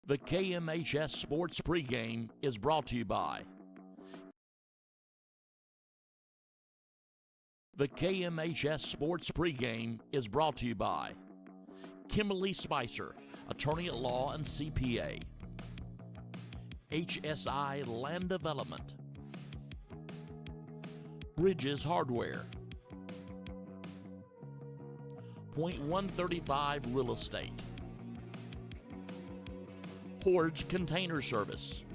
The KMHS Sports Pregame is brought to you by The KMHS Sports Pregame is brought to you by Kimberly Spicer, attorney at law and CPA. HSI Land Development. Bridges Hardware. .135 Real Estate. Horge Container Service.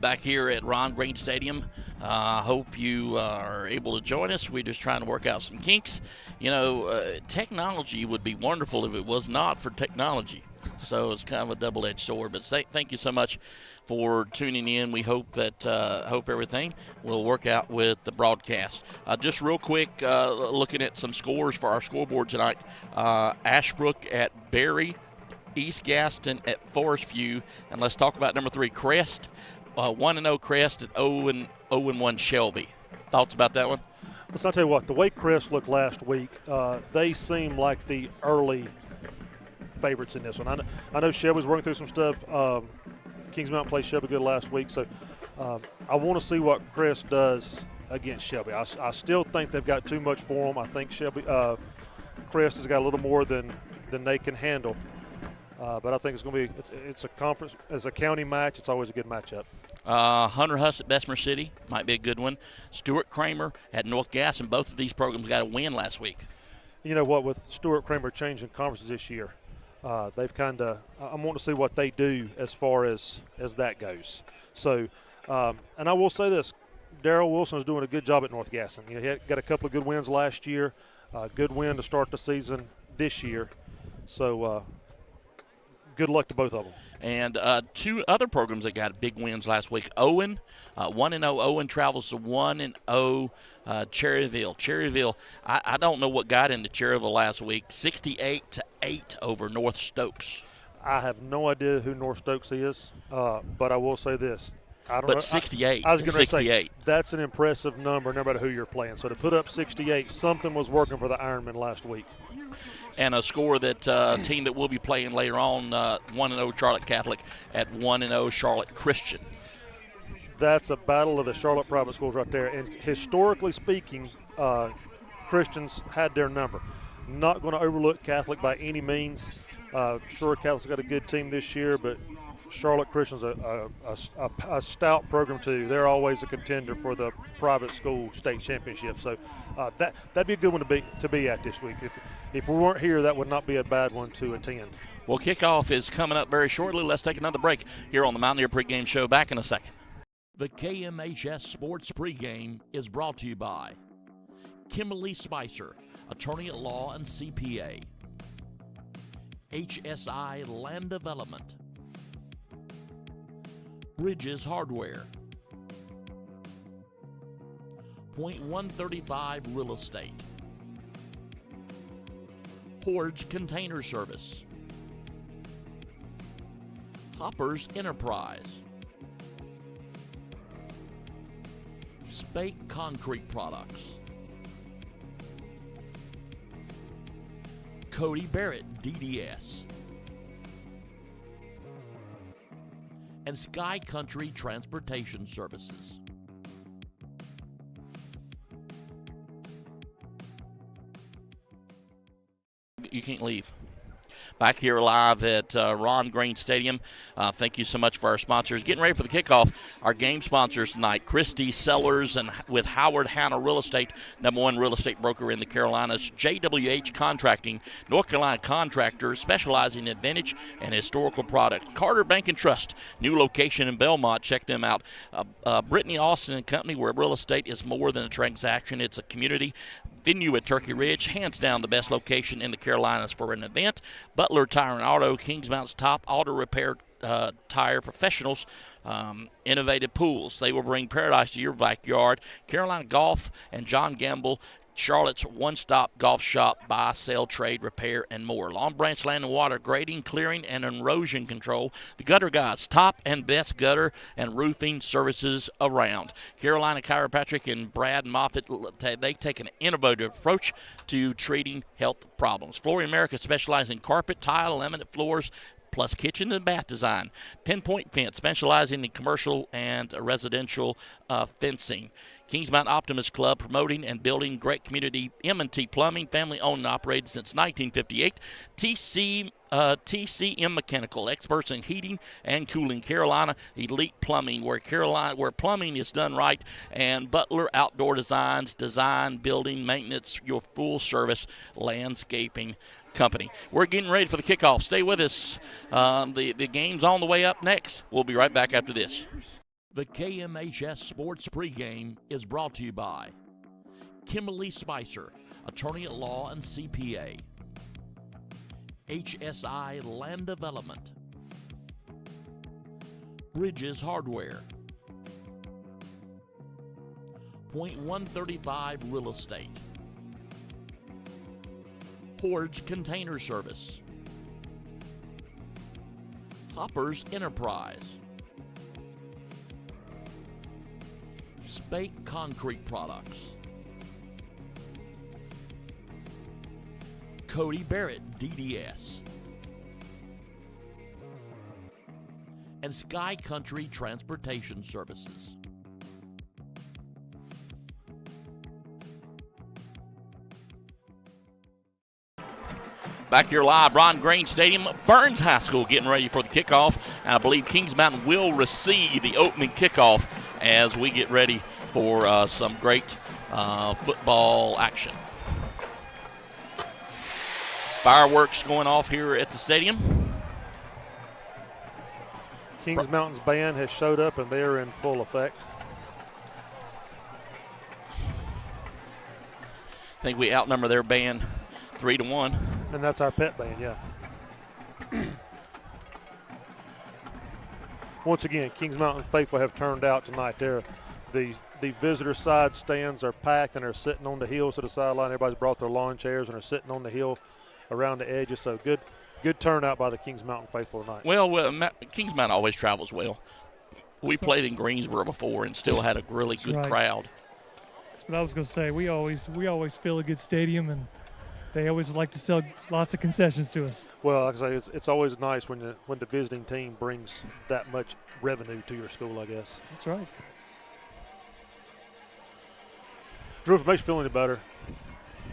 Back here at Ron Green Stadium. Hope you are able to join us. We're just trying to work out some kinks. You know, technology would be wonderful if it was not for technology. So it's kind of a double-edged sword. But thank you so much for tuning in. We hope that hope everything will work out with the broadcast. Just real quick, looking at some scores for our scoreboard tonight. Ashbrook at Berry, East Gaston at Forest View, and let's talk about number 3, Crest. 1-0 Crest at 0-1 Shelby. Thoughts about that one? Let's tell you what, the way Crest looked last week, they seem like the early favorites in this one. I know Shelby's working through some stuff. Kings Mountain played Shelby good last week, so I want to see what Crest does against Shelby. I still think they've got too much for them. I think Crest has got a little more than they can handle. But I think it's going to be it's a conference, as a county match. It's always a good matchup. Hunter Huss at Bessemer City might be a good one. Stuart Kramer at North Gas, and both of these programs got a win last week. You know what? With Stuart Kramer changing conferences this year, they've kind of. I'm wanting to see what they do as far as that goes. So, and I will say this: Darrell Wilson is doing a good job at North Gaston. You know, he got a couple of good wins last year. Good win to start the season this year. So. Good luck to both of them. And two other programs that got big wins last week. Owen, 1-0. Owen travels to 1-0 Cherryville. Cherryville, I don't know what got into Cherryville last week. 68-8 over North Stokes. I have no idea who North Stokes is, but I will say this. I don't know. 68. I was going to say, that's an impressive number no matter who you're playing. So to put up 68, something was working for the Ironmen last week. And a score that team that we'll be playing later on, 1-0 Charlotte Catholic at 1-0 Charlotte Christian. That's a battle of the Charlotte private schools right there. And historically speaking, Christians had their number. Not going to overlook Catholic by any means. Sure, Catholic's got a good team this year, but Charlotte Christian's a stout program too. They're always a contender for the private school state championship. So that'd be a good one to be at this week. If we weren't here, that would not be a bad one to attend. Well, kickoff is coming up very shortly. Let's take another break here on the Mountaineer Pregame Show. Back in a second. The KMHS Sports Pregame is brought to you by Kimberly Spicer, attorney at law and CPA. HSI Land Development. Bridges Hardware. .135 Real Estate. Horge Container Service. Hoppers Enterprise. Spake Concrete Products. Cody Barrett DDS. And Sky Country Transportation Services. You can't leave. Back here live at Ron Green Stadium. Thank you so much for our sponsors. Getting ready for the kickoff. Our game sponsors tonight, Christie Sellers and with Howard Hanna Real Estate, #1 real estate broker in the Carolinas. JWH Contracting, North Carolina contractor specializing in vintage and historical product. Carter Bank and Trust, new location in Belmont. Check them out. Brittany Austin and Company, where real estate is more than a transaction. It's a community. Venue at Turkey Ridge, hands down the best location in the Carolinas for an event. Butler Tire and Auto, Kings Mountain's top auto repair tire professionals. Innovative pools. They will bring paradise to your backyard. Carolina Golf and John Gamble Charlotte's one-stop golf shop, buy, sell, trade, repair, and more. Long Branch Land and Water, grading, clearing, and erosion control. The Gutter Guys, top and best gutter and roofing services around. Carolina Chiropractic and Brad Moffitt, they take an innovative approach to treating health problems. Flooring America specializes in carpet, tile, laminate floors, plus kitchen and bath design. Pinpoint Fence, specializing in commercial and residential fencing. Kings Mountain Optimist Club, promoting and building great community. M&T Plumbing, family owned and operated since 1958. TCM Mechanical, experts in heating and cooling. Carolina Elite Plumbing, where plumbing is done right. And Butler Outdoor Designs, design, building, maintenance, your full service landscaping company. We're getting ready for the kickoff. Stay with us. The game's on the way up next. We'll be right back after this. The KMHS Sports Pregame is brought to you by Kimberly Spicer, attorney at law and CPA. HSI Land Development. Bridges Hardware. .135 Real Estate. Hordes Container Service. Hoppers Enterprise. Spake Concrete Products. Cody Barrett DDS. And Sky Country Transportation Services. Back here live, Ron Green Stadium, Burns High School getting ready for the kickoff. And I believe Kings Mountain will receive the opening kickoff as we get ready for some great football action. Fireworks going off here at the stadium. Kings Mountain's band has showed up, and they're in full effect. I think we outnumber their band 3-1. And that's our pet band, yeah. Once again, Kings Mountain faithful have turned out tonight. The visitor side stands are packed, and they're sitting on the hills to the sideline. Everybody's brought their lawn chairs, and they're sitting on the hill around the edges. So good turnout by the Kings Mountain faithful tonight. Well, Kings Mountain always travels well. We played in Greensboro before and still had a really good crowd. That's what I was going to say. We always fill a good stadium, and they always like to sell lots of concessions to us. Well, like I say, it's always nice when the visiting team brings that much revenue to your school, I guess. That's right. Drew, if it makes you feel any better,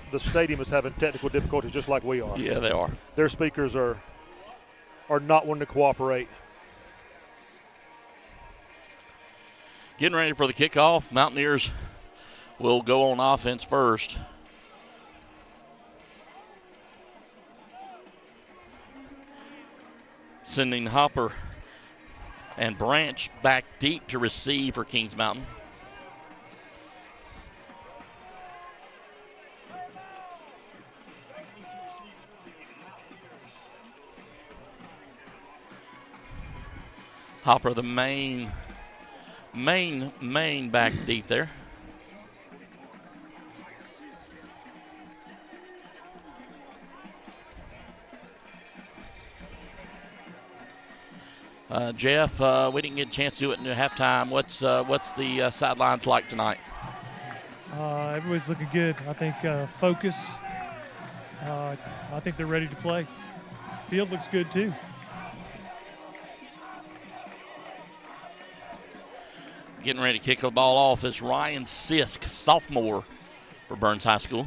the stadium is having technical difficulties just like we are. Yeah, they are. Their speakers are not wanting to cooperate. Getting ready for the kickoff. Mountaineers will go on offense first. Sending Hopper and Branch back deep to receive for Kings Mountain. Hopper, the main back deep there. Jeff, we didn't get a chance to do it in halftime. What's the sidelines like tonight? Everybody's looking good. I think focus. I think they're ready to play. Field looks good too. Getting ready to kick the ball off is Ryan Sisk, sophomore for Burns High School.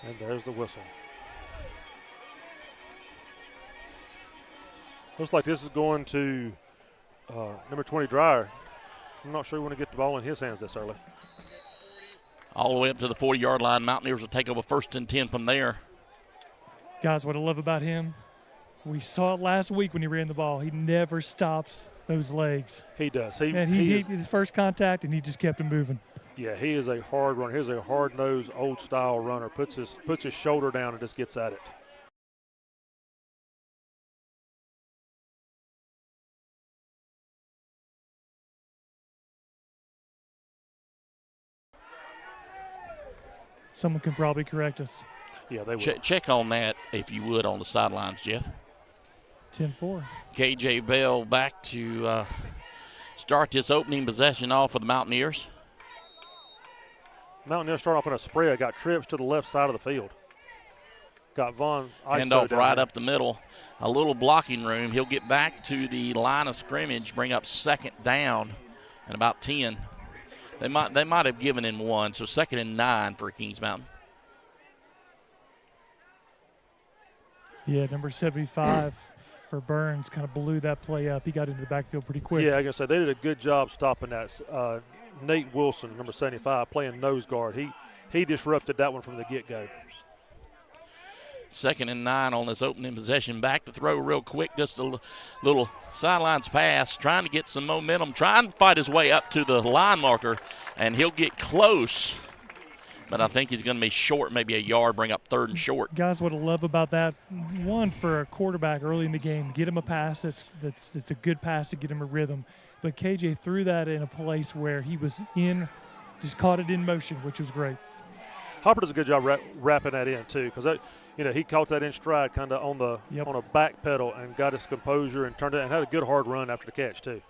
And there's the whistle. Looks like this is going to number 20, Dreyer. I'm not sure we want to get the ball in his hands this early. All the way up to the 40-yard line. Mountaineers will take over 1st and 10 from there. Guys, what I love about him, we saw it last week when he ran the ball. He never stops those legs. He does. He hit his first contact, and he just kept him moving. Yeah, he is a hard runner. He's a hard-nosed, old-style runner. Puts his shoulder down and just gets at it. Someone can probably correct us. Yeah, they will. Check on that, if you would, on the sidelines, Jeff. 10-4. K.J. Bell back to start this opening possession off for the Mountaineers. Mountaineers start off in a spread. Got trips to the left side of the field. Got Vaughn handoff right up the middle. A little blocking room. He'll get back to the line of scrimmage, bring up second down and about 10. They might have given him one, so 2nd and 9 for Kings Mountain. Yeah, number 75 for Burns kind of blew that play up. He got into the backfield pretty quick. Yeah, I guess they did a good job stopping that. Nate Wilson, number 75, playing nose guard. He disrupted that one from the get-go. 2nd and 9 on this opening possession. Back to throw real quick, just a little sidelines pass, trying to get some momentum, trying to fight his way up to the line marker, and he'll get close. But I think he's going to be short, maybe a yard, bring up 3rd and short. Guys, what I love about that, one, for a quarterback early in the game, get him a pass that's a good pass to get him a rhythm. But KJ threw that in a place where he was in, just caught it in motion, which was great. Hopper does a good job wrapping that in too, because he caught that in stride, kind of on a back pedal, and got his composure and turned it and had a good hard run after the catch too.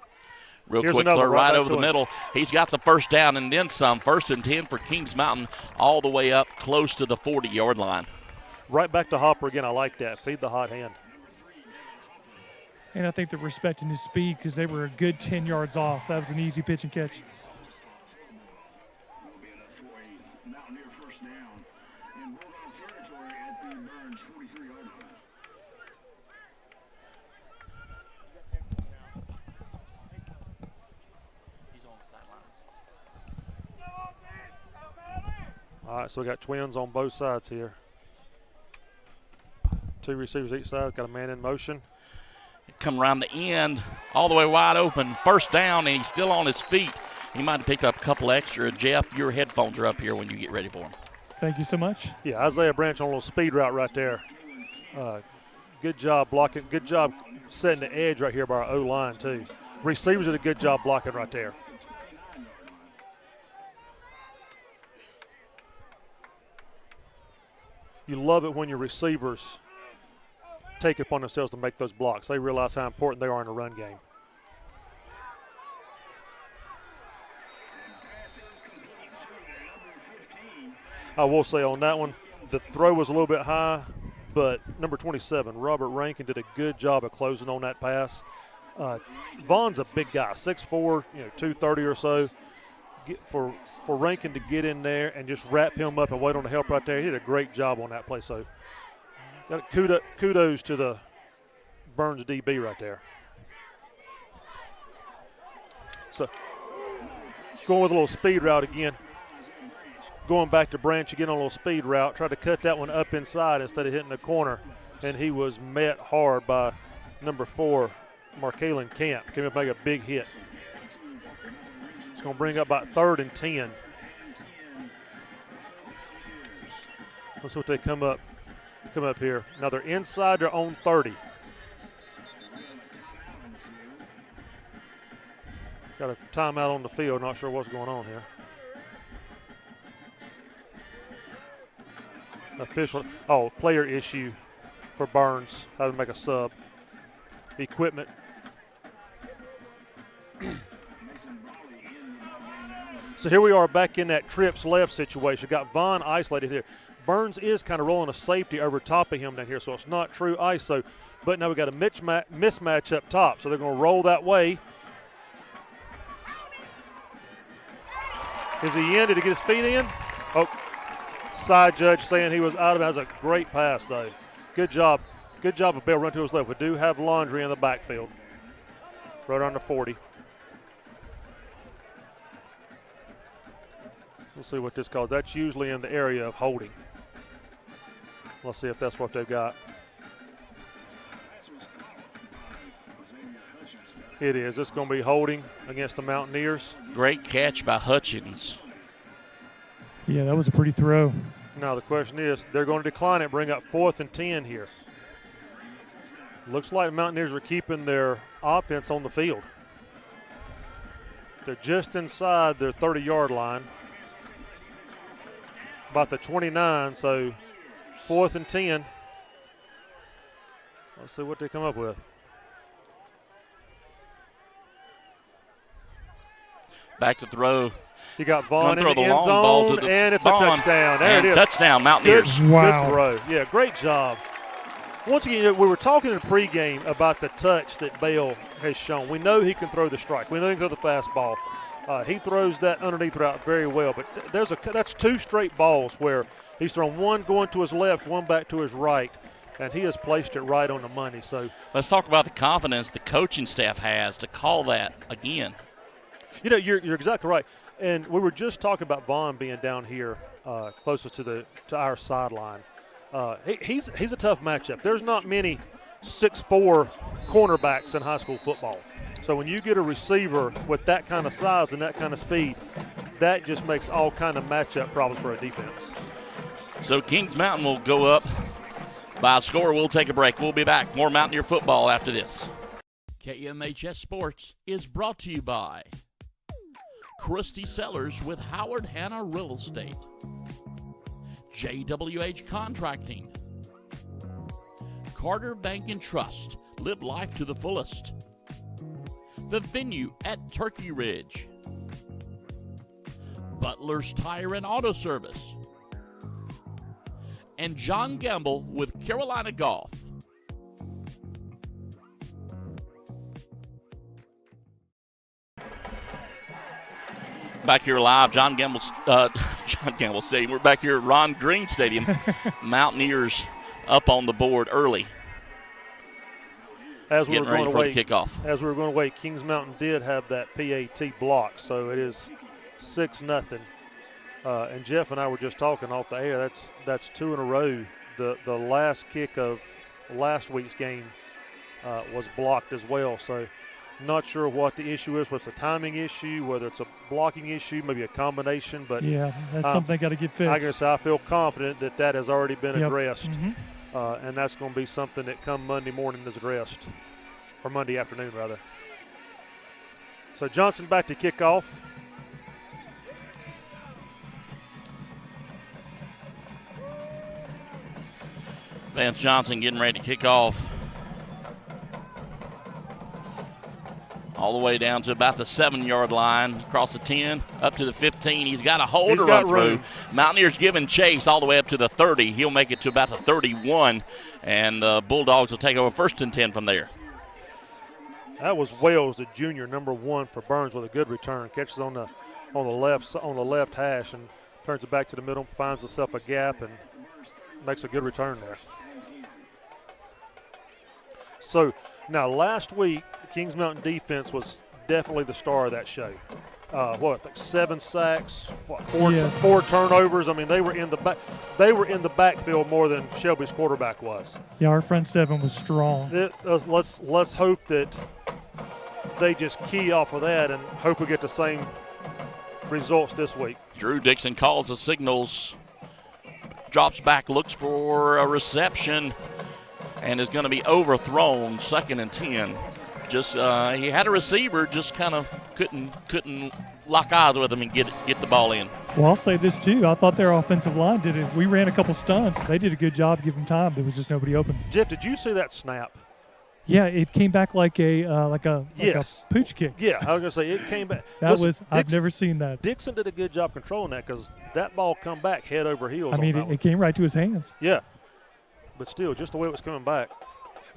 Real quick throw right over the middle. He's got the first down and then some. 1st and 10 for Kings Mountain, all the way up close to the 40-yard line. Right back to Hopper again. I like that. Feed the hot hand. And I think they're respecting his speed because they were a good 10 yards off. That was an easy pitch and catch. All right, so we got twins on both sides here. 2 receivers each side. Got a man in motion. Come around the end, all the way wide open. 1st down, and he's still on his feet. He might have picked up a couple extra. Jeff, your headphones are up here when you get ready for him. Thank you so much. Yeah, Isaiah Branch on a little speed route right there. Good job blocking. Good job setting the edge right here by our O-line, too. Receivers did a good job blocking right there. You love it when your receivers take it upon themselves to make those blocks. They realize how important they are in the run game. I will say on that one, the throw was a little bit high, but number 27, Robert Rankin, did a good job of closing on that pass. Vaughn's a big guy, 6'4", 230 or so. For Rankin to get in there and just wrap him up and wait on the help right there, he did a great job on that play. So got kudos to the Burns DB right there. So going with a little speed route again. Going back to Branch again on a little speed route. Tried to cut that one up inside instead of hitting the corner. And he was met hard by number 4, Markalen Camp. Came up and make a big hit. It's going to bring up about 3rd and 10. Let's see what they come up here. Now they're inside their own 30. Got a timeout on the field. Not sure what's going on here. Player issue for Burns. Had to make a sub. Equipment. So here we are back in that trips left situation. Got Vaughn isolated here. Burns is kind of rolling a safety over top of him down here, so it's not true ISO. But now we got a mismatch up top, so they're going to roll that way. Is he in? Did he get his feet in? Oh, side judge saying he was out of it. That's a great pass, though. Good job. Good job of Bell running to his left. We do have Laundry in the backfield. Right on the 40. Let's see what this calls. That's usually in the area of holding. Let's see if that's what they've got. It is. It's going to be holding against the Mountaineers. Great catch by Hutchins. Yeah, that was a pretty throw. Now the question is, they're going to decline it, bring up 4th and 10 here. Looks like the Mountaineers are keeping their offense on the field. They're just inside their 30-yard line. about the 29, so 4th and 10. Let's see what they come up with. Back to throw. You got Vaughn in the end long ball zone, to and it's Vaughn. a touchdown. There it is. Touchdown, Mountaineers. Wow. Good throw. Yeah, great job. Once again, we were talking in pregame about the touch that Bale has shown. We know he can throw the strike. We know he can throw the fastball. He throws that underneath route very well. But that's 2 straight balls where he's thrown one going to his left, one back to his right, and he has placed it right on the money. So let's talk about the confidence the coaching staff has to call that again. You know, you're exactly right. And we were just talking about Vaughn being down here closest to our sideline. He's a tough matchup. There's not many 6'4" cornerbacks in high school football. So when you get a receiver with that kind of size and that kind of speed, that just makes all kind of matchup problems for a defense. So Kings Mountain will go up by a score. We'll take a break. We'll be back. More Mountaineer football after this. KMHS Sports is brought to you by Christy Sellers with Howard Hanna Real Estate, JWH Contracting, Carter Bank and Trust, live life to the fullest, The Venue at Turkey Ridge, Butler's Tire and Auto Service, and John Gamble with Carolina Golf. Back here live, John Gamble Stadium. We're back here at Ron Green Stadium. Mountaineers up on the board early. As we were going away, kickoff. As we were going away, Kings Mountain did have that PAT block, so it is 6-0. And Jeff and I were just talking off the air. That's 2 in a row. The last kick of last week's game was blocked as well. So not sure what the issue is, whether it's a timing issue, whether it's a blocking issue, maybe a combination. But yeah, that's something got to get fixed. I guess I feel confident that has already been addressed. Mm-hmm. And that's going to be something that come Monday morning is addressed, or Monday afternoon rather. So Johnson back to kick off. Vance Johnson getting ready to kick off. All the way down to about the 7-yard line, across the 10, up to the 15. He's got a hole to run through. Mountaineers giving chase all the way up to the 30. He'll make it to about the 31, and the Bulldogs will take over 1st and 10 from there. That was Wells, the junior, number 1 for Burns, with a good return. Catches on the left hash and turns it back to the middle, finds himself a gap, and makes a good return there. So now last week, the Kings Mountain defense was definitely the star of that show. 7 sacks, 4 turnovers. I mean, they were in the backfield more than Shelby's quarterback was. Yeah, our front 7 was strong. Let's hope that they just key off of that and hope we get the same results this week. Drew Dixon calls the signals, drops back, looks for a reception, and is going to be overthrown. 2nd and 10. Just he had a receiver, just kind of couldn't lock eyes with him and get the ball in. Well, I'll say this too. I thought their offensive line did it. We ran a couple stunts. They did a good job giving time. There was just nobody open. Jeff, did you see that snap? Yeah, it came back like a pooch kick. Yeah, I was gonna say it came back. I've never seen that. Dixon did a good job controlling that because that ball come back head over heels. I mean, it came right to his hands. Yeah, but still, just the way it was coming back.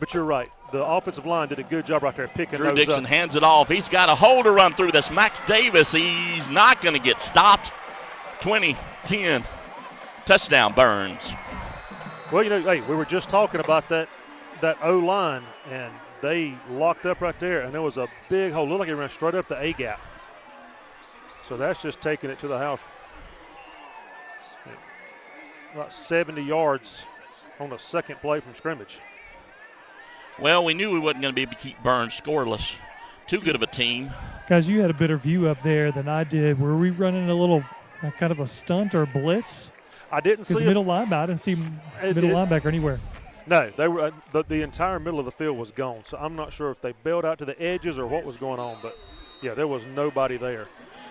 But you're right. The offensive line did a good job right there picking Drew those Dixon up. hands it off. He's got a hole to run through. That's Max Davis. He's not going to get stopped. 20-10. Touchdown, Burns. Well, hey, we were just talking about that O-line, and they locked up right there, and there was a big hole. Looked like it ran straight up the A-gap. So that's just taking it to the house. About 70 yards on the second play from scrimmage. Well, we knew we wasn't going to be able to keep Burns scoreless. Too good of a team. Guys, you had a better view up there than I did. Were we running a little kind of a stunt or blitz? I didn't see middle linebacker. I didn't see middle linebacker anywhere. No, they were the entire middle of the field was gone. So I'm not sure if they bailed out to the edges or what was going on. But, yeah, there was nobody there.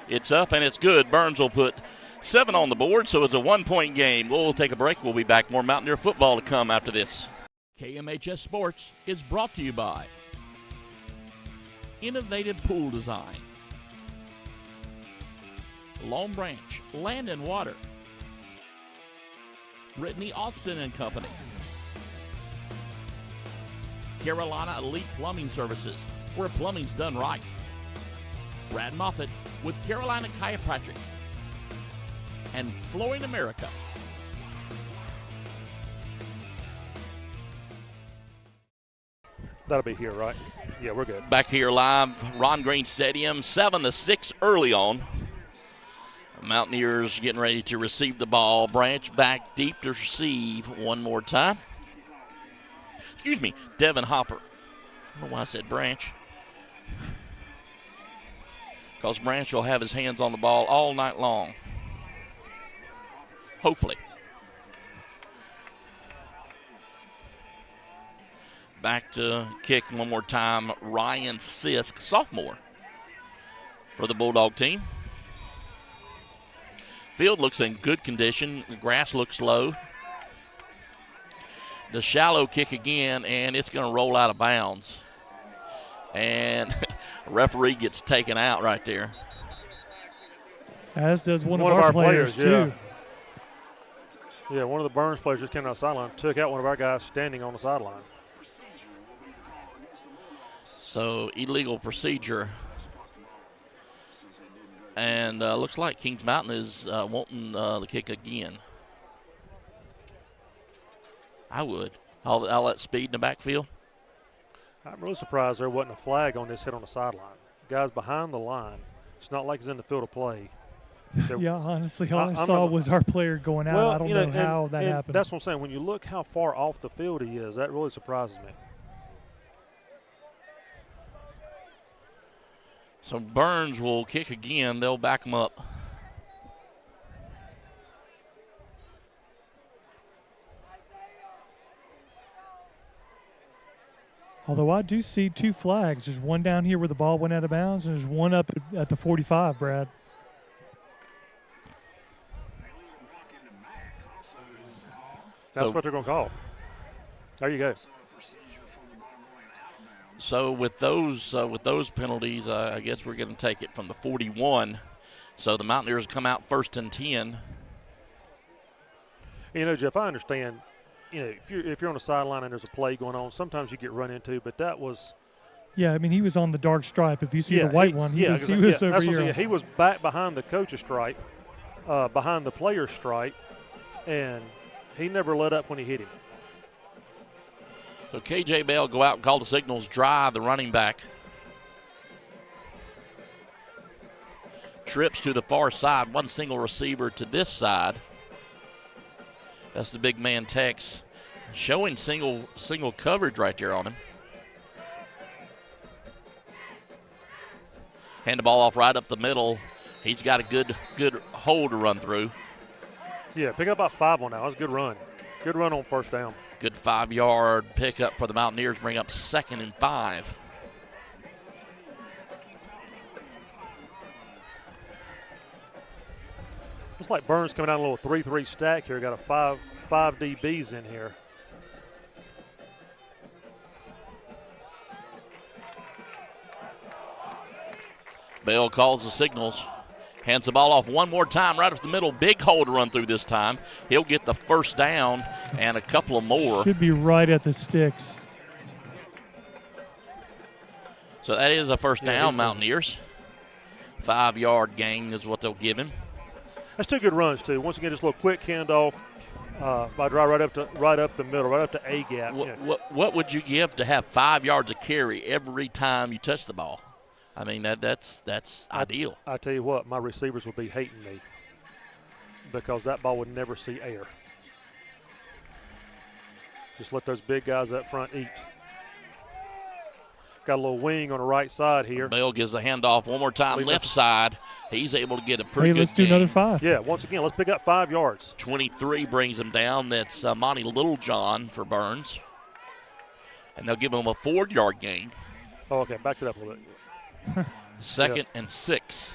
It's up and it's good. Burns will put 7 on the board, so it's a 1-point game. We'll take a break. We'll be back. More Mountaineer football to come after this. KMHS Sports is brought to you by Innovative Pool Design, Long Branch Land and Water, Brittany Austin and Company, Carolina Elite Plumbing Services, where plumbing's done right, Brad Moffitt with Carolina Chiropractic, and Flooring America. That'll be here, right? Yeah, we're good. Back here live, Ron Green Stadium, 7-6 early on. Mountaineers getting ready to receive the ball. Branch back deep to receive one more time. Excuse me, Devin Hopper. I don't know why I said Branch. Because Branch will have his hands on the ball all night long. Hopefully. Back to kick one more time, Ryan Sisk, sophomore, for the Bulldog team. Field looks in good condition. The grass looks low. The shallow kick again, and it's going to roll out of bounds. And referee gets taken out right there. As does one of our players too. Yeah, one of the Burns players just came out of the sideline, took out one of our guys standing on the sideline. So, illegal procedure. And looks like Kings Mountain is wanting the kick again. I would. All that speed in the backfield. I'm really surprised there wasn't a flag on this hit on the sideline. Guy's behind the line. It's not like he's in the field of play. Yeah, honestly, all I saw was our player going out. Well, I don't know how that happened. That's what I'm saying. When you look how far off the field he is, that really surprises me. So Burns will kick again. They'll back him up. Although I do see 2 flags. There's one down here where the ball went out of bounds, and there's one up at the 45, Brad. That's what they're going to call. There you go. So with those penalties, I guess we're going to take it from the 41. So the Mountaineers come out 1st and 10. You know, Jeff, I understand. You know, if you're on the sideline and there's a play going on, sometimes you get run into. But that was. Yeah, I mean, he was on the dark stripe. If you see the white one, he was over here. He was back behind the coach's stripe, behind the player's stripe, and he never let up when he hit him. So KJ Bell go out and call the signals, drive the running back. Trips to the far side, one single receiver to this side. That's the big man Tex, showing single coverage right there on him. Hand the ball off right up the middle. He's got a good hole to run through. Yeah, pick up about 5 on that. That was a good run. Good run on 1st down. Good 5-yard pickup for the Mountaineers, bring up 2nd and 5. Looks like Burns coming down a little 3-3 stack here. Got a 5 DBs in here. Bell calls the signals. Hands the ball off one more time right up the middle. Big hole to run through this time. He'll get the 1st down and a couple of more. Should be right at the sticks. So that is a 1st down, Mountaineers. 5-yard gain is what they'll give him. That's 2 good runs, too. Once again, just a little quick handoff by drive right up the middle, right up to A gap. What would you give to have 5 yards of carry every time you touch the ball? I mean, that's ideal. I tell you what, my receivers will be hating me because that ball would never see air. Just let those big guys up front eat. Got a little wing on the right side here. Bell gives the handoff one more time, left side. He's able to get a pretty good let's do another 5. Yeah, once again, let's pick up 5 yards. 23 brings him down. That's Monty Littlejohn for Burns. And they'll give him a 4-yard gain. Oh, okay, back it up a little bit. 2nd and 6.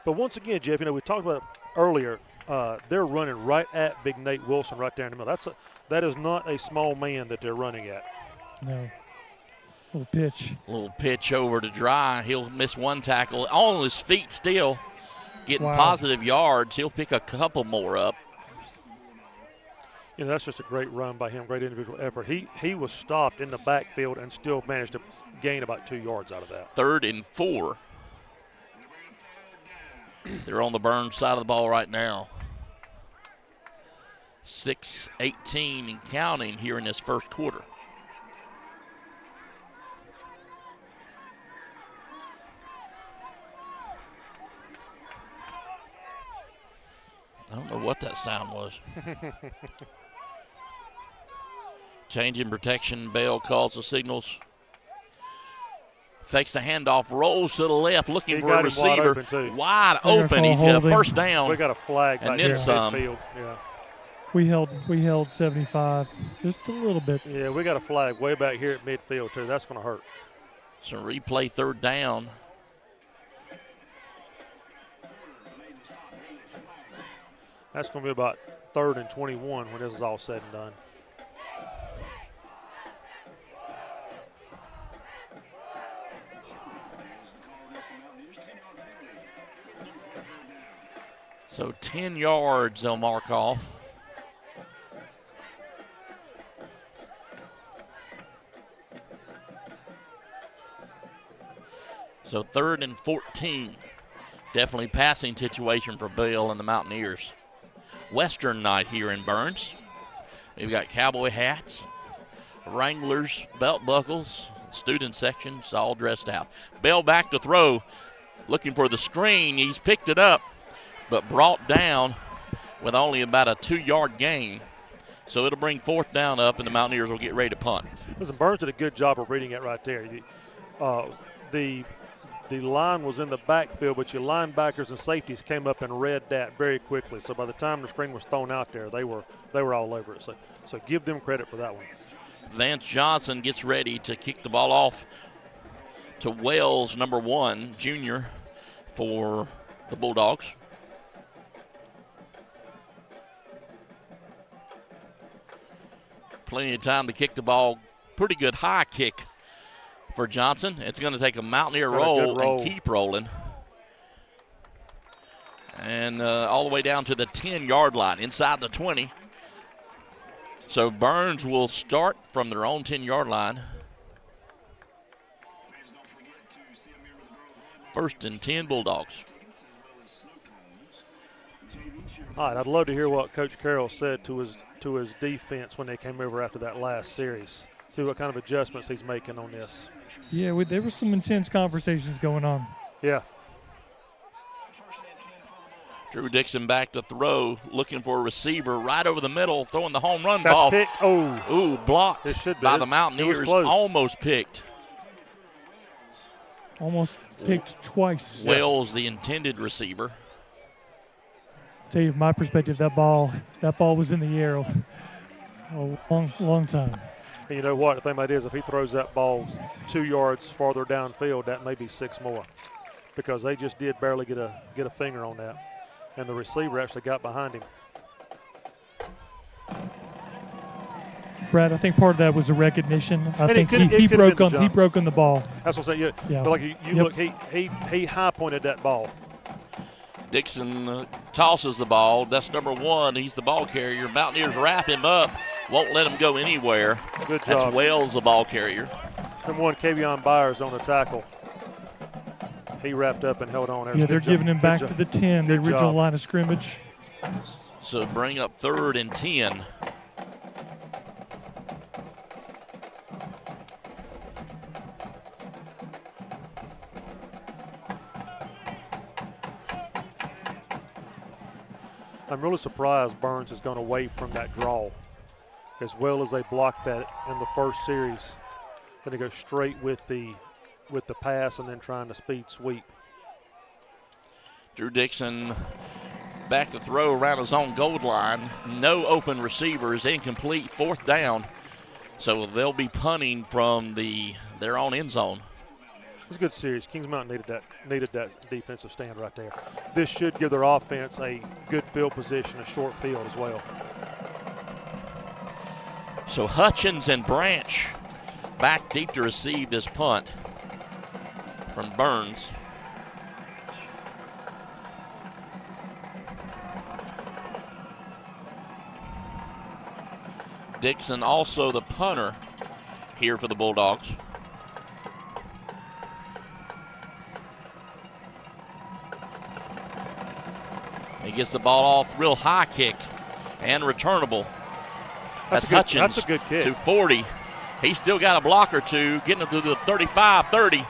But once again, Jeff, we talked about it earlier. They're running right at Big Nate Wilson right there in the middle. That is not a small man that they're running at. No. Little pitch over to Dry. He'll miss one tackle. On his feet still, getting positive yards. He'll pick a couple more up. That's just a great run by him, great individual effort. He was stopped in the backfield and still managed to gain about 2 yards out of that. 3rd and 4. They're on the Burns side of the ball right now. 6:18 and counting here in this first quarter. I don't know what that sound was. Change in protection. Bell calls the signals. Fakes the handoff, rolls to the left, looking for a receiver. Wide open. He's got a first down. We got a flag and then some. Yeah. We held 75 just a little bit. Yeah, we got a flag way back here at midfield too. That's going to hurt. So replay 3rd down. That's going to be about 3rd and 21 when this is all said and done. So 10 yards they'll mark off. So 3rd and 14. Definitely passing situation for Bill and the Mountaineers. Western night here in Burns. We've got cowboy hats, Wranglers, belt buckles, student sections all dressed out. Bell back to throw, looking for the screen. He's picked it up, but brought down with only about a 2-yard gain. So it'll bring 4th down up, and the Mountaineers will get ready to punt. Listen, Burns did a good job of reading it right there. The line was in the backfield, but your linebackers and safeties came up and read that very quickly. So by the time the screen was thrown out there, they were all over it. So give them credit for that one. Vance Johnson gets ready to kick the ball off to Wells, number 1, junior, for the Bulldogs. Plenty of time to kick the ball. Pretty good high kick for Johnson. It's going to take a Mountaineer roll and keep rolling. And all the way down to the 10-yard line, inside the 20. So Burns will start from their own 10-yard line. 1st and 10 Bulldogs. All right, I'd love to hear what Coach Carroll said to his defense when they came over after that last series. See what kind of adjustments he's making on this. Yeah, there were some intense conversations going on. Yeah. Drew Dixon back to throw, looking for a receiver right over the middle, throwing the home run ball. That's picked. Ooh, blocked by the Mountaineers. Almost picked. Almost picked twice. Wells, the intended receiver. Tell you, from my perspective, that ball was in the air a long time. And you know what? The thing about it is, if he throws that ball 2 yards farther downfield, that may be 6 more, because they just did barely get a finger on that, and the receiver actually got behind him. Brad, I think part of that was a recognition. I think he broke on the ball. That's what I'm saying. Yeah. But like you look, he high pointed that ball. Dixon tosses the ball. That's number 1. He's the ball carrier. Mountaineers wrap him up. Won't let him go anywhere. Good job. That's Wells, the ball carrier. Number 1, Kavion Byers on the tackle. He wrapped up and held on there. Yeah, they're giving him back to the 10, the original line of scrimmage. So bring up 3rd and 10. I'm really surprised Burns has gone away from that draw, as well as they blocked that in the first series. Then they go straight with the pass and then trying to speed sweep. Drew Dixon back to throw around his own goal line. No open receivers, incomplete, 4th down. So they'll be punting from their own end zone. was a good series. Kings Mountain needed that defensive stand right there. This should give their offense a good field position, a short field as well. So Hutchins and Branch back deep to receive this punt from Burns. Dixon also the punter here for the Bulldogs. He gets the ball off, real high kick and returnable. That's Hutchins. That's a good kick. To 40. He's still got a block or two, getting it to the 35-30.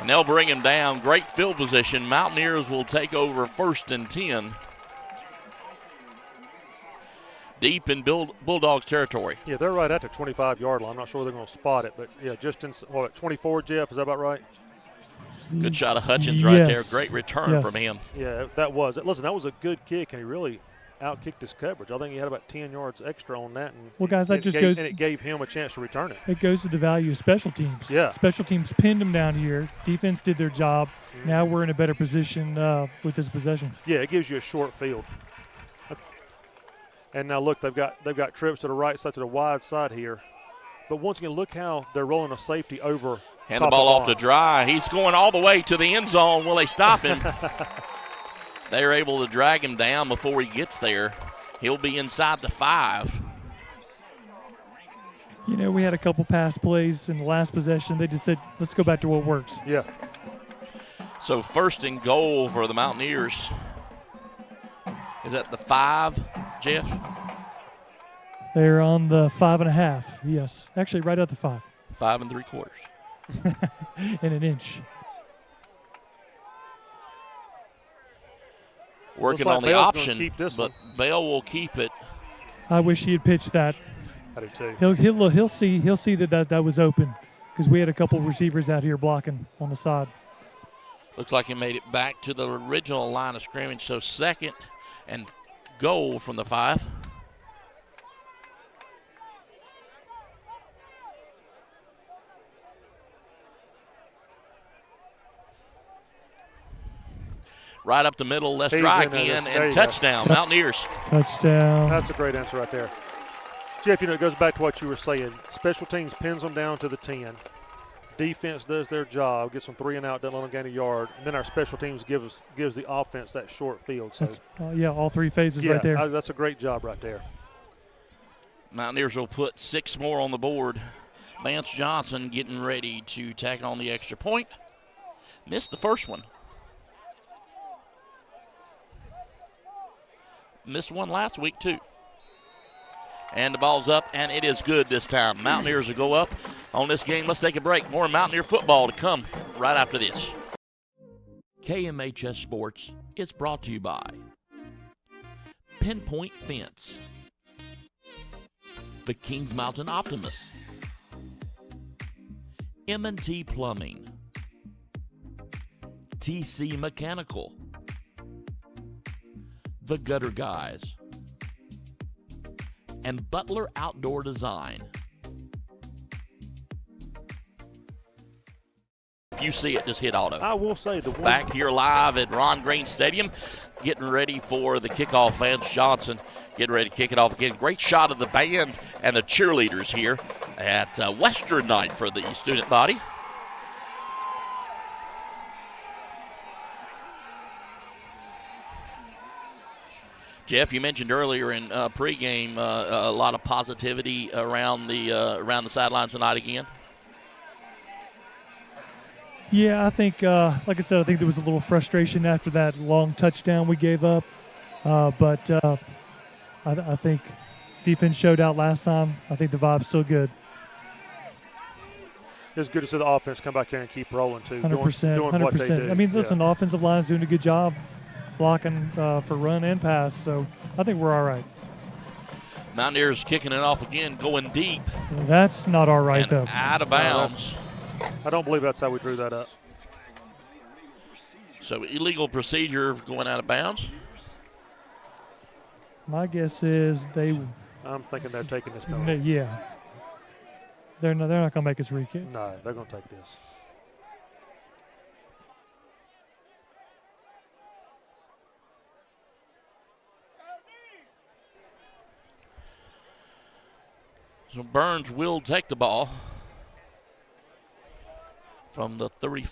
And they'll bring him down. Great field position. Mountaineers will take over 1st and 10. Deep in Bulldogs territory. Yeah, they're right at the 25-yard line. I'm not sure they're going to spot it, but yeah, just in 24, Jeff, is that about right? Good shot of Hutchins right there. Great return from him. Yeah, that was it. Listen, that was a good kick, and he really outkicked his coverage. I think he had about 10 yards extra on that. And well, guys, that just goes. And it gave him a chance to return it. It goes to the value of special teams. Yeah. Special teams pinned them down here. Defense did their job. Now we're in a better position with this possession. Yeah, it gives you a short field. And now look, they've got trips to the right side, to the wide side here. But once again, look how they're rolling a safety over. Hand the ball off to Dry. He's going all the way to the end zone. Will they stop him? They're able to drag him down before he gets there. He'll be inside the 5. You know, we had a couple pass plays in the last possession. They just said, let's go back to what works. Yeah. So 1st and goal for the Mountaineers. Is that the 5, Jeff? They're on the 5.5. Yes. Actually, right at the 5. 5 3/4. In an inch. Working like on the Bale's option, but Bale will keep it. I wish he had pitched that. I do too. He'll see that was open because we had a couple receivers out here blocking on the side. Looks like he made it back to the original line of scrimmage. So 2nd and goal from the 5. Right up the middle, let's strike in, and touchdown, Mountaineers. Touchdown. That's a great answer right there. Jeff, you know, it goes back to what you were saying. Special teams pins them down to the 10. Defense does their job, gets them 3 and out, doesn't let them gain a yard, and then our special teams gives the offense that short field. So, all 3 phases right there. That's a great job right there. Mountaineers will put 6 more on the board. Vance Johnson getting ready to tack on the extra point. Missed the first one. Missed one last week, too. And the ball's up, and it is good this time. Mountaineers will go up on this game. Let's take a break. More Mountaineer football to come right after this. KMHS Sports is brought to you by Pinpoint Fence, the Kings Mountain Optimist, M&T Plumbing, TC Mechanical, The Gutter Guys, and Butler Outdoor Design. If you see it, just hit auto. I will say the one. Back here live at Ron Green Stadium, getting ready for the kickoff. Vance Johnson getting ready to kick it off again. Great shot of the band and the cheerleaders here at Western Night for the student body. Jeff, you mentioned earlier in pregame a lot of positivity around the sidelines tonight again. Yeah, I think, like I said, I think there was a little frustration after that long touchdown we gave up. But I think defense showed out last time. I think the vibe's still good. It's good to see the offense come back here and keep rolling, too. 100%. Doing what they do. I mean, listen, the offensive line's doing a good job blocking for run and pass, so I think we're all right. Mountaineers kicking it off again, going deep. That's not all right, and though. Out of bounds. I don't believe that's how we drew that up. So illegal procedure going out of bounds. My guess is I'm thinking they're taking this penalty. Yeah. They're not going to make us re-kick. No, they're going to take this. So Burns will take the ball from the 30.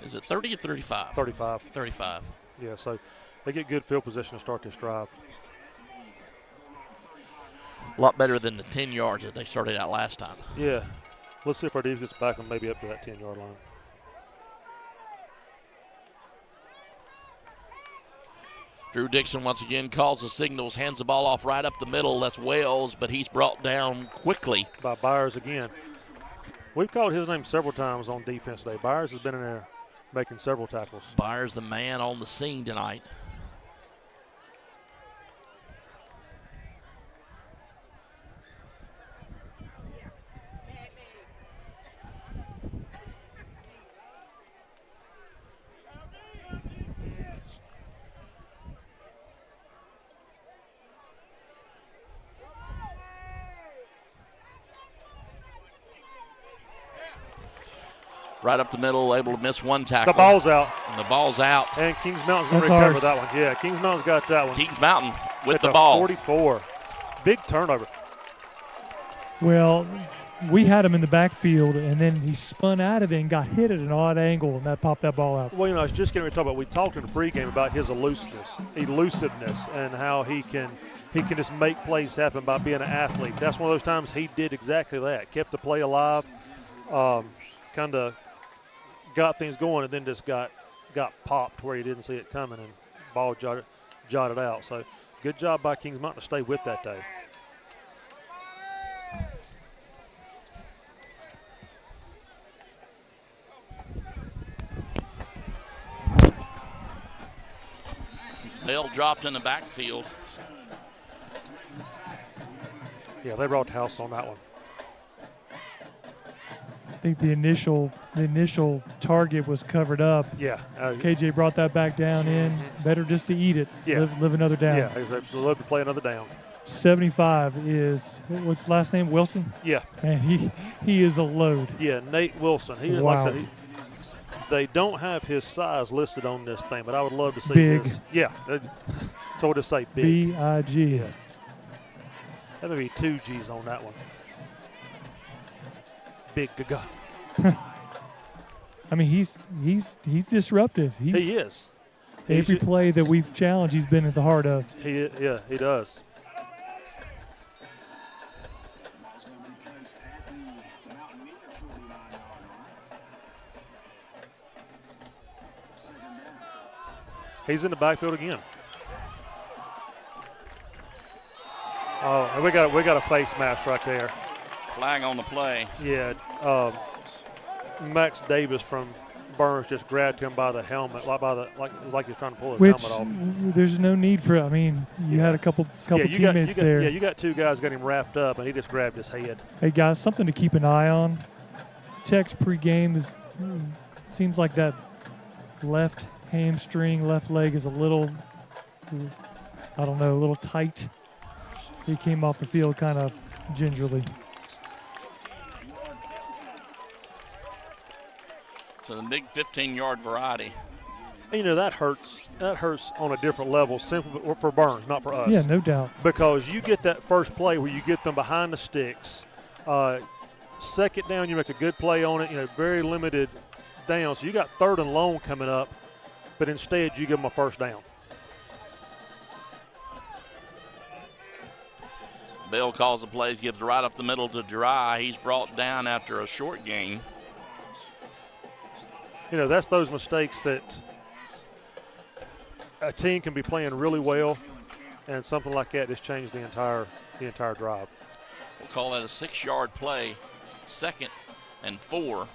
Is it 30 or 35? 35. 35. Yeah, so they get good field position to start this drive. A lot better than the 10 yards that they started out last time. Yeah. Let's see if our defense gets back and maybe up to that 10-yard line. Drew Dixon once again calls the signals, hands the ball off right up the middle. That's Wells, but he's brought down quickly. By Byers again. We've called his name several times on defense today. Byers has been in there making several tackles. Byers the man on the scene tonight. Right up the middle, able to miss one tackle. The ball's out. And the ball's out. And Kings Mountain's going to recover that one. Yeah, Kings Mountain's got that one. Kings Mountain with at the ball. 44. Big turnover. Well, we had him in the backfield, and then he spun out of it and got hit at an odd angle, and that popped that ball out. Well, I was just getting ready to talk about, we talked in the pregame about his elusiveness, and how he can just make plays happen by being an athlete. That's one of those times he did exactly that. Kept the play alive, kind of got things going, and then just got popped where he didn't see it coming, and ball jotted out. So good job by Kings Mountain to stay with that day. Bell dropped in the backfield. Yeah, they brought the house on that one. I think the initial target was covered up. Yeah. KJ brought that back down in. Better just to eat it. Yeah. Live another down. Yeah, they love to play another down. 75 is, what's the last name? Wilson? Yeah. Man, he is a load. Yeah, Nate Wilson. He is, wow. Like I said, they don't have his size listed on this thing, but I would love to see big. his. Yeah. So we'll just say big. B-I-G. Yeah. That may be 2 G's on that one. Big gaga. I mean, he's disruptive. He is. Every play that we've challenged, he's been at the heart of. He does. He's in the backfield again. Oh, and we got a face mask right there. Flag on the play. Yeah, Max Davis from Burns just grabbed him by the helmet, like he was trying to pull his helmet off. There's no need for it. I mean, you had a couple teammates there. Yeah, you got 2 guys got him wrapped up, and he just grabbed his head. Hey guys, something to keep an eye on. Tech's pregame seems like that left hamstring, left leg is a little, I don't know, a little tight. He came off the field kind of gingerly. So the big 15-yard variety. That hurts. That hurts on a different level, simply for Burns, not for us. Yeah, no doubt. Because you get that first play where you get them behind the sticks. Second down, you make a good play on it. Very limited down. So you got 3rd and long coming up, but instead you give them a first down. Bell calls the plays, gives right up the middle to Dry. He's brought down after a short gain. That's those mistakes that a team can be playing really well, and something like that just changed the entire drive. We'll call that a 6-yard play, 2nd and 4.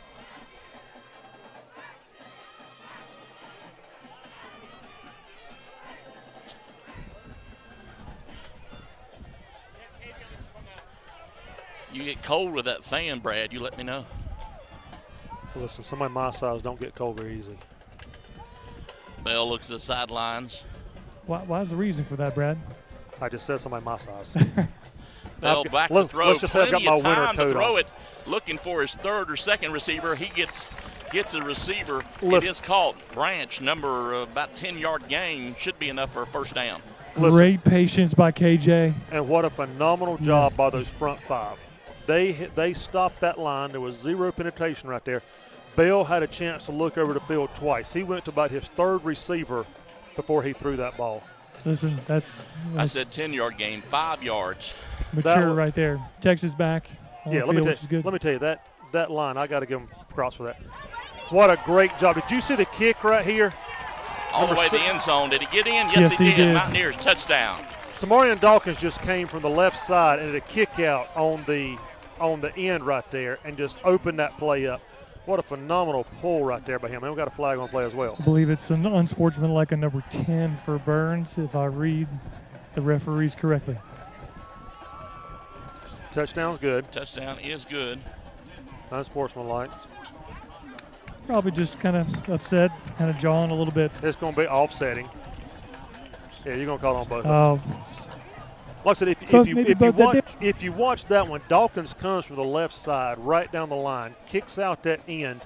You get cold with that fan, Brad, you let me know. Listen, somebody my size don't get cold very easy. Bell looks at the sidelines. Why is the reason for that, Brad? I just said somebody my size. Bell back to throw. Let's just say I've got my winter time to coat throw on. it, looking for his 3rd or 2nd receiver. He gets a receiver. It is caught. Branch, number about 10-yard gain, should be enough for a first down. Great patience by KJ. And what a phenomenal job by those front five. They stopped that line. There was zero penetration right there. Bell had a chance to look over the field twice. He went to about his third receiver before he threw that ball. Listen, that's I said 10-yard game, 5 yards. Mature right there. Texas back. Yeah, let me tell you that line, I got to give him props for that. What a great job. Did you see the kick right here? All the way to the end zone. Did he get in? Yes, he did. Mountaineers touchdown. Samarian Dawkins just came from the left side and did a kick out on the end right there and just opened that play up. What a phenomenal pull right there by him. And we got a flag on play as well. I believe it's an unsportsmanlike a number 10 for Burns, if I read the referees correctly. Touchdown's good. Touchdown is good. Unsportsmanlike. Probably just kind of upset, kind of jawing a little bit. It's going to be offsetting. Yeah, you're going to call it on both of them. Like I said, if you watch that one, Dawkins comes from the left side, right down the line, kicks out that end,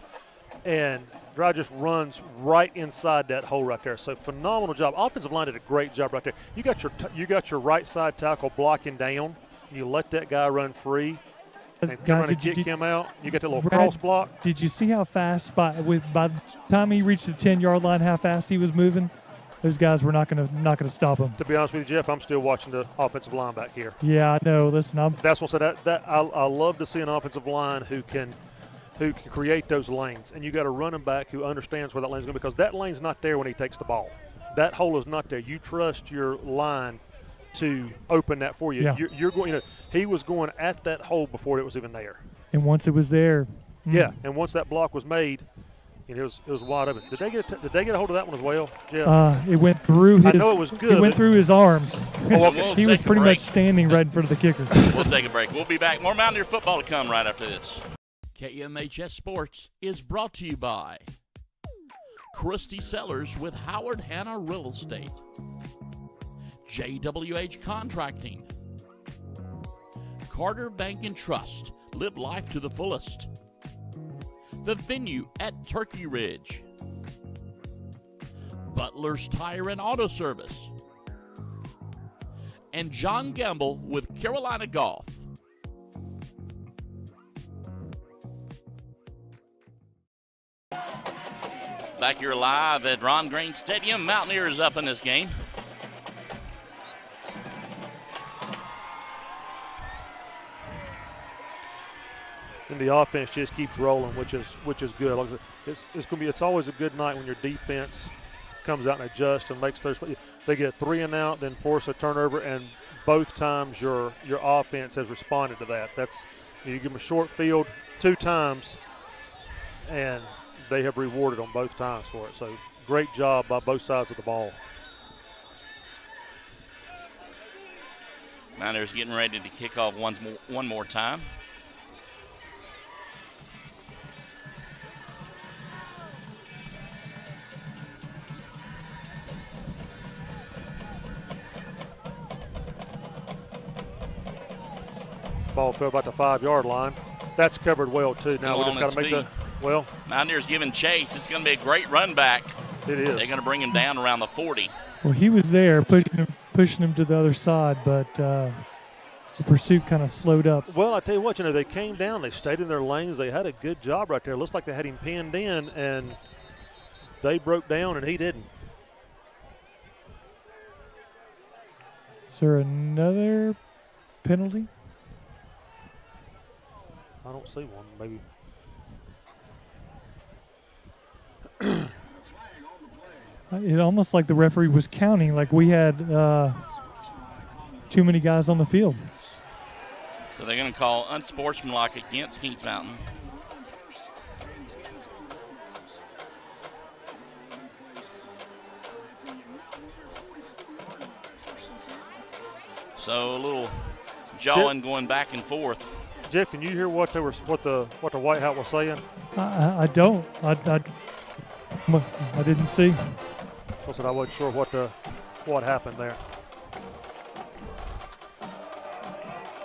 and Dry just runs right inside that hole right there. So phenomenal job. Offensive line did a great job right there. You got your right side tackle blocking down. You let that guy run free. And come around and kick him out. You get that little cross block. Did you see how fast by the time he reached the 10-yard line, how fast he was moving? Those guys were not gonna stop him. To be honest with you, Jeff, I'm still watching the offensive line back here. Yeah, I know. Listen, that's what I said. I love to see an offensive line who can create those lanes, and you got a running back who understands where that lane's going because that lane's not there when he takes the ball. That hole is not there. You trust your line to open that for you. Yeah. You're going. He was going at that hole before it was even there. And once it was there. Yeah, and once that block was made. It was wide open. Did they get a hold of that one as well, Jeff? It went through his. I know it was good. It went through his arms. He was pretty much standing right in front of the kicker. We'll take a break. We'll be back. More Mountaineer football to come right after this. KMHS Sports is brought to you by Christy Sellers with Howard Hanna Real Estate, JWH Contracting, Carter Bank and Trust. Live life to the fullest. The Venue at Turkey Ridge, Butler's Tire and Auto Service, and John Gamble with Carolina Golf. Back here live at Ron Green Stadium. Mountaineers up in this game. And the offense just keeps rolling, which is good. It's always a good night when your defense comes out and adjusts and makes those. They get 3 and out, then force a turnover, and both times your offense has responded to that. You give them a short field 2 times, and they have rewarded them both times for it. So great job by both sides of the ball. Mountaineers getting ready to kick off one more time. Ball fell about the 5-yard line. That's covered well too. Still now we just got to make Mountaineers giving chase. It's going to be a great run back. It is. They're going to bring him down around the 40. Well, he was there pushing him to the other side, but the pursuit kind of slowed up. Well, I tell you what, they came down. They stayed in their lanes. They had a good job right there. It looks like they had him pinned in, and they broke down, and he didn't. Is there another penalty? I don't see one. Maybe. It almost like the referee was counting, like we had too many guys on the field. So they're going to call unsportsmanlike against Kings Mountain. So a little jawing going back and forth. Jeff, can you hear what the White Hat was saying? I don't. I didn't see. I said I wasn't sure what happened there.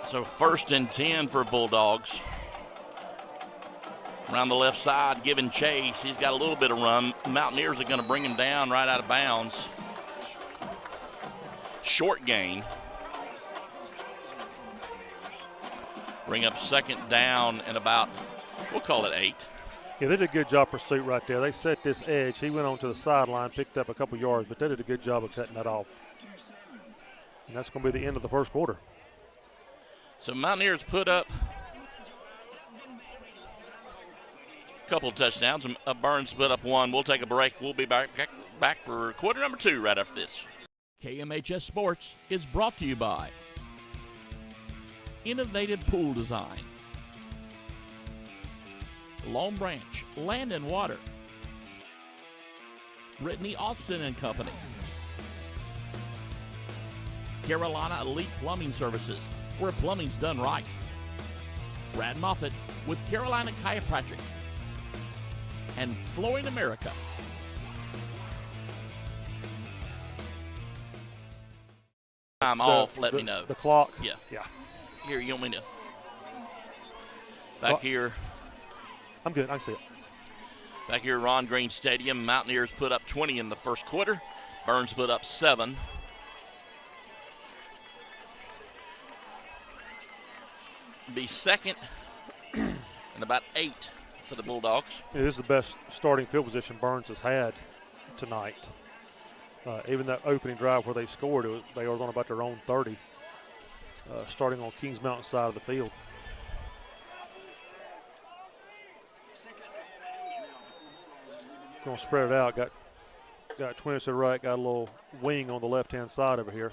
So 1st and 10 for Bulldogs. Around the left side, giving chase. He's got a little bit of run. Mountaineers are going to bring him down right out of bounds. Short gain. Bring up second down and about, we'll call it 8. Yeah, they did a good job pursuit right there. They set this edge. He went on to the sideline, picked up a couple yards, but they did a good job of cutting that off. And that's going to be the end of the first quarter. So Mountaineers put up a couple of touchdowns. Burns put up 1. We'll take a break. We'll be back for quarter number 2 right after this. KMHS Sports is brought to you by Innovative Pool Design, Long Branch Land and Water, Brittany Austin and Company, Carolina Elite Plumbing Services, where plumbing's done right, Brad Moffitt with Carolina Chiropractic, and Flooring America. I'm off, let me know. The clock? Yeah. Yeah. Here, you want me to? Back here. I'm good. I can see it. Back here, Ron Green Stadium. Mountaineers put up 20 in the first quarter. Burns put up 7. Be second and about 8 for the Bulldogs. Yeah, this is the best starting field position Burns has had tonight. Even that opening drive where they scored, they were on about their own 30, starting on Kings Mountain side of the field. Going to spread it out. Got 20 to the right. Got a little wing on the left-hand side over here.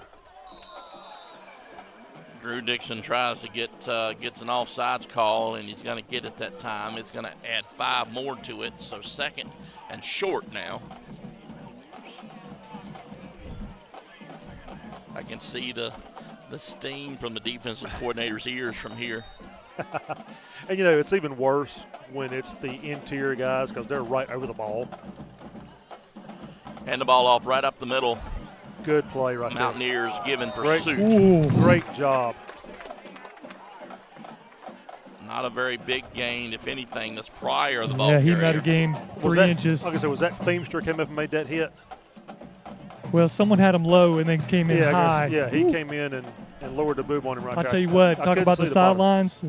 Drew Dixon tries to gets an offsides call, and he's going to get it that time. It's going to add 5 more to it, so second and short now. I can see the steam from the defensive coordinator's ears from here. And, you know, it's even worse when it's the interior guys because they're right over the ball. Hand the ball off right up the middle. Good play right Mountaineers there. giving pursuit. Great job. Not a very big gain, if anything. That's Pryor, the ball carrier. carrier. He might have gained 3 inches. Like I said, was that Feimster came up and made that hit? Well, someone had him low and then came in high. Yeah, he came in and lowered the boob on him right there. I'll tell you what, talk about the sidelines.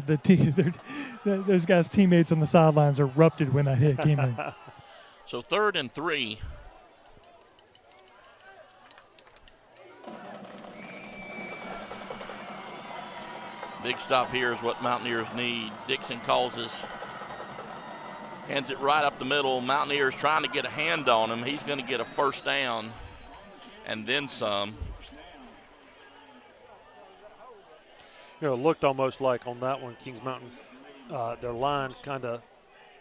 Those guys' teammates on the sidelines erupted when that hit came in. So 3rd and 3. Big stop here is what Mountaineers need. Dixon hands it right up the middle. Mountaineers trying to get a hand on him. He's going to get a first down and then some. You know, it looked almost like on that one, Kings Mountain, their line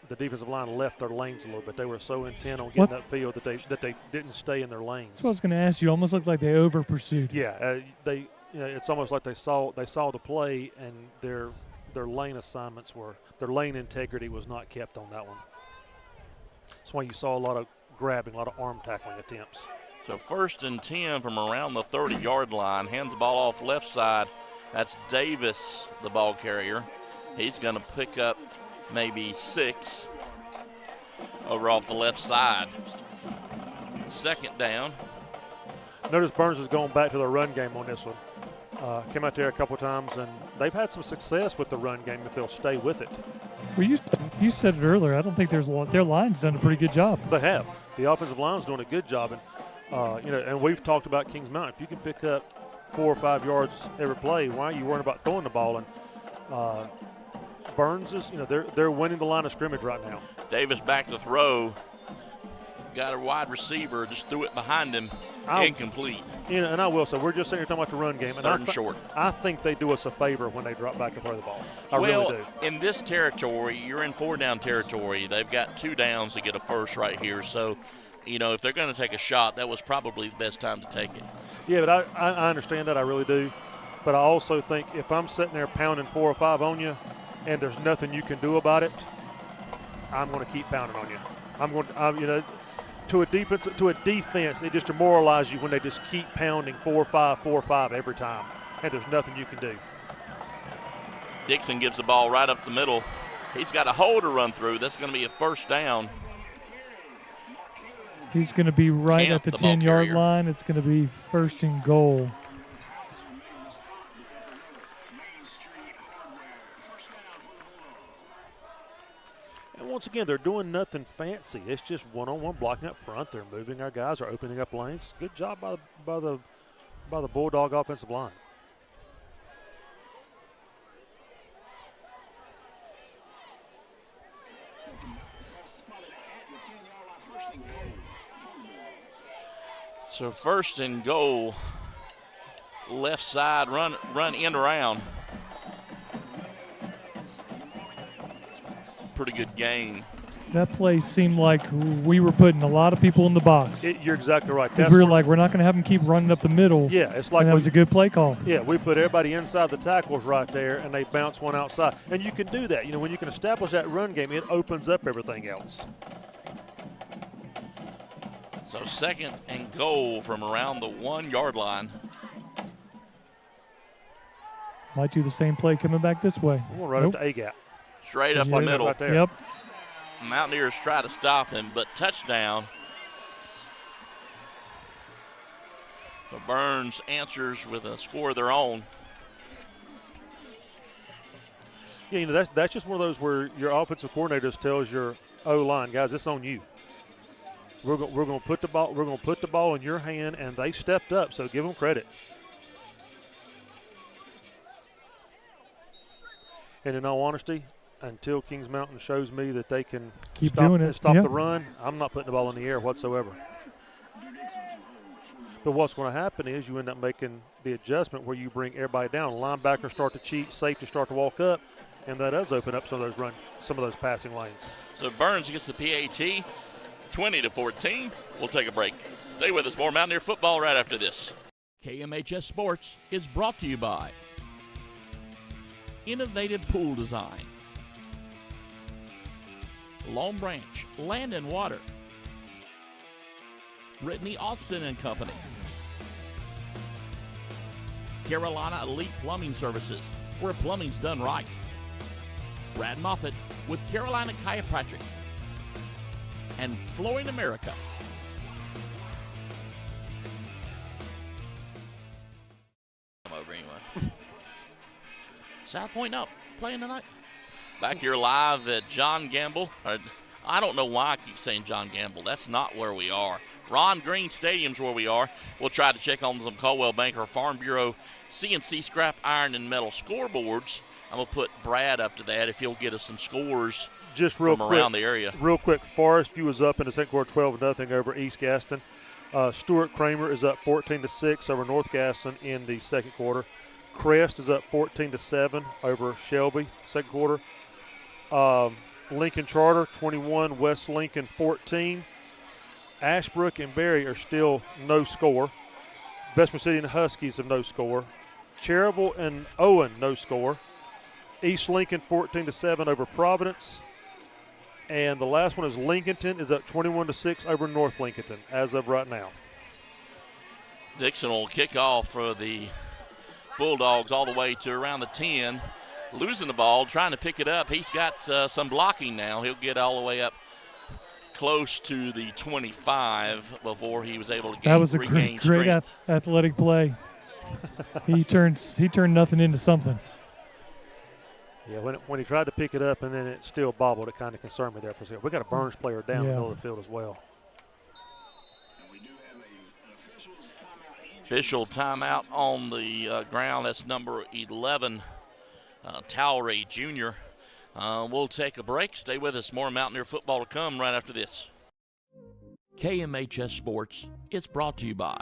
the defensive line left their lanes a little bit. They were so intent on getting that field that they didn't stay in their lanes. That's what I was going to ask you. Almost looked like they over pursued. Yeah, it's almost like they saw the play and their lane assignments their lane integrity was not kept on that one. That's why you saw a lot of grabbing, a lot of arm tackling attempts. So 1st and 10 from around the 30-yard line. Hands the ball off left side. That's Davis, the ball carrier. He's going to pick up maybe 6 over off the left side. Second down. Notice Burns is going back to the run game on this one. Came out there a couple times, and they've had some success with the run game if they'll stay with it. Well, you said it earlier. I don't think their line's done a pretty good job. They have. The offensive line's doing a good job, and and we've talked about Kings Mountain. If you can pick up 4 or 5 yards every play, why are you worrying about throwing the ball? And Burns is, they're winning the line of scrimmage right now. Davis back to throw. Got a wide receiver, just threw it behind him. Incomplete. And I will say, we're just sitting here talking about the run game. And 3rd and short. I think they do us a favor when they drop back and throw the ball. I really do. In this territory, you're in 4-down territory. They've got 2 downs to get a first right here. So, if they're going to take a shot, that was probably the best time to take it. Yeah, but I understand that. I really do. But I also think if I'm sitting there pounding 4 or 5 on you and there's nothing you can do about it, I'm going to keep pounding on you. To a defense, it just demoralizes you when they just keep pounding 4-5 every time, and there's nothing you can do. Dixon gives the ball right up the middle. He's got a hole to run through. That's going to be a first down. He's going to be right at the 10-yard line. It's going to be 1st and goal. And once again, they're doing nothing fancy. It's just one-on-one blocking up front. They're moving our guys, are opening up lanes. Good job by the Bulldog offensive line. So first and goal, left side, run end around. Pretty good gain. That play seemed like we were putting a lot of people in the box. You're exactly right. Because we were like, we're not going to have them keep running up the middle. Yeah, it's like that was a good play call. Yeah, we put everybody inside the tackles right there, and they bounce one outside. And you can do that. You know, when you can establish that run game, it opens up everything else. So second and goal from around the 1 yard line. Might do the same play coming back this way. We'll run up to A-gap. Straight up the middle. Right there. Yep. Mountaineers try to stop him, but touchdown. So Burns answers with a score of their own. Yeah, you know, that's just one of those where your offensive coordinator tells your O-line, guys, it's on you. We're going to put the ball in your hand, and they stepped up, so give them credit. And in all honesty, until Kings Mountain shows me that they can stop the run, I'm not putting the ball in the air whatsoever. But what's going to happen is you end up making the adjustment where you bring everybody down. Linebackers start to cheat, safety start to walk up, and that does open up some of those passing lanes. So Burns gets the PAT, 20-14. We'll take a break. Stay with us. More Mountaineer football right after this. KMHS Sports is brought to you by Innovative Pool Design, Long Branch Land and Water, Brittany Austin and Company, Carolina Elite Plumbing Services, where plumbing's done right, Brad Moffitt with Carolina Chiropractic, and Flooring America. Come over anyway. South Point up, playing tonight. Back here live at John Gamble. I don't know why I keep saying John Gamble. That's not where we are. Ron Green Stadium's where we are. We'll try to check on some Caldwell Banker Farm Bureau CNC scrap iron and metal scoreboards. I'm going to put Brad up to that if he'll get us some scores just real from quick, around the area. Real quick, Forest View is up in the second quarter 12-0 over East Gaston. Stuart Kramer is up 14-6 over North Gaston in the second quarter. Crest is up 14-7 over Shelby, second quarter. Lincoln Charter 21, West Lincoln 14. Ashbrook and Berry are still no score. Bessemer City and Huskies have no score. Cherryville and Owen no score. East Lincoln 14-7 over Providence. And the last one is Lincolnton is up 21-6 over North Lincolnton as of right now. Dixon will kick off for the Bulldogs all the way to around the 10. Losing the ball, trying to pick it up. He's got some blocking now. He'll get all the way up close to the 25 before he was able to that was a regain great athletic play. he turned nothing into something. Yeah, when he tried to pick it up and then it still bobbled, it kind of concerned me there for a second. We got a Burns player down the middle of the field as well. Official timeout on the ground. That's number 11, Towery Jr. We'll take a break. Stay with us. More Mountaineer football to come right after this. KMHS Sports is brought to you by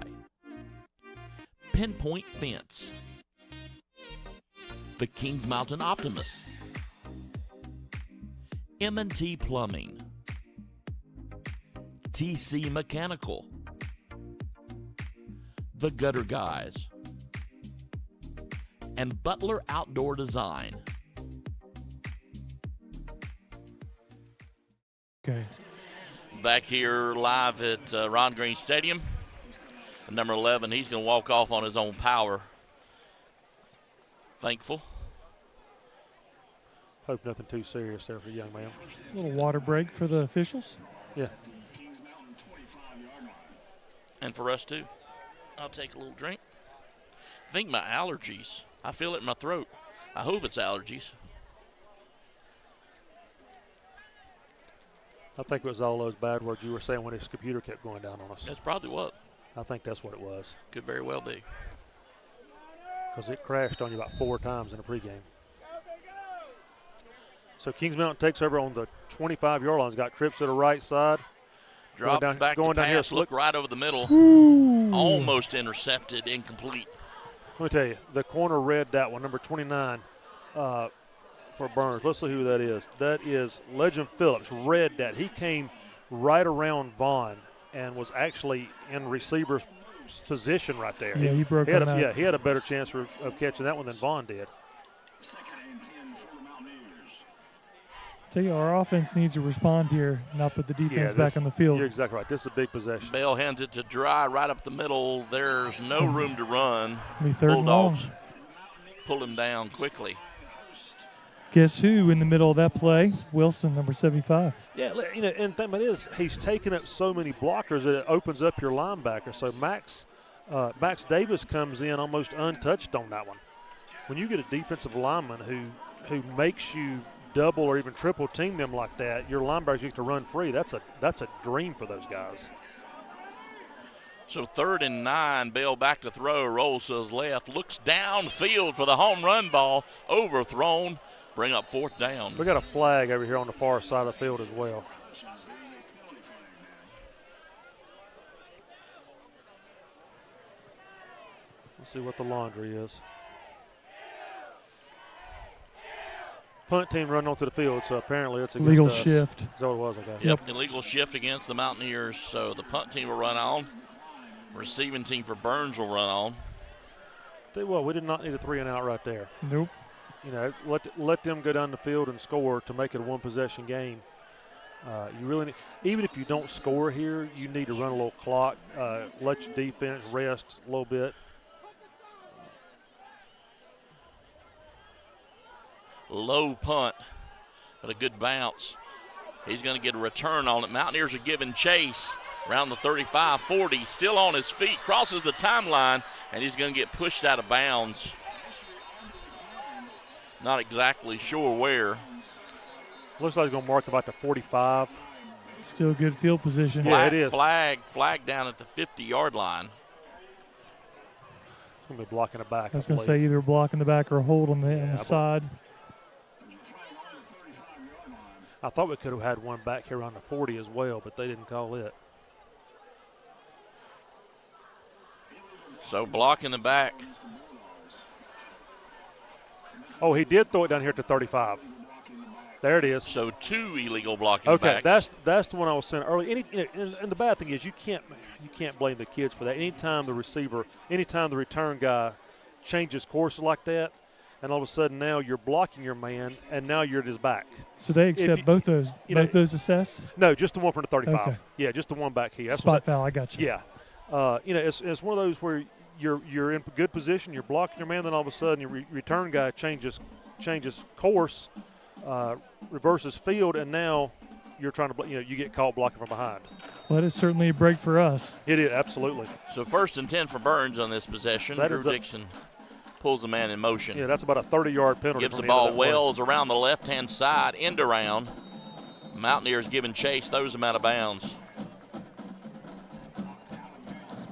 Pinpoint Fence, the Kings Mountain Optimist, M&T Plumbing, TC Mechanical, The Gutter Guys, and Butler Outdoor Design. Okay. Back here live at Ron Green Stadium. Number 11, he's going to walk off on his own power. Thankful. Hope nothing too serious there for the young man. A little water break for the officials. Yeah. And for us too. I'll take a little drink. I think my allergies. I feel it in my throat. I hope it's allergies. I think it was all those bad words you were saying when his computer kept going down on us. That's probably what. I think that's what it was. Could very well be. Because it crashed on you about 4 times in the pregame. So Kings Mountain takes over on the 25-yard line. He's got trips to the right side. Drops down, back going to down pass, here, look right over the middle. Ooh. Almost intercepted, incomplete. Let me tell you, the corner read that one, number 29 for Burns. Let's see who that is. That is Legend Phillips, read that. He came right around Vaughn and was actually in receiver's position right there. Yeah, he broke him out. Yeah, he had a better chance of catching that one than Vaughn did. Tell you, our offense needs to respond here, not put the defense back on the field. You're exactly right. This is a big possession. Bell hands it to Dry right up the middle. There's no room to run. Bulldogs pull him down quickly. Guess who in the middle of that play? Wilson, number 75. Yeah, you know, and the thing about it is he's taking up so many blockers that it opens up your linebacker. So Max Davis comes in almost untouched on that one. When you get a defensive lineman who makes you double or even triple team them like that, your linebackers get to run free. That's a dream for those guys. So 3rd and 9, Bell back to throw, rolls to his left, looks downfield for the home run ball, overthrown, bring up 4th down. We got a flag over here on the far side of the field as well. Let's see what the laundry is. Punt team running onto the field, so apparently it's against legal us. shift. Is that what it was? Okay. Yep, illegal shift against the Mountaineers, so the punt team will run on. Receiving team for Burns will run on. Tell you what, we did not need a 3-and-out right there. Nope. You know, let them go down the field and score to make it a one-possession game. You really need, even if you don't score here, you need to run a little clock, let your defense rest a little bit. Low punt, but a good bounce. He's going to get a return on it. Mountaineers are giving chase around the 35-40, still on his feet, crosses the timeline, and he's going to get pushed out of bounds. Not exactly sure where. Looks like he's going to mark about the 45. Still good field position. Yeah, it is. Flag down at the 50-yard line. It's going to be blocking the back. I was going to say either block in the back or a hold on the side. I thought we could have had one back here on the 40 as well, but they didn't call it. So blocking the back. Oh, he did throw it down here to 35. There it is. So 2 illegal blocking backs. Okay, that's the one I was saying earlier. And the bad thing is you can't blame the kids for that. Anytime the return guy changes course like that, and all of a sudden now you're blocking your man, and now you're at his back. So they accept both those assists? No, just the one from the 35. Okay. Yeah, just the one back here. Spot foul, I got you. Yeah. It's one of those where you're in good position, you're blocking your man, then all of a sudden your return guy changes course, reverses field, and now you're trying to you get caught blocking from behind. Well, that is certainly a break for us. It is, absolutely. So 1st and 10 for Burns on this possession. Drew Dixon pulls the man in motion. Yeah, that's about a 30-yard penalty. Gives the ball Wells around the left-hand side, end around. Mountaineers giving chase, throws him out of bounds.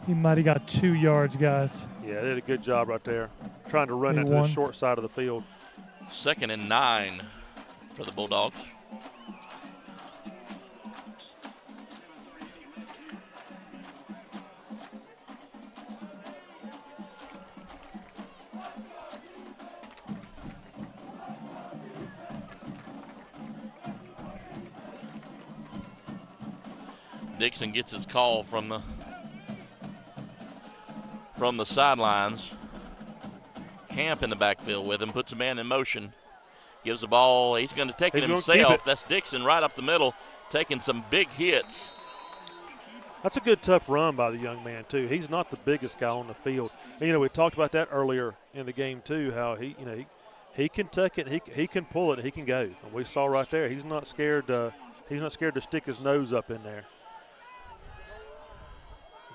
He might have got 2 yards, guys. Yeah, they did a good job right there, trying to run it to the short side of the field. 2nd and 9 for the Bulldogs. Dixon gets his call from the sidelines. Camp in the backfield with him, puts a man in motion, gives the ball. He's going to take it himself. That's Dixon right up the middle, taking some big hits. That's a good, tough run by the young man, too. He's not the biggest guy on the field. And, we talked about that earlier in the game, too, how he can tuck it, he can pull it, he can go. And we saw right there, he's not scared to stick his nose up in there.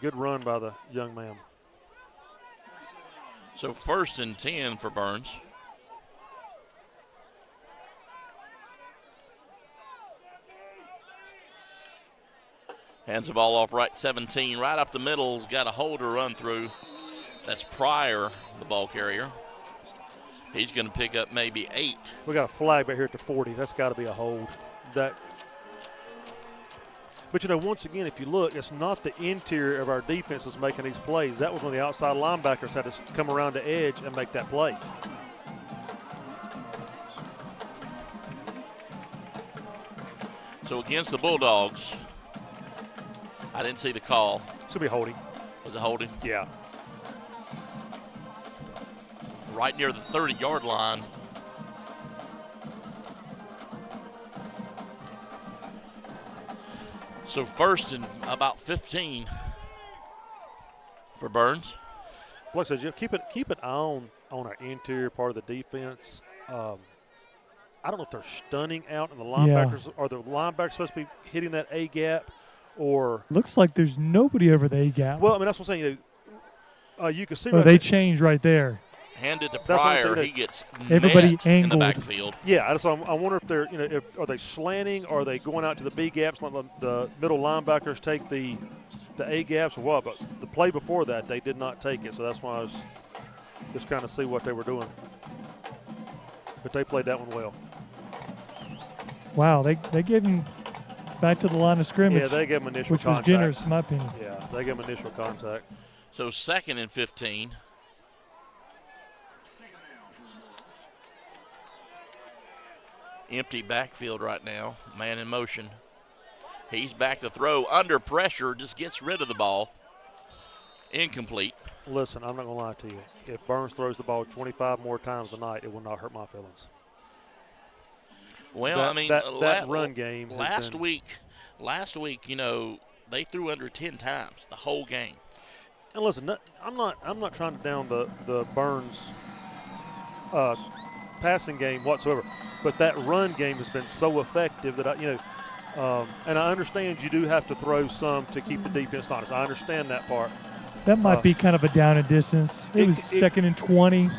Good run by the young man. So 1st and 10 for Burns. Hands the ball off right 17, right up the middle. Has got a holder run through. That's Pryor, the ball carrier. He's going to pick up maybe 8. We got a flag right here at the 40. That's got to be a hold. But once again, if you look, it's not the interior of our defense that's making these plays. That was when the outside linebackers had to come around the edge and make that play. So against the Bulldogs, I didn't see the call. Should be holding. Was it holding? Yeah. Right near the 30-yard line. So first and about 15 for Burns. Like I said, Jeff, keep an eye on our interior part of the defense. I don't know if they're stunning out in the linebackers. Are the linebackers supposed to be hitting that A gap, or looks like there's nobody over the A gap. Well, I mean that's what I'm saying. You can see. Oh, they change right there. Handed to Pryor, he gets everybody net angled in the backfield. Yeah, so I wonder if they're are they slanting, or are they going out to the B gaps? Let the middle linebackers take the A gaps or what? But the play before that, they did not take it, so that's why I was just kind of see what they were doing. But they played that one well. Wow, they gave him back to the line of scrimmage. Yeah, they gave him initial which contact. was generous, in my opinion. Yeah, they gave him initial contact. So 2nd and 15. Empty backfield right now. Man in motion. He's back to throw. Under pressure, just gets rid of the ball. Incomplete. Listen, I'm not going to lie to you. If Burns throws the ball 25 more times tonight, it will not hurt my feelings. Well, that run game. Last week, they threw under 10 times the whole game. And listen, I'm not trying to down the Burns passing game whatsoever, but that run game has been so effective that and I understand you do have to throw some to keep the defense honest. I understand that part. That might be kind of a down and distance. It was 2nd and 20,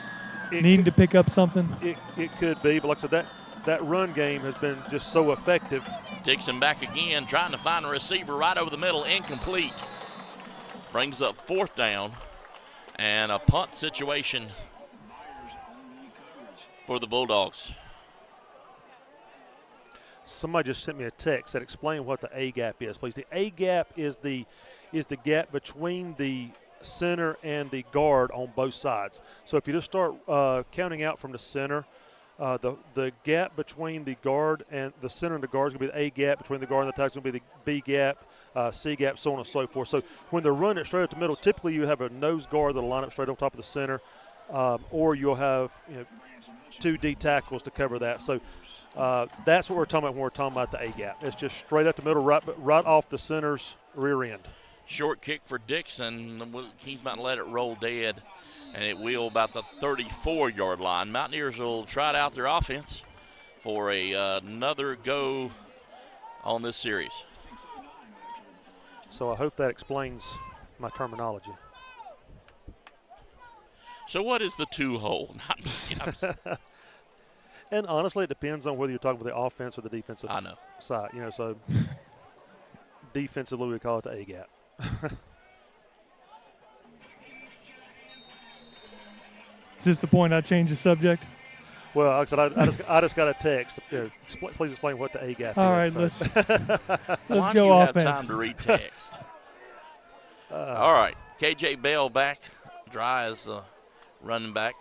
needing to pick up something. It could be, but like I said, that run game has been just so effective. Dixon back again, trying to find a receiver right over the middle, incomplete. Brings up 4th down and a punt situation for the Bulldogs. Somebody just sent me a text that explained what the A gap is, please. The A gap is the gap between the center and the guard on both sides. So if you just start counting out from the center, the gap between the guard and the center and the guard is going to be the A gap. Between the guard and the tackle is going to be the B gap, C gap, so on and so forth. So when they're running it straight up the middle, typically you have a nose guard that'll line up straight on top of the center, or you'll have 2 D tackles to cover that. So that's what we're talking about when we're talking about the A gap. It's just straight up the middle, right off the center's rear end. Short kick for Dixon. Kings Mountain let it roll dead, and it will about the 34-yard line. Mountaineers will try it out their offense for another go on this series. So I hope that explains my terminology. So what is the 2-hole? And honestly, it depends on whether you're talking about the offense or the defensive side. So defensively we call it the A gap. Is this the point I change the subject? Well, like I said, I just got a text. Please explain what the A gap is. All right, so. let's Why go do you offense. have time to read text? All right, KJ Bell back. Dry as running back.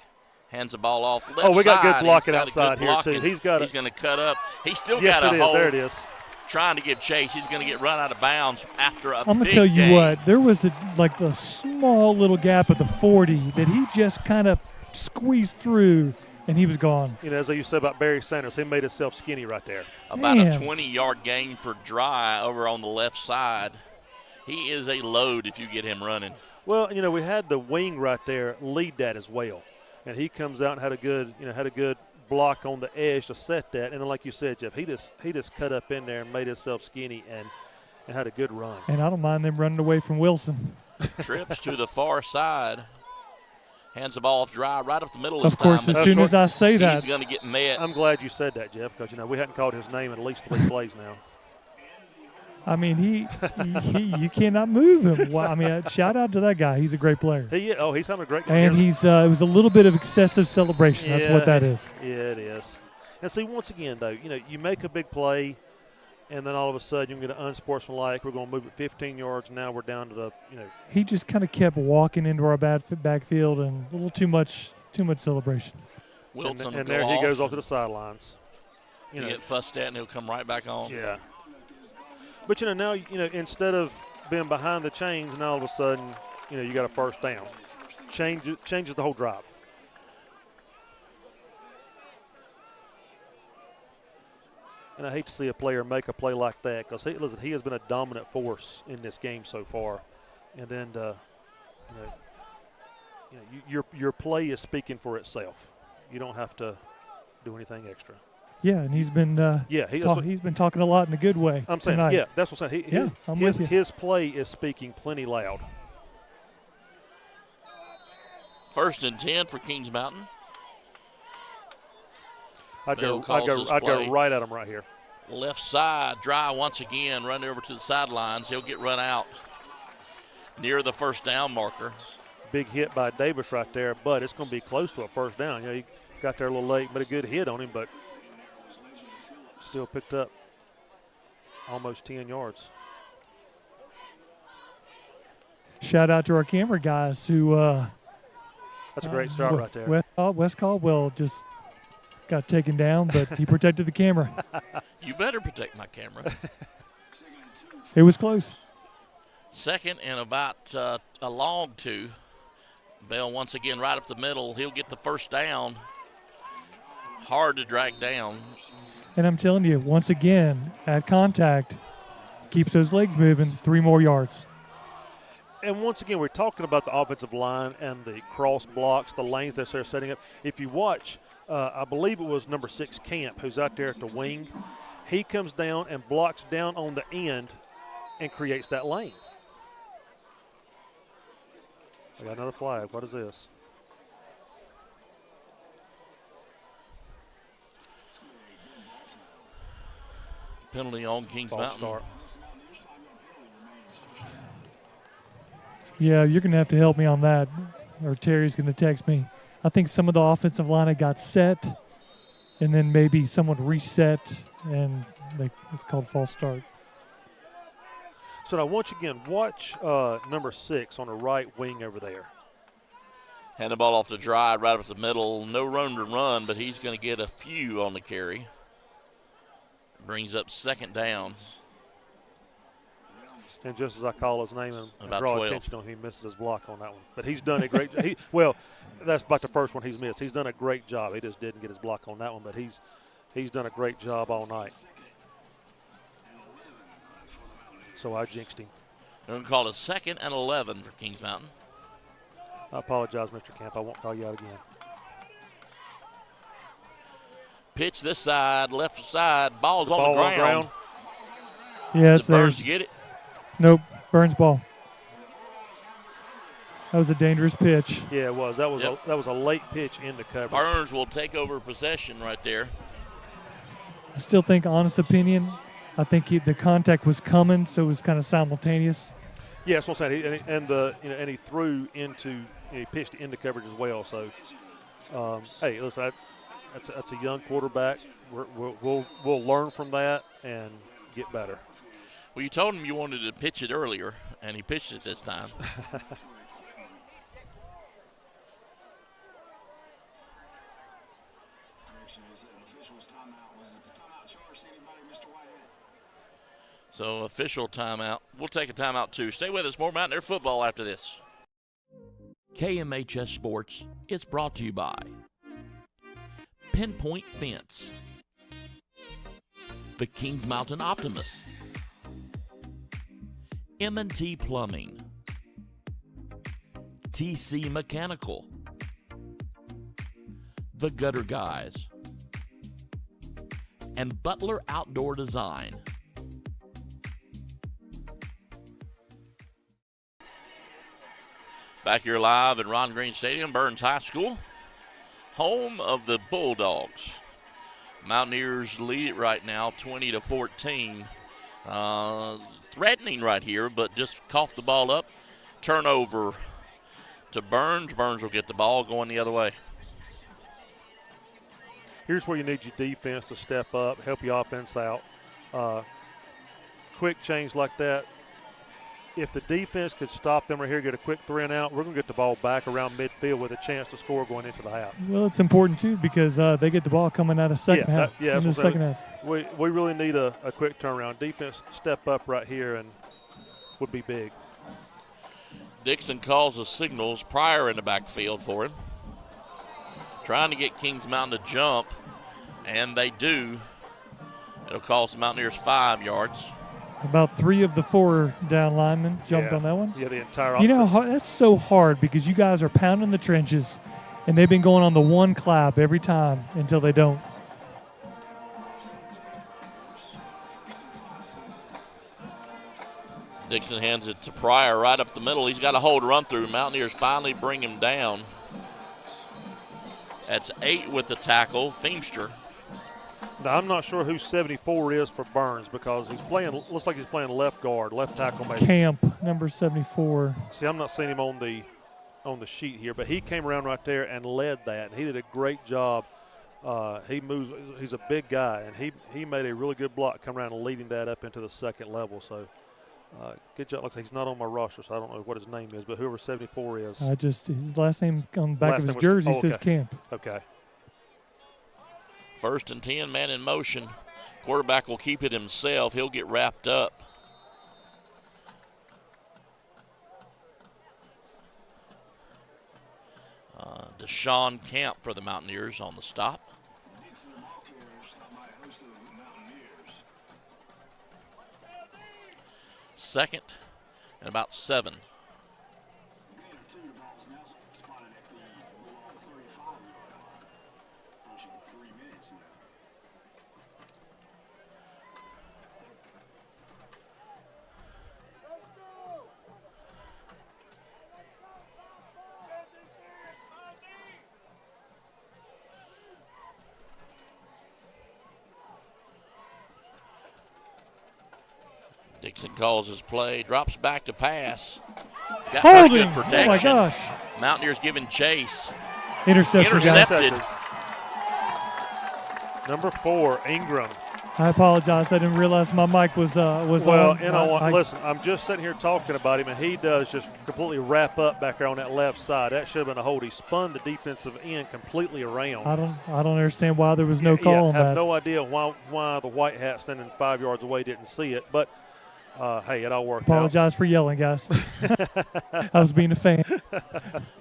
Hands the ball off left side. We got good blocking got outside here, too. He's going to cut up. He's still yes, got a hold. There it is. Trying to give chase. He's going to get run out of bounds after a big I'm going to tell you gain. what. There was a small little gap at the 40 that he just kind of squeezed through, and he was gone. As you said about Barry Sanders, he made himself skinny right there. About a 20-yard gain per Dry over on the left side. He is a load if you get him running. Well, we had the wing right there lead that as well. And he comes out and had a good block on the edge to set that. And then, like you said, Jeff, he just cut up in there and made himself skinny and had a good run. And I don't mind them running away from Wilson. Trips to the far side. Hands the ball off Dry right up the middle of course, as soon as I say that. He's going to get met. I'm glad you said that, Jeff, because, we hadn't called his name in at least 3 plays now. I mean, he you cannot move him. Wow. I mean, shout out to that guy. He's a great player. He's having a great game. And it was a little bit of excessive celebration. That's what that is. Yeah, it is. And see, once again, though, you make a big play, and then all of a sudden you get an unsportsmanlike. We're going to move it 15 yards. Now we're down to He just kind of kept walking into our backfield and a little too much celebration. Wilson and there he goes off to the sidelines. He'll get fussed at, and he'll come right back on. Yeah. But, now, instead of being behind the chains, now all of a sudden, you got a first down. Changes the whole drive. And I hate to see a player make a play like that because he has been a dominant force in this game so far. And then, your play is speaking for itself. You don't have to do anything extra. Yeah, and he's been he's been talking a lot in a good way. I'm saying, tonight. that's what I'm saying. I'm with you. His play is speaking plenty loud. 1st and 10 for Kings Mountain. I'd go right at him right here. Left side, dry once again, run over to the sidelines. He'll get run out near the first down marker. Big hit by Davis right there, but it's going to be close to a first down. He got there a little late, but a good hit on him, but still picked up almost 10 yards. Shout out to our camera guys who that's a great start right there. Wes Caldwell just got taken down, but he protected the camera. You better protect my camera. It was close. 2nd and about a long 2. Bell once again right up the middle. He'll get the first down. Hard to drag down. And I'm telling you, once again, at contact, keeps those legs moving, 3 more yards. And once again, we're talking about the offensive line and the cross blocks, the lanes that they're setting up. If you watch, I believe it was number 6, Camp, who's out there at the wing. He comes down and blocks down on the end and creates that lane. We got another flag. What is this? Penalty on Kings Mountain. Start. Yeah, you're going to have to help me on that, or Terry's going to text me. I think some of the offensive line got set, and then maybe someone reset, and it's called false start. So now, once again, watch number 6 on the right wing over there. Hand the ball off to Dry, right up the middle. No room to run, but he's going to get a few on the carry. Brings up 2nd down. And just as I call his name and About draw 12. attention on him, he misses his block on that one. But he's done a great job. Well, that's about the first one he's missed. He's done a great job. He just didn't get his block on that one, but he's done a great job all night. So I jinxed him. They're going to call it 2nd and 11 for Kings Mountain. I apologize, Mr. Camp. I won't call you out again. Pitch this side, left side. Ball's on the ground. Yeah, it's Did Burns there. get it? Nope, Burns ball. That was a dangerous pitch. Yeah, it was. That was a late pitch into coverage. Burns will take over possession right there. I still think, honest opinion, I think the contact was coming, so it was kind of simultaneous. Yeah, that's what I'm saying. And he threw into, he pitched into coverage as well. So, hey, listen, that's a young quarterback. We'll learn from that and get better. Well, you told him you wanted to pitch it earlier, and he pitched it this time. So, official timeout. We'll take a timeout, too. Stay with us. More Mountaineer football after this. KMHS Sports is brought to you by Pinpoint Fence, the Kings Mountain Optimist, M&T Plumbing, TC Mechanical, The Gutter Guys, and Butler Outdoor Design. Back here live at Ron Green Stadium, Burns High School, home of the Bulldogs. Mountaineers lead it right now, 20-14. Threatening right here, but just coughed the ball up. Turnover to Burns. Burns will get the ball going the other way. Here's where you need your defense to step up, help your offense out. Quick change like that. If the defense could stop them right here, get a quick 3 and out, we're going to get the ball back around midfield with a chance to score going into the half. Well, it's important, too, because they get the ball coming out of second half. Yeah, in the second half. We really need a quick turnaround. Defense step up right here and would be big. Dixon calls the signals. Pryor in the backfield for him. Trying to get Kings Mountain to jump, and they do. It'll cost the Mountaineers 5 yards. About 3 of the 4 down linemen jumped on that one. Yeah, the entire You know, that's so hard because you guys are pounding the trenches, and they've been going on the one clap every time until they don't. Dixon hands it to Pryor right up the middle. He's got a hold run through. Mountaineers finally bring him down. That's 8 with the tackle. Feimster. Now, I'm not sure who 74 is for Burns because he's playing. Looks like he's playing left guard, left tackle maybe. Camp, number 74. See, I'm not seeing him on the sheet here, but he came around right there and led that. And he did a great job. He moves. He's a big guy, and he made a really good block, come around and leading that up into the second level. So, good job. Looks like he's not on my roster, so I don't know what his name is, but whoever 74 is. His last name on the back of his jersey says Camp. Okay. 1st and 10, man in motion. Quarterback will keep it himself. He'll get wrapped up. Deshaun Camp for the Mountaineers on the stop. Second and about 7. Dixon calls his play, drops back to pass. It's got pretty good protection. Oh, my gosh. Mountaineers giving chase. Intercepted. Number 4, Ingram. I apologize. I didn't realize my mic was on. Well, you know what? Listen, I'm just sitting here talking about him, and he does just completely wrap up back there on that left side. That should have been a hold. He spun the defensive end completely around. I don't understand why there was no call on that. I have no idea why the white hat standing 5 yards away didn't see it, but hey, it all worked out. Apologize for yelling, guys. I was being a fan.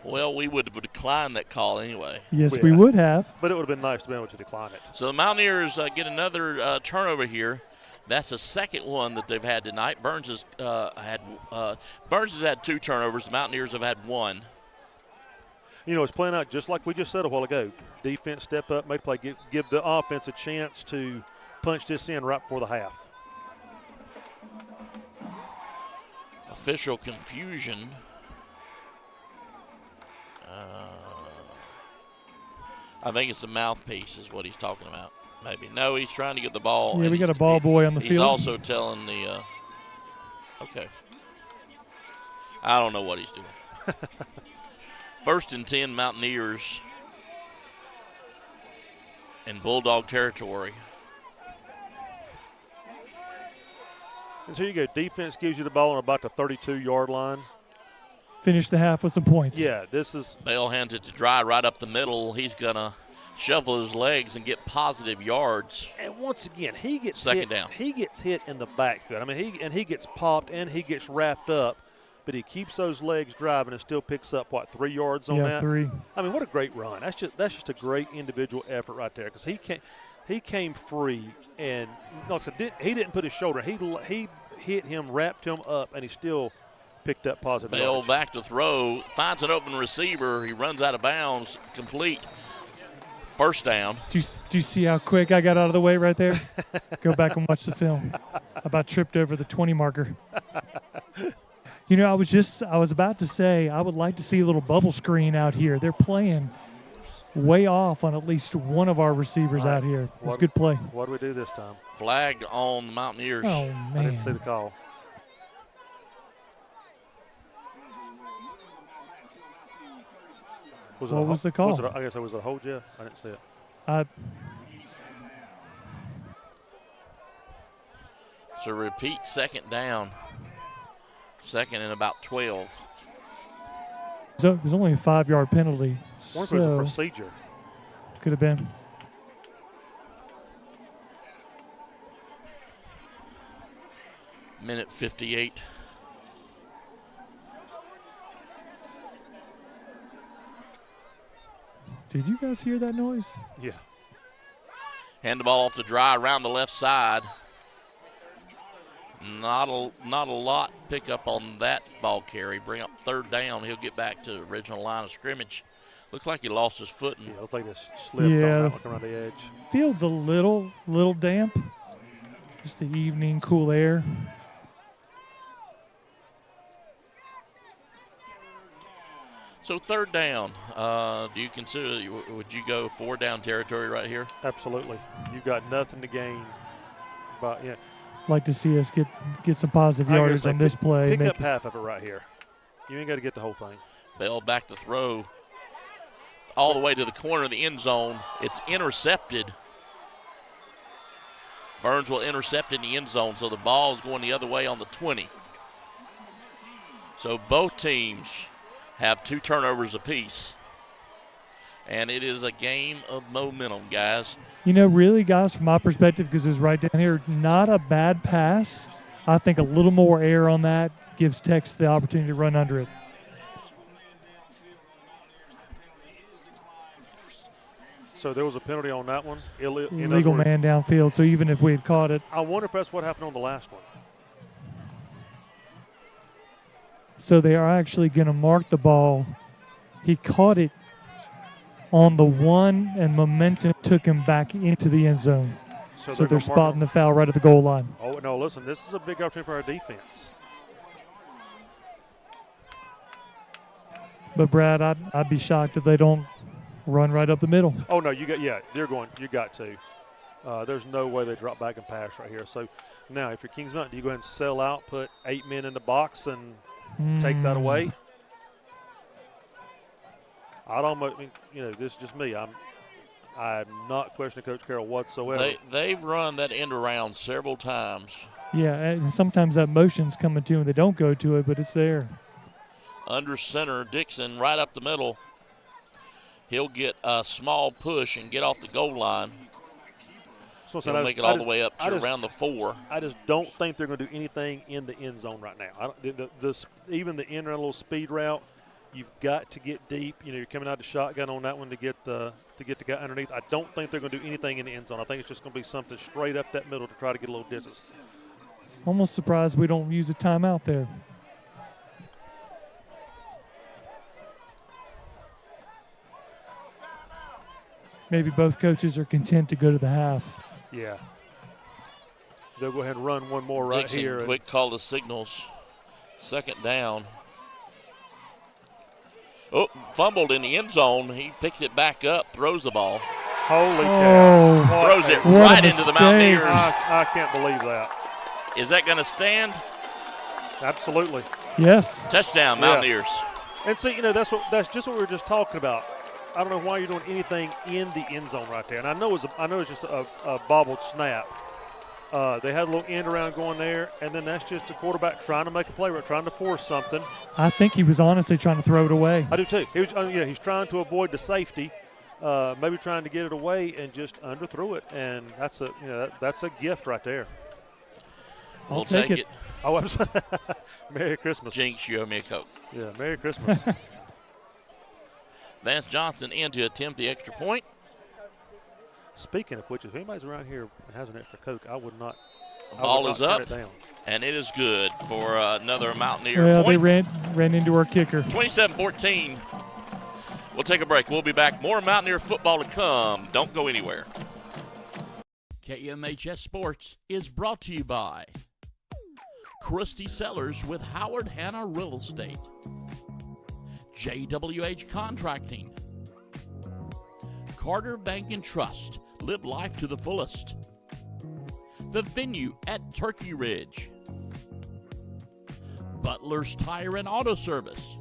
Well, we would have declined that call anyway. Yes, we would have. But it would have been nice to be able to decline it. So the Mountaineers get another turnover here. That's the second one that they've had tonight. Burns has had 2 turnovers. The Mountaineers have had 1. You know, it's playing out just like we just said a while ago. Defense step up, make play, give the offense a chance to punch this in right before the half. Official confusion. I think it's the mouthpiece is what he's talking about. Maybe. No, he's trying to get the ball. Yeah, we got a ball boy on the field. He's also telling the okay. I don't know what he's doing. 1st and 10, Mountaineers in Bulldog territory. And so you go. Defense gives you the ball on about the 32-yard line. Finish the half with some points. Yeah, this is. Bale hands it to Dry right up the middle. He's going to shuffle his legs and get positive yards. And once again, he gets second down. He gets hit in the backfield. I mean, he gets popped and he gets wrapped up, but he keeps those legs driving and still picks up, 3 yards on that? Yeah, 3. I mean, what a great run. That's just a great individual effort right there because he came free and like I said, he didn't put his shoulder. He hit him, wrapped him up, and he still picked up positive Bale yards. back to throw, finds an open receiver. He runs out of bounds, complete. First down. Do you see how quick I got out of the way right there? Go back and watch the film. I about tripped over the 20 marker. You know, I was about to say I would like to see a little bubble screen out here. They're playing way off on at least one of our receivers out here. It was a good play. What do we do this time? Flag on the Mountaineers. Oh, man. I didn't see the call. What was the call? I guess it was a hold, Jeff. I didn't see it. So repeat, second down. Second and about 12. So there's only a 5-yard penalty. I wonder if it was a procedure. Could have been. Minute 58. Did you guys hear that noise? Yeah. Hand the ball off to Dry around the left side. Not a lot pick up on that ball carry. Bring up third down. He'll get back to the original line of scrimmage. Looks like he lost his footing. Yeah, looks like it slipped on that one around the edge. Field's a little damp. Just the evening cool air. So third down, do you consider, would you go 4-down territory right here? Absolutely. You've got nothing to gain. But yeah, Like to see us get some positive yardage on this play. Pick up half of it right here. You ain't got to get the whole thing. Bell back to throw all the way to the corner of the end zone. It's intercepted. Burns will intercept in the end zone, so the ball is going the other way on the 20. So both teams have 2 turnovers apiece. And it is a game of momentum, guys. You know, really, guys, from my perspective, because it's right down here, not a bad pass. I think a little more air on that gives Tex the opportunity to run under it. So there was a penalty on that one. Illegal man downfield, so even if we had caught it. I wonder if that's what happened on the last one. So they are actually going to mark the ball. He caught it on the one, and momentum took him back into the end zone. So they're spotting the foul right at the goal line. Oh, no, listen, this is a big opportunity for our defense. But, Brad, I'd be shocked if they don't run right up the middle. Oh, no, you got to. There's no way they drop back and pass right here. So now if you're Kings Mountain, do you go ahead and sell out, put 8 men in the box and take that away? I'd almost, this is just me. I'm not questioning Coach Carroll whatsoever. They've run that end around several times. Yeah, and sometimes that motion's coming to them. They don't go to it, but it's there. Under center, Dixon right up the middle. He'll get a small push and get off the goal line. So he'll make it all the way up to around the 4. I just don't think they're going to do anything in the end zone right now. Even the end around a little speed route, you've got to get deep. You're coming out the shotgun on that one to get the guy underneath. I don't think they're going to do anything in the end zone. I think it's just going to be something straight up that middle to try to get a little distance. Almost surprised we don't use a timeout there. Maybe both coaches are content to go to the half. Yeah. They'll go ahead and run one more right Dixon, here. Quick call to signals. Second down. Oh, fumbled in the end zone. He picks it back up, throws the ball. Holy cow. Throws it right into the Mountaineers. I can't believe that. Is that going to stand? Absolutely. Yes. Touchdown, Mountaineers. And see, that's just what we were just talking about. I don't know why you're doing anything in the end zone right there. And I know it's just a bobbled snap. They had a little end around going there, and then that's just a quarterback trying to make a play, trying to force something. I think he was honestly trying to throw it away. I do too. He's trying to avoid the safety, maybe trying to get it away and just underthrew it, and that's a gift right there. We'll take it. Oh, I'm sorry. Merry Christmas. Jinx, you owe me a Coke. Yeah, Merry Christmas. Vance Johnson in to attempt the extra point. Speaking of which, if anybody's around here and has an extra Coke, I would not. Ball is up, and it is good for another Mountaineer point. They ran into our kicker. 27-14. We'll take a break. We'll be back. More Mountaineer football to come. Don't go anywhere. KMHS Sports is brought to you by Christy Sellers with Howard Hanna Real Estate, JWH Contracting, Carter Bank and Trust. Live life to the fullest. The Venue at Turkey Ridge. Butler's Tire and Auto Service.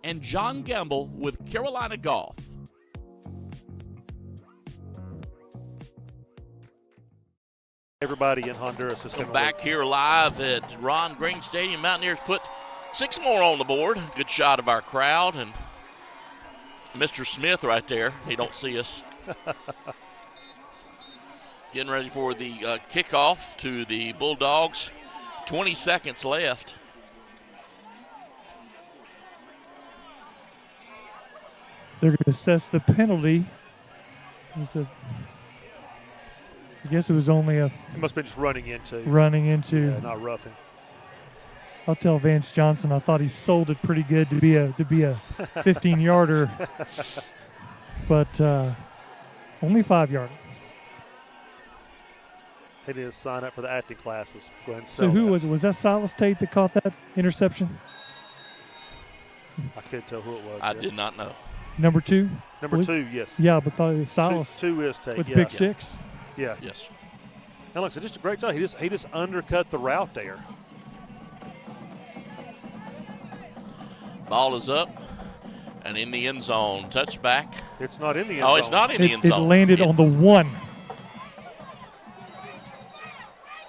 And John Gamble with Carolina Golf. Everybody in Honduras is coming Back here live at Ron Green Stadium. Mountaineers put 6 more on the board. Good shot of our crowd, and Mr. Smith right there. He don't see us. Getting ready for the kickoff to the Bulldogs. 20 seconds left. They're going to assess the penalty. I guess it was only It must be just running into. Yeah, not roughing. I'll tell Vance Johnson I thought he sold it pretty good to be a 15-yarder, but only 5-yarder. He didn't sign up for the acting classes. Go ahead and So sell who that. was it? Was that Silas Tate that caught that interception? I couldn't tell who it was. I did not know. Number 2? Number 2, yes. Yeah, but Silas Two is Tate. with yeah. pick 6. Yeah. Yes. And like I said, just a great job. He just undercut the route there. Ball is up and in the end zone. Touchback. It's not in the end zone. Oh, it's not in the end It zone. landed on the 1.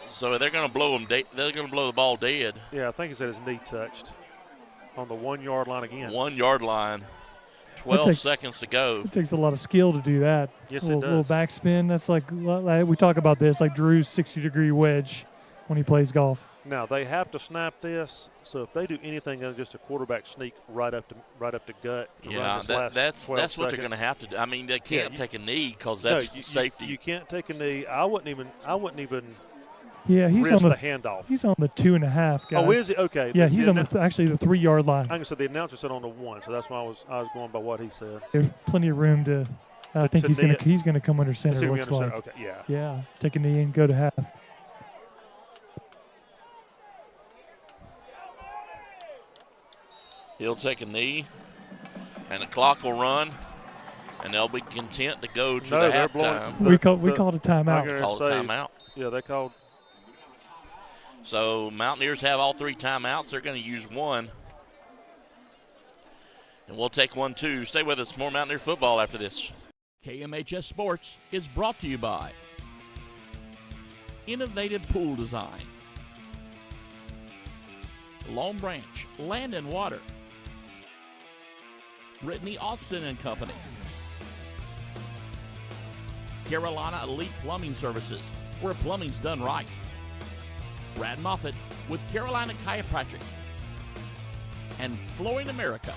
So they're going to blow him. They're going to blow the ball dead. Yeah, I think he said his knee touched on the 1-yard line again. 1 yard line. 12 seconds to go. It takes a lot of skill to do that. Yes, it does. Little backspin. That's like we talk about this, like Drew's 60-degree wedge when he plays golf. Now they have to snap this. So if they do anything other than just a quarterback sneak right up to gut to run this last 12 that's what they're going to seconds. have to do. I mean, they can't take a knee because that's safety. You can't take a knee. I wouldn't even. Yeah, he's on the the handoff. He's on the 2.5, guys. Oh, is he? Okay. Yeah, he's on actually the 3-yard line. I can say the announcer said on the 1, so that's why I was going by what he said. There's plenty of room to. I think he's gonna come under center. It looks like. Okay, yeah. Yeah, take a knee and go to half. He'll take a knee, and the clock will run, and they'll be content to go to the halftime. We called a timeout. Called a timeout. Yeah, they called. So Mountaineers have all 3 timeouts. They're going to use 1. And we'll take 1 too. Stay with us. More Mountaineer football after this. KMHS Sports is brought to you by Innovative Pool Design, Long Branch Land and Water, Brittany Austin and Company, Carolina Elite Plumbing Services, where plumbing's done right, Brad Moffitt with Carolina Chiropractic, and Flooring America.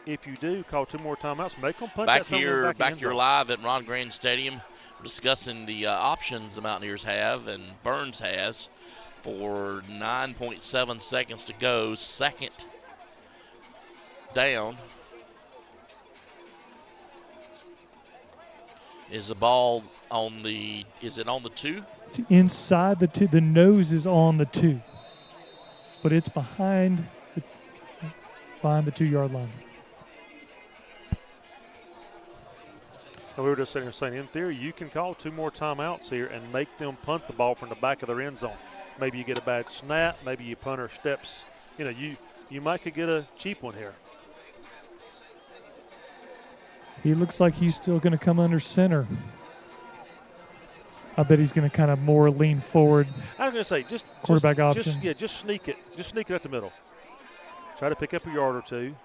If you do call 2 more timeouts, make them punt Back that here zone. live at Ron Green Stadium, discussing the options the Mountaineers have and Burns has for 9.7 seconds to go. Second down. Is the ball on the? Is it on the 2? It's inside the 2. The nose is on the 2, but it's behind the 2-yard line. And we were just sitting here saying, in theory, you can call 2 more timeouts here and make them punt the ball from the back of their end zone. Maybe you get a bad snap. Maybe you punter steps. You might could get a cheap one here. He looks like he's still going to come under center. I bet he's going to kind of more lean forward. I was going to say, just quarterback option. Just sneak it. Just sneak it up the middle. Try to pick up a yard or 2.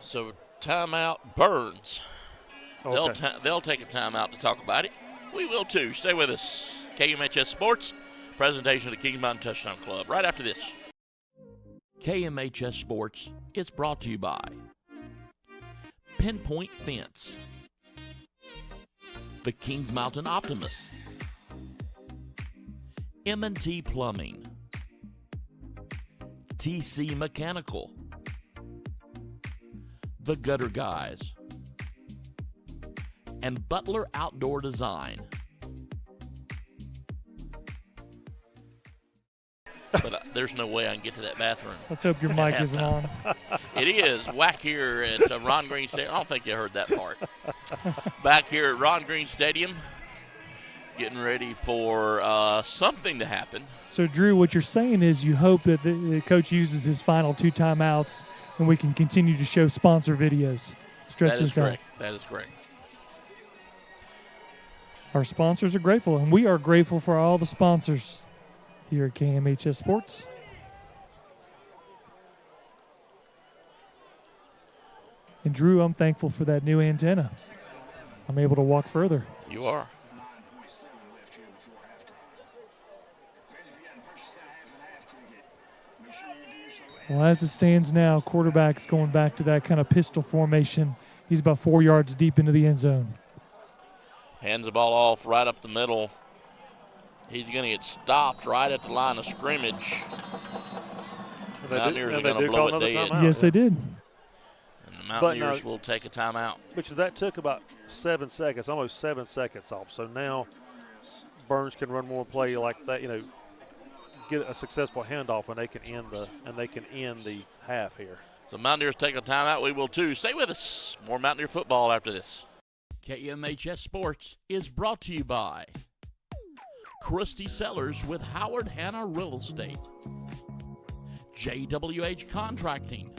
So timeout Burns. Okay. They'll take a timeout to talk about it. We will too. Stay with us. KMHS Sports, presentation of the Kings Mountain Touchdown Club. Right after this. KMHS Sports is brought to you by Pinpoint Fence, the Kings Mountain Optimist, M&T Plumbing, TC Mechanical, The Gutter Guys, and Butler Outdoor Design. but there's no way I can get to that bathroom. Let's hope your mic isn't on. It is. Back here at Ron Green Stadium. I don't think you heard that part. Back here at Ron Green Stadium, getting ready for something to happen. So, Drew, what you're saying is you hope that the coach uses his final 2 timeouts and we can continue to show sponsor videos. Stretch this out. That is correct. Our sponsors are grateful, and we are grateful for all the sponsors here at KMHS Sports. And, Drew, I'm thankful for that new antenna. I'm able to walk further. You are. Well, as it stands now, quarterback's going back to that kind of pistol formation. He's about 4 yards deep into the end zone. Hands the ball off right up the middle. He's going to get stopped right at the line of scrimmage. Mountaineers are going to blow it dead. Yes, they did. And the Mountaineers will take a timeout. Which that took about 7 seconds, almost 7 seconds off. So now Burns can run more play like that, get a successful handoff, and they can end the half here. So Mountaineers take a timeout. We will too. Stay with us. More Mountaineer football after this. KMHS Sports is brought to you by Christy Sellers with Howard Hanna Real Estate, JWH Contracting,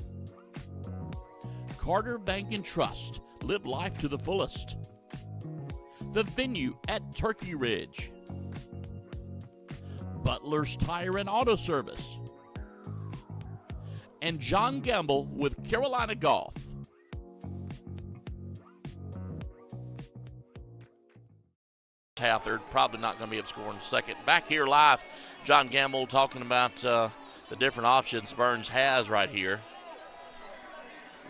Carter Bank and Trust, live life to the fullest, The Venue at Turkey Ridge, Butler's Tire and Auto Service, and John Gamble with Carolina Golf. Half, they're probably not going to be able to score in a second. Back here live, John Gamble talking about the different options Burns has right here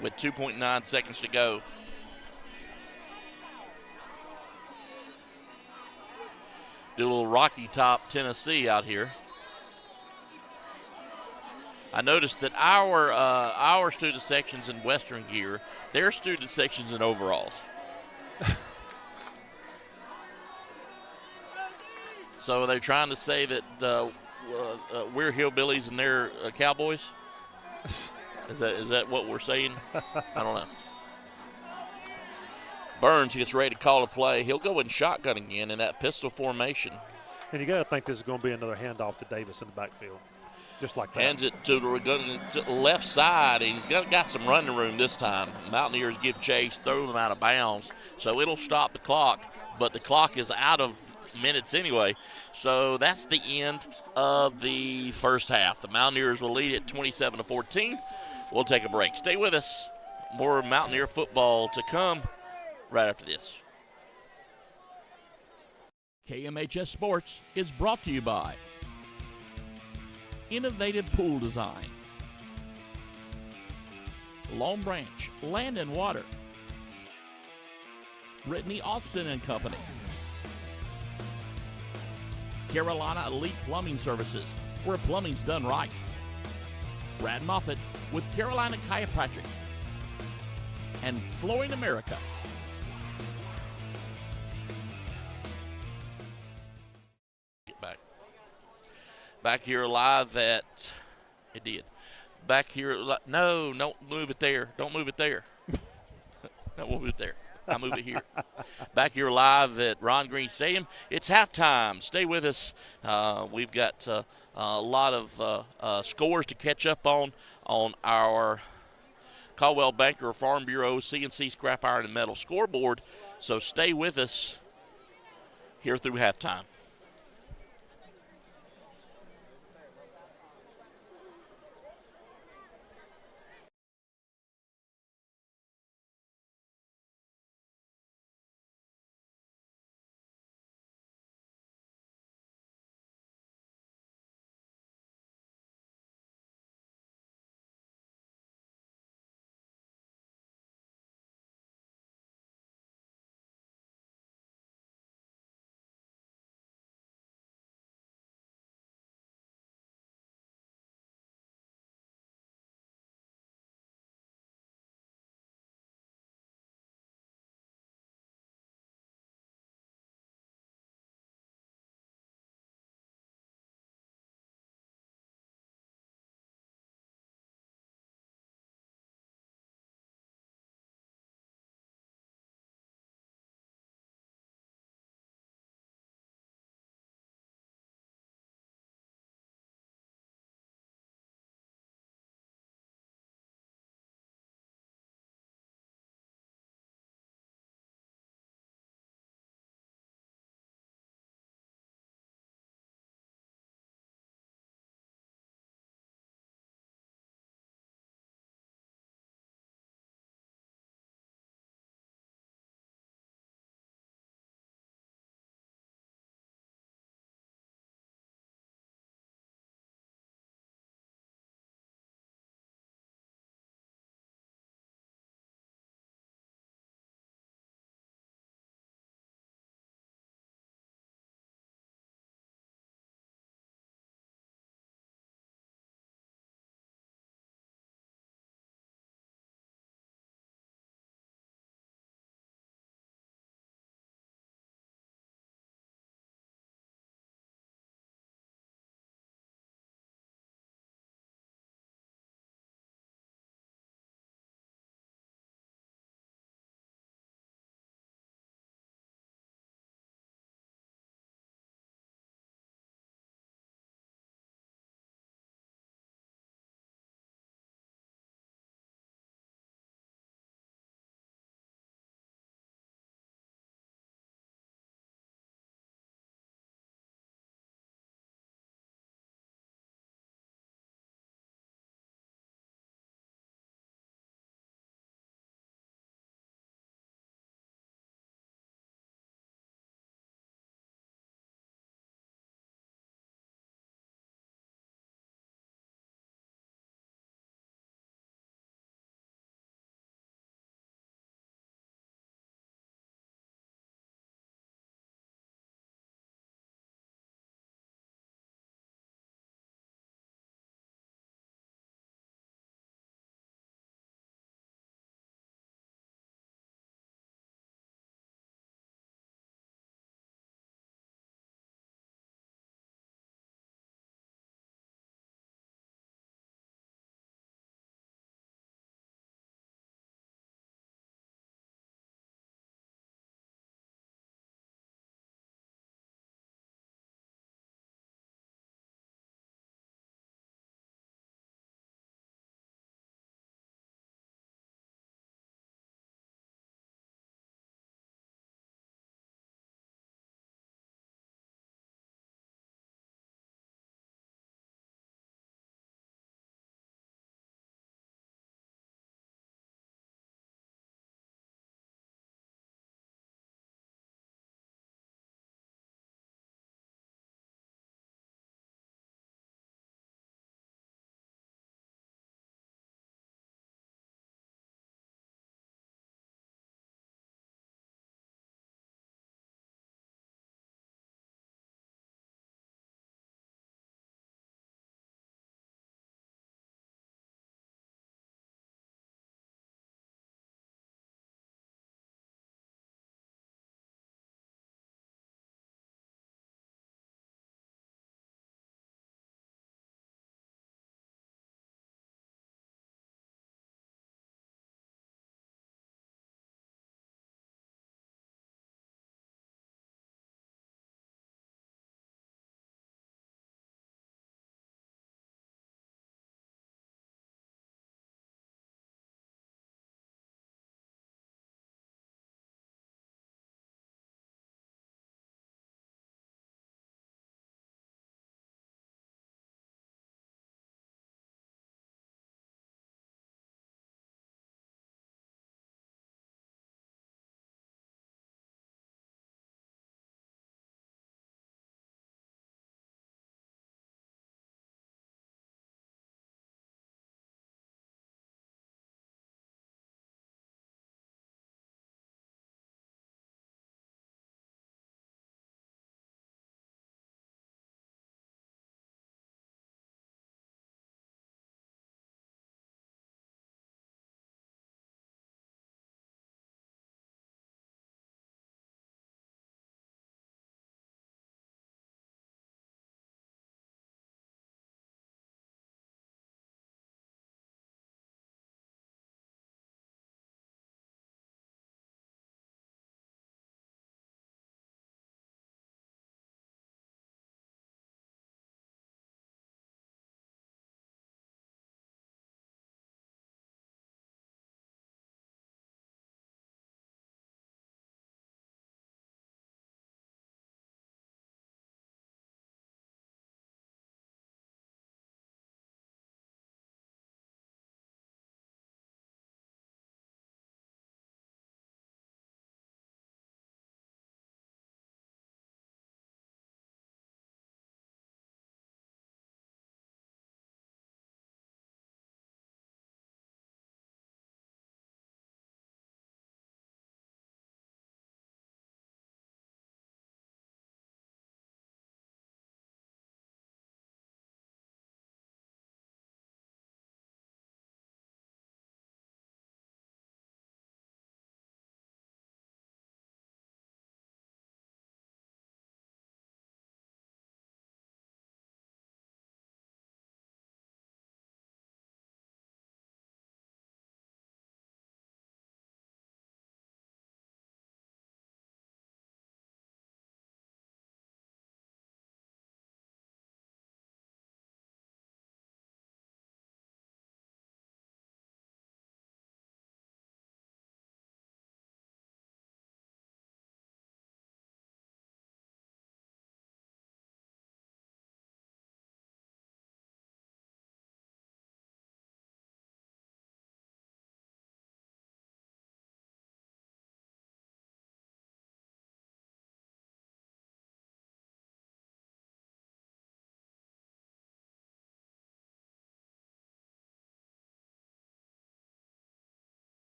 with 2.9 seconds to go. Do a little Rocky Top Tennessee out here. I noticed that our student section's in Western gear, their student section's in overalls. So are they trying to say that we're hillbillies and they're cowboys? Is that what we're saying? I don't know. Burns gets ready to call a play. He'll go in shotgun again in that pistol formation. And you got to think this is going to be another handoff to Davis in the backfield, just like that. Hands it to the left side. He's got some running room this time. Mountaineers give chase, throw them out of bounds, so it'll stop the clock. But the clock is out of minutes anyway. So that's the end of the first half. The Mountaineers will lead at 27-14. We'll take a break. Stay with us. More Mountaineer football to come right after this. KMHS Sports is brought to you by Innovative Pool Design, Long Branch Land and Water, Brittany Austin and Company, Carolina Elite Plumbing Services, where plumbing's done right, Brad Moffitt with Carolina Chiropractic, and Flooring America. Get back here live at it did. Back here, no, don't move it there. Don't move it there. Don't move it there. I move it here. Back here live at Ron Green Stadium. It's halftime. Stay with us. We've got a lot of scores to catch up on our Caldwell Banker Farm Bureau CNC Scrap Iron and Metal scoreboard. So stay with us here through halftime.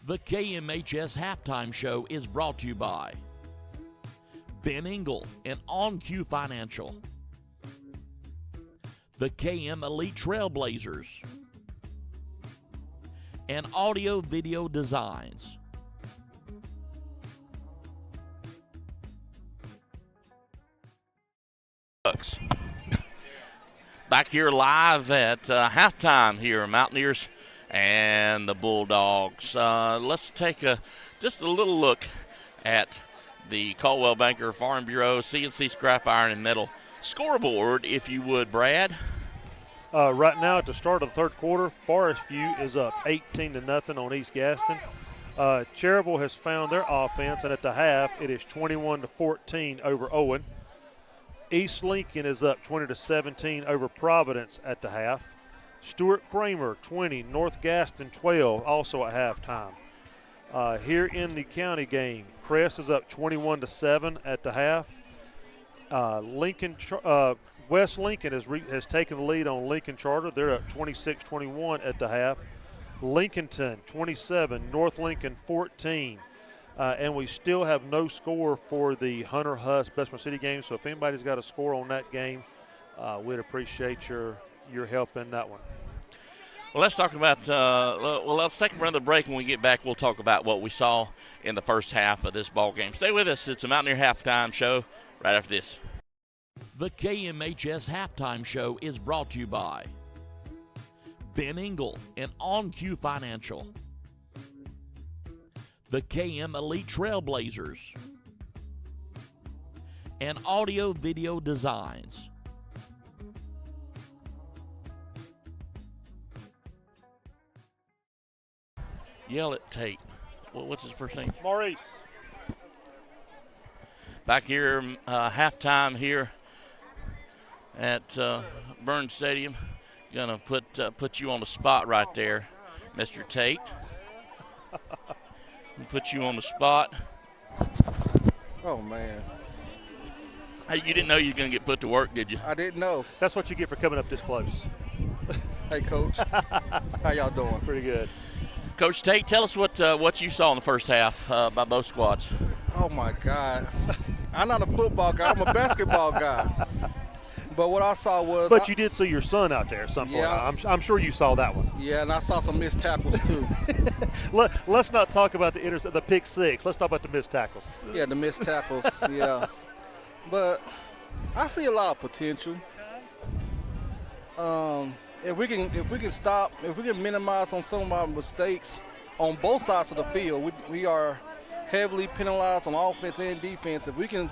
The KMHS Halftime Show is brought to you by Ben Engel and On Q Financial, the KM Elite Trailblazers, and Audio Video Designs. Back here live at halftime here, Mountaineers and the Bulldogs. Let's take just a little look at the Caldwell Banker Farm Bureau CNC Scrap Iron and Metal scoreboard, if you would, Brad. Right now at the start of the third quarter, Forest View is up 18-0 on East Gaston. Cherryville has found their offense, and at the half it is 21-14 over Owen. East Lincoln is up 20-17 over Providence at the half. Stuart Kramer 20, North Gaston 12, also at halftime. Here in the county game, Crest is up 21-7 at the half. West Lincoln has taken the lead on Lincoln Charter. They're up 26-21 at the half. Lincolnton 27, North Lincoln 14. And we still have no score for the Hunter Huss Bessemer City game. So if anybody's got a score on that game, we'd appreciate your help in that one. Well, let's talk about. Let's take another break. When we get back, we'll talk about what we saw in the first half of this ball game. Stay with us. It's a Mountaineer Halftime Show right after this. The KMHS Halftime Show is brought to you by Ben Engel and On Q Financial, the KM Elite Trailblazers, and Audio Video Designs. Yell at Tate. What's his first name? Maurice. Back here, halftime here at Burns Stadium. Gonna put you on the spot right there, Mr. Tate. Put you on the spot. Oh, man. Hey, you didn't know you were going to get put to work, did you? I didn't know. That's what you get for coming up this close. Hey, Coach. How y'all doing? Pretty good. Coach Tate, tell us what you saw in the first half by both squads. Oh, my God. I'm not a football guy. I'm a basketball guy. But what I saw was – But you did see your son out there at some point. Yeah. I'm sure you saw that one. Yeah, and I saw some missed tackles, too. Let's not talk about the pick six. Let's talk about the missed tackles. Yeah, the missed tackles, yeah. But I see a lot of potential. If we can minimize on some of our mistakes on both sides of the field, we are heavily penalized on offense and defense. If we can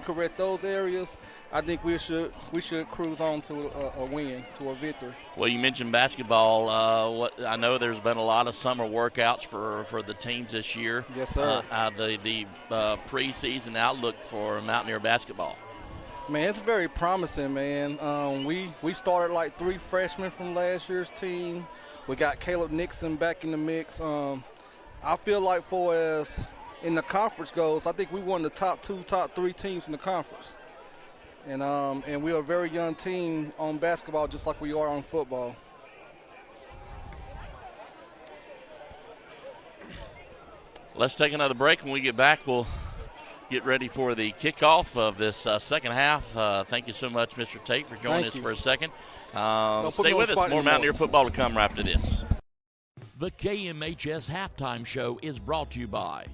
correct those areas, I think we should cruise on to a win, to a victory. Well, you mentioned basketball. I know there's been a lot of summer workouts for the teams this year. Yes, sir. The preseason outlook for Mountaineer basketball. Man, it's very promising, man. We started like 3 freshmen from last year's team. We got Caleb Nixon back in the mix. I feel like for as in the conference goes, I think we won the top 2, top 3 teams in the conference. And we're a very young team on basketball, just like we are on football. Let's take another break. When we get back, we'll get ready for the kickoff of this second half. Thank you so much, Mr. Tate, for joining us for a second. Stay with us. More Mountaineer football to come right after this. The KMHS Halftime Show is brought to you by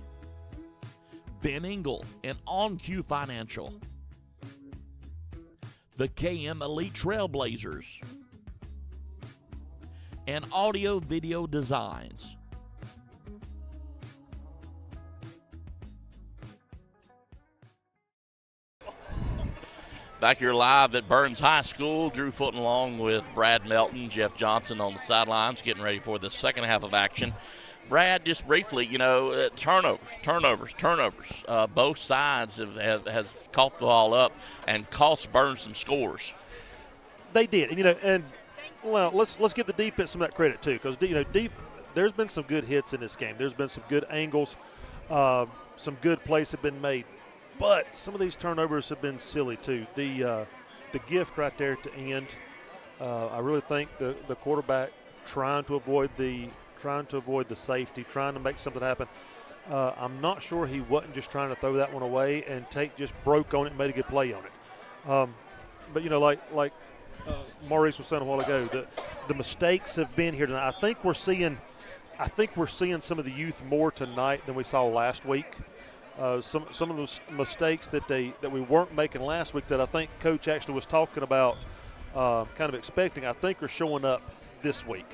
Ben Engel and On Q Financial, the KM Elite Trailblazers, and Audio Video Designs. Back here live at Burns High School, Drew Fulton along with Brad Melton, Jeff Johnson on the sidelines getting ready for the second half of action. Brad, just briefly, turnovers. Both sides have coughed the ball up and cost Burns some scores. They did, and let's give the defense some of that credit too, because there's been some good hits in this game. There's been some good angles, some good plays have been made, but some of these turnovers have been silly too. The gift right there at the end, I really think the quarterback trying to avoid the trying to avoid the safety, trying to make something happen. I'm not sure he wasn't just trying to throw that one away, and Tate just broke on it and made a good play on it. But, you know, like Maurice was saying a while ago, the mistakes have been here tonight. I think we're seeing some of the youth more tonight than we saw last week. Some of those mistakes that we weren't making last week that I think Coach actually was talking about, kind of expecting, I think are showing up this week.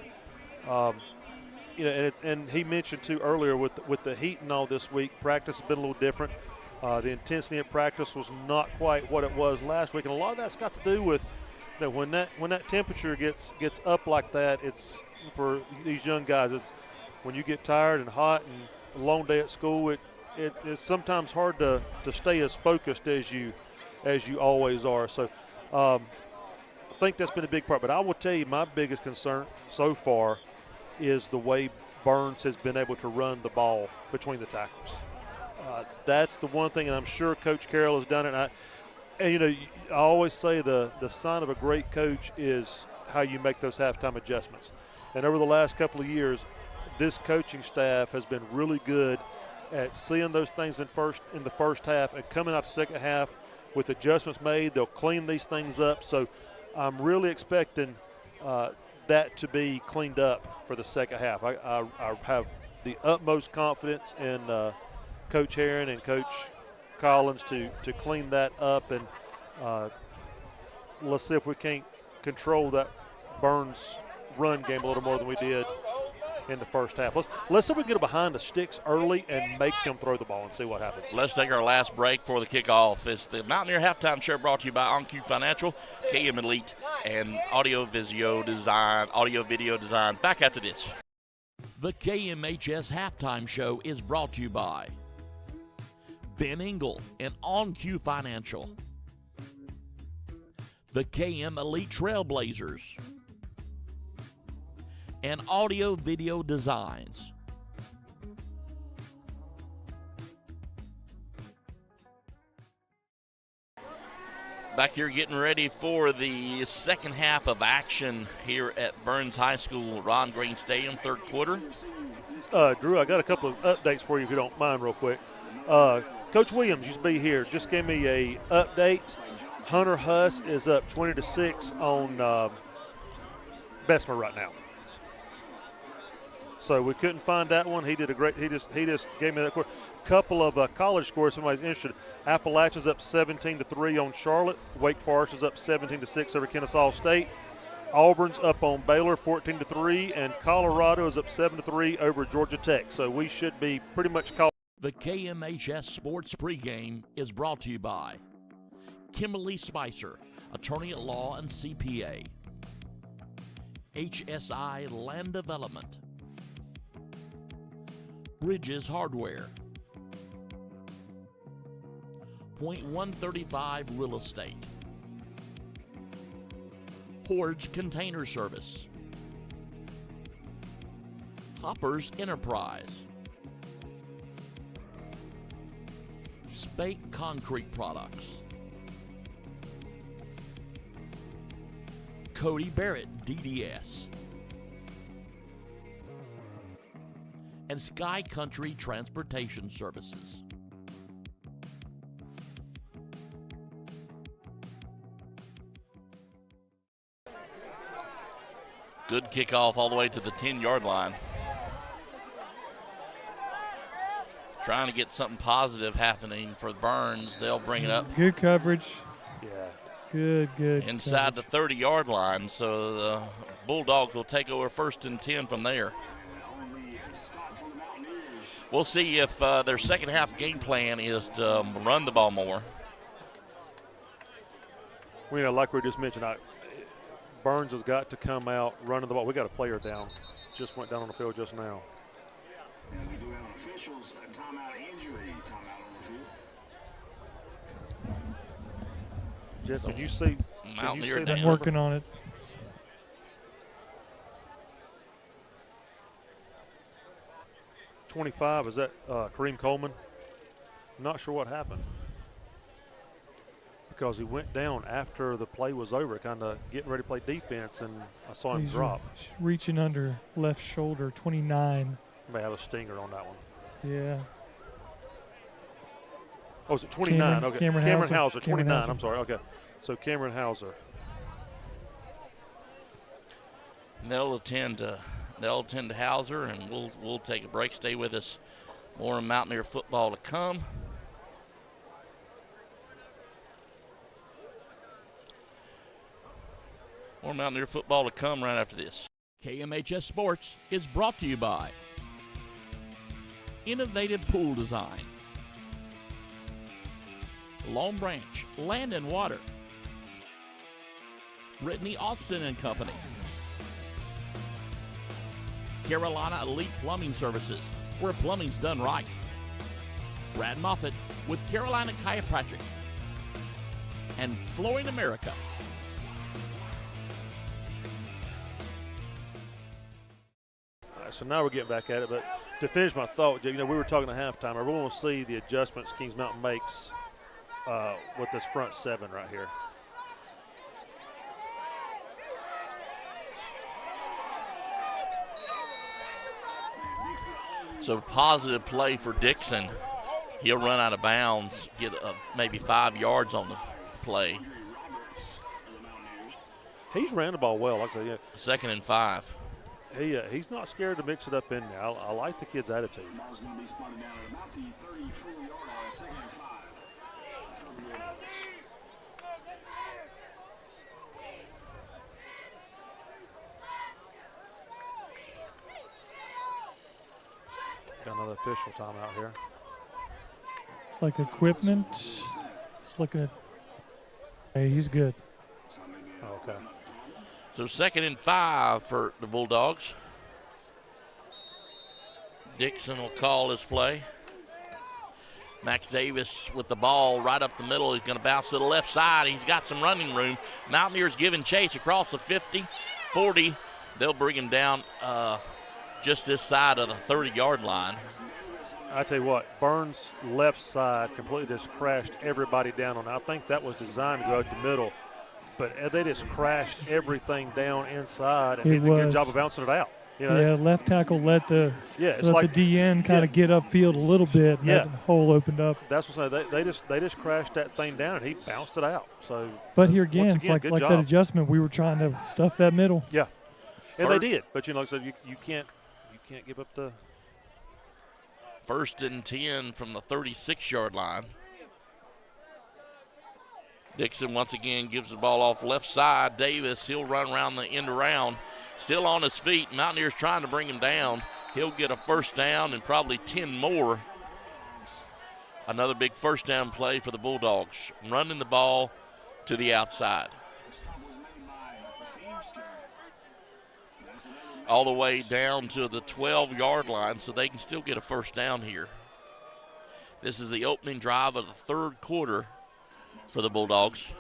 You know, and he mentioned too earlier with the heat and all this week, practice has been a little different. The intensity of practice was not quite what it was last week, and a lot of that's got to do with, you know, when that temperature gets up like that. It's for these young guys. It's when you get tired and hot and a long day at school. It's sometimes hard to stay as focused as you always are. So I think that's been a big part. But I will tell you, my biggest concern so far is the way Burns has been able to run the ball between the tackles. That's the one thing, and I'm sure Coach Carroll has done it. And you know, I always say the sign of a great coach is how you make those halftime adjustments. And over the last couple of years, this coaching staff has been really good at seeing those things in the first half and coming out the second half with adjustments made. They'll clean these things up. So I'm really expecting that to be cleaned up for the second half. I have the utmost confidence in Coach Herron and Coach Collins to clean that up, and let's see if we can't control that Burns run game a little more than we did in the first half. Let's see if we can get behind the sticks early and make them throw the ball and see what happens. Let's take our last break for the kickoff. It's the Mountaineer Halftime Show brought to you by OnQ Financial, KM Elite, and Audio Video Design. Back after this. The KMHS Halftime Show is brought to you by Ben Engel and OnQ Financial, the KM Elite Trailblazers, and Audio Video Designs. Back here getting ready for the second half of action here at Burns High School, Ron Green Stadium, third quarter. Drew, I got a couple of updates for you if you don't mind real quick. Coach Williams used to be here. Just gave me a update. Hunter Huss is up 20-6 on Bessemer right now. So we couldn't find that one. He did a great. He just gave me that score. Couple of college scores. Somebody's interested. Appalachia's up 17-3 on Charlotte. Wake Forest is up 17-6 over Kennesaw State. Auburn's up on Baylor 14-3, and Colorado is up 7-3 over Georgia Tech. So we should be pretty much called. The KMHS Sports Pregame is brought to you by Kimberly Spicer, attorney at law and CPA. HSI Land Development. Bridges Hardware. .135 Real Estate. Horge Container Service. Hoppers Enterprise. Spake Concrete Products. Cody Barrett DDS. And Sky Country Transportation Services. Good kickoff all the way to the 10-yard line. Trying to get something positive happening for Burns. They'll bring it up. Good coverage. Yeah. Good. Inside coverage. the 30-yard line, so the Bulldogs will take over 1st and 10 from there. We'll see if their second half game plan is to run the ball more. Well, you know, like we just mentioned, Burns has got to come out running the ball. We got a player down. Just went down on the field just now. And we do have officials, a timeout injury, timeout on the field. Jeff, can you see? Mountaineer that? down. I'm working on it. 25, is that Kareem Coleman? I'm not sure what happened. because he went down after the play was over, kind of getting ready to play defense, and I saw him He's drop. Reaching under left shoulder, 29. May have a stinger on that one. Yeah. Oh, is it 29? Okay. Cameron Hauser, 29. Hauser. I'm sorry. Okay. So Cameron Hauser. They'll attend to Hauser, and we'll take a break. Stay with us. More Mountaineer football to come. More Mountaineer football to come right after this. KMHS Sports is brought to you by Innovative Pool Design, Long Branch Land and Water, Brittany Austin and Company, Carolina Elite Plumbing Services, where plumbing's done right, Brad Moffitt with Carolina Chiropractic, and Flooring America. So now we're getting back at it, but to finish my thought, we were talking at halftime. I really want to see the adjustments Kings Mountain makes with this front seven right here. So positive play for Dixon. He'll run out of bounds, get maybe 5 yards on the play. He's ran the ball well. Like I said, 2nd and 5. He's not scared to mix it up in there. I like the kid's attitude. Ball's going to be spotted down at about the 34-yard line, 2nd and 5. Got another official timeout here. It's like equipment. Just looking at. Hey, he's good. Okay. So 2nd and 5 for the Bulldogs. Dixon will call his play. Max Davis with the ball right up the middle. He's going to bounce to the left side. He's got some running room. Mountaineers giving chase across the 50, 40. They'll bring him down just this side of the 30-yard line. I tell you what, Burns' left side completely just crashed everybody down on it. I think that was designed to go out the middle, but they just crashed everything down inside and did a good job of bouncing it out. Left tackle let the like the DN kind of get upfield a little bit. And that hole opened up. That's what I'm saying. They just crashed that thing down and he bounced it out. So, but here again, it's like that adjustment. We were trying to stuff that middle. Yeah, and they did. But like I said, you can't give up the 1st and 10 from the 36-yard line. Dixon once again gives the ball off left side. Davis, he'll run around the end around. Still on his feet. Mountaineers trying to bring him down. He'll get a 1st down and probably 10 more. Another big 1st down play for the Bulldogs. Running the ball to the outside. All the way down to the 12-yard line, so they can still get a 1st down here. This is the opening drive of the 3rd quarter for the Bulldogs.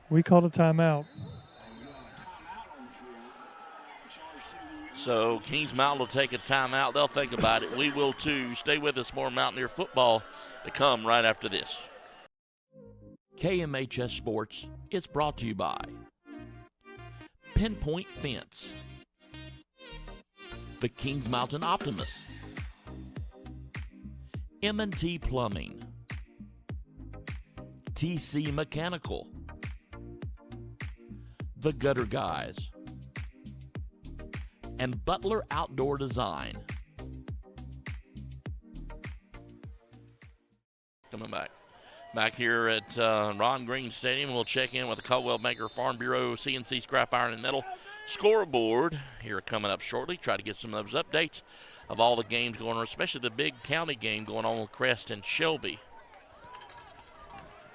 We called a timeout. So Kings Mountain will take a timeout. They'll think about it. We will too. Stay with us. More Mountaineer football to come right after this. KMHS Sports is brought to you by Pinpoint Fence, the Kings Mountain Optimist, M&T Plumbing, TC Mechanical, The Gutter Guys, and Butler Outdoor Design. Coming back here at Ron Green Stadium. We'll check in with the Caldwell Banker Farm Bureau CNC Scrap Iron and Metal scoreboard here coming up shortly. Try to get some of those updates of all the games going on, especially the big county game going on with Crest and Shelby.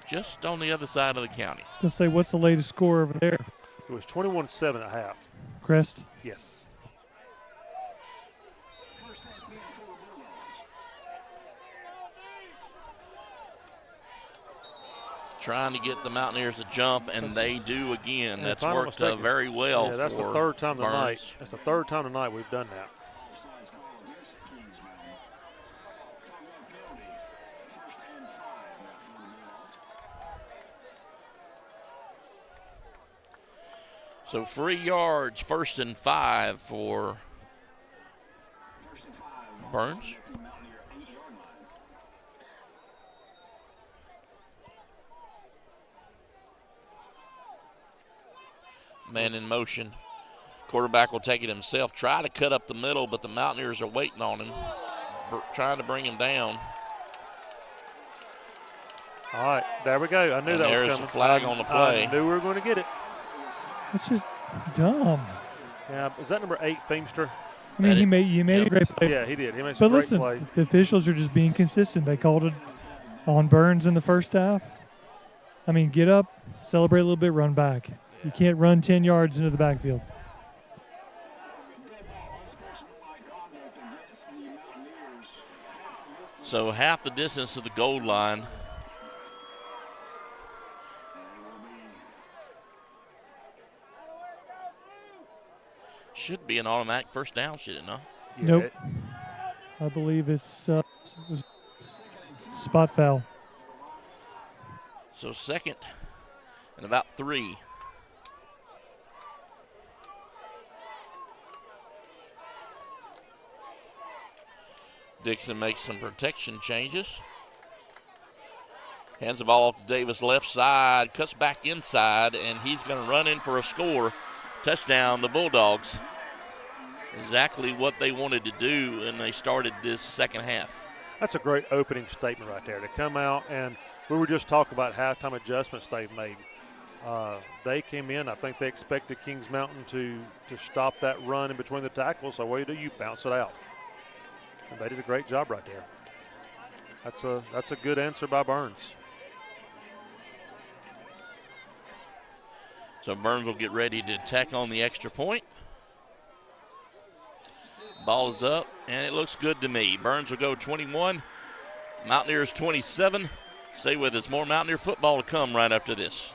Just on the other side of the county. I was going to say, what's the latest score over there? It was 21-7 at half. Crest? Yes. trying to get the Mountaineers to jump, and they do again. That's worked very well. Yeah, that's for the third time Burns. tonight. That's the third time tonight we've done that. So 3 yards, 1st and 5 for Burns. Man in motion. Quarterback will take it himself. Try to cut up the middle, but the Mountaineers are waiting on him, trying to bring him down. All right, there we go. I knew that was coming. There's a flag on the play. I knew we were going to get it. It's just dumb. Yeah, is that number 8, Feimster? I mean, he made a great play. Yeah, he did. He made some but great listen, play. the officials are just being consistent. They called it on Burns in the first half. I mean, get up, celebrate a little bit, run back. You can't run 10 yards into the backfield. So half the distance to the goal line. Should be an automatic first down, should it not? Yeah, Nope. I believe it was spot foul. So 2nd and about 3. Dixon makes some protection changes. Hands the ball off to Davis left side, cuts back inside, and he's going to run in for a score. Touchdown, the Bulldogs. Exactly what they wanted to do, and they started this second half. That's a great opening statement right there. To come out, and we were just talking about halftime adjustments they've made. They came in. I think they expected Kings Mountain to stop that run in between the tackles. So what do? You bounce it out. And they did a great job right there. That's a good answer by Burns. So Burns will get ready to tack on the extra point. Ball is up, and it looks good to me. Burns will go 21, Mountaineers 27. Stay with us. More Mountaineer football to come right after this.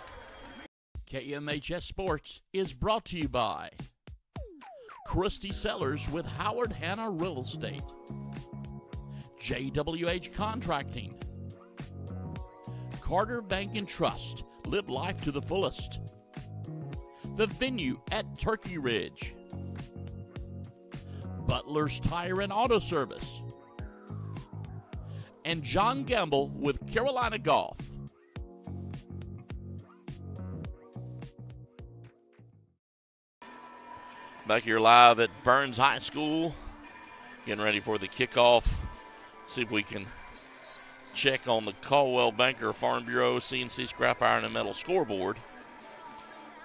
KMHS Sports is brought to you by Christy Sellers with Howard Hanna Real Estate, JWH Contracting, Carter Bank and Trust, live life to the fullest, The Venue at Turkey Ridge, Butler's Tire and Auto Service, and John Gamble with Carolina Golf. Back here live at Burns High School, getting ready for the kickoff. See if we can check on the Caldwell Banker Farm Bureau CNC Scrap Iron and Metal scoreboard.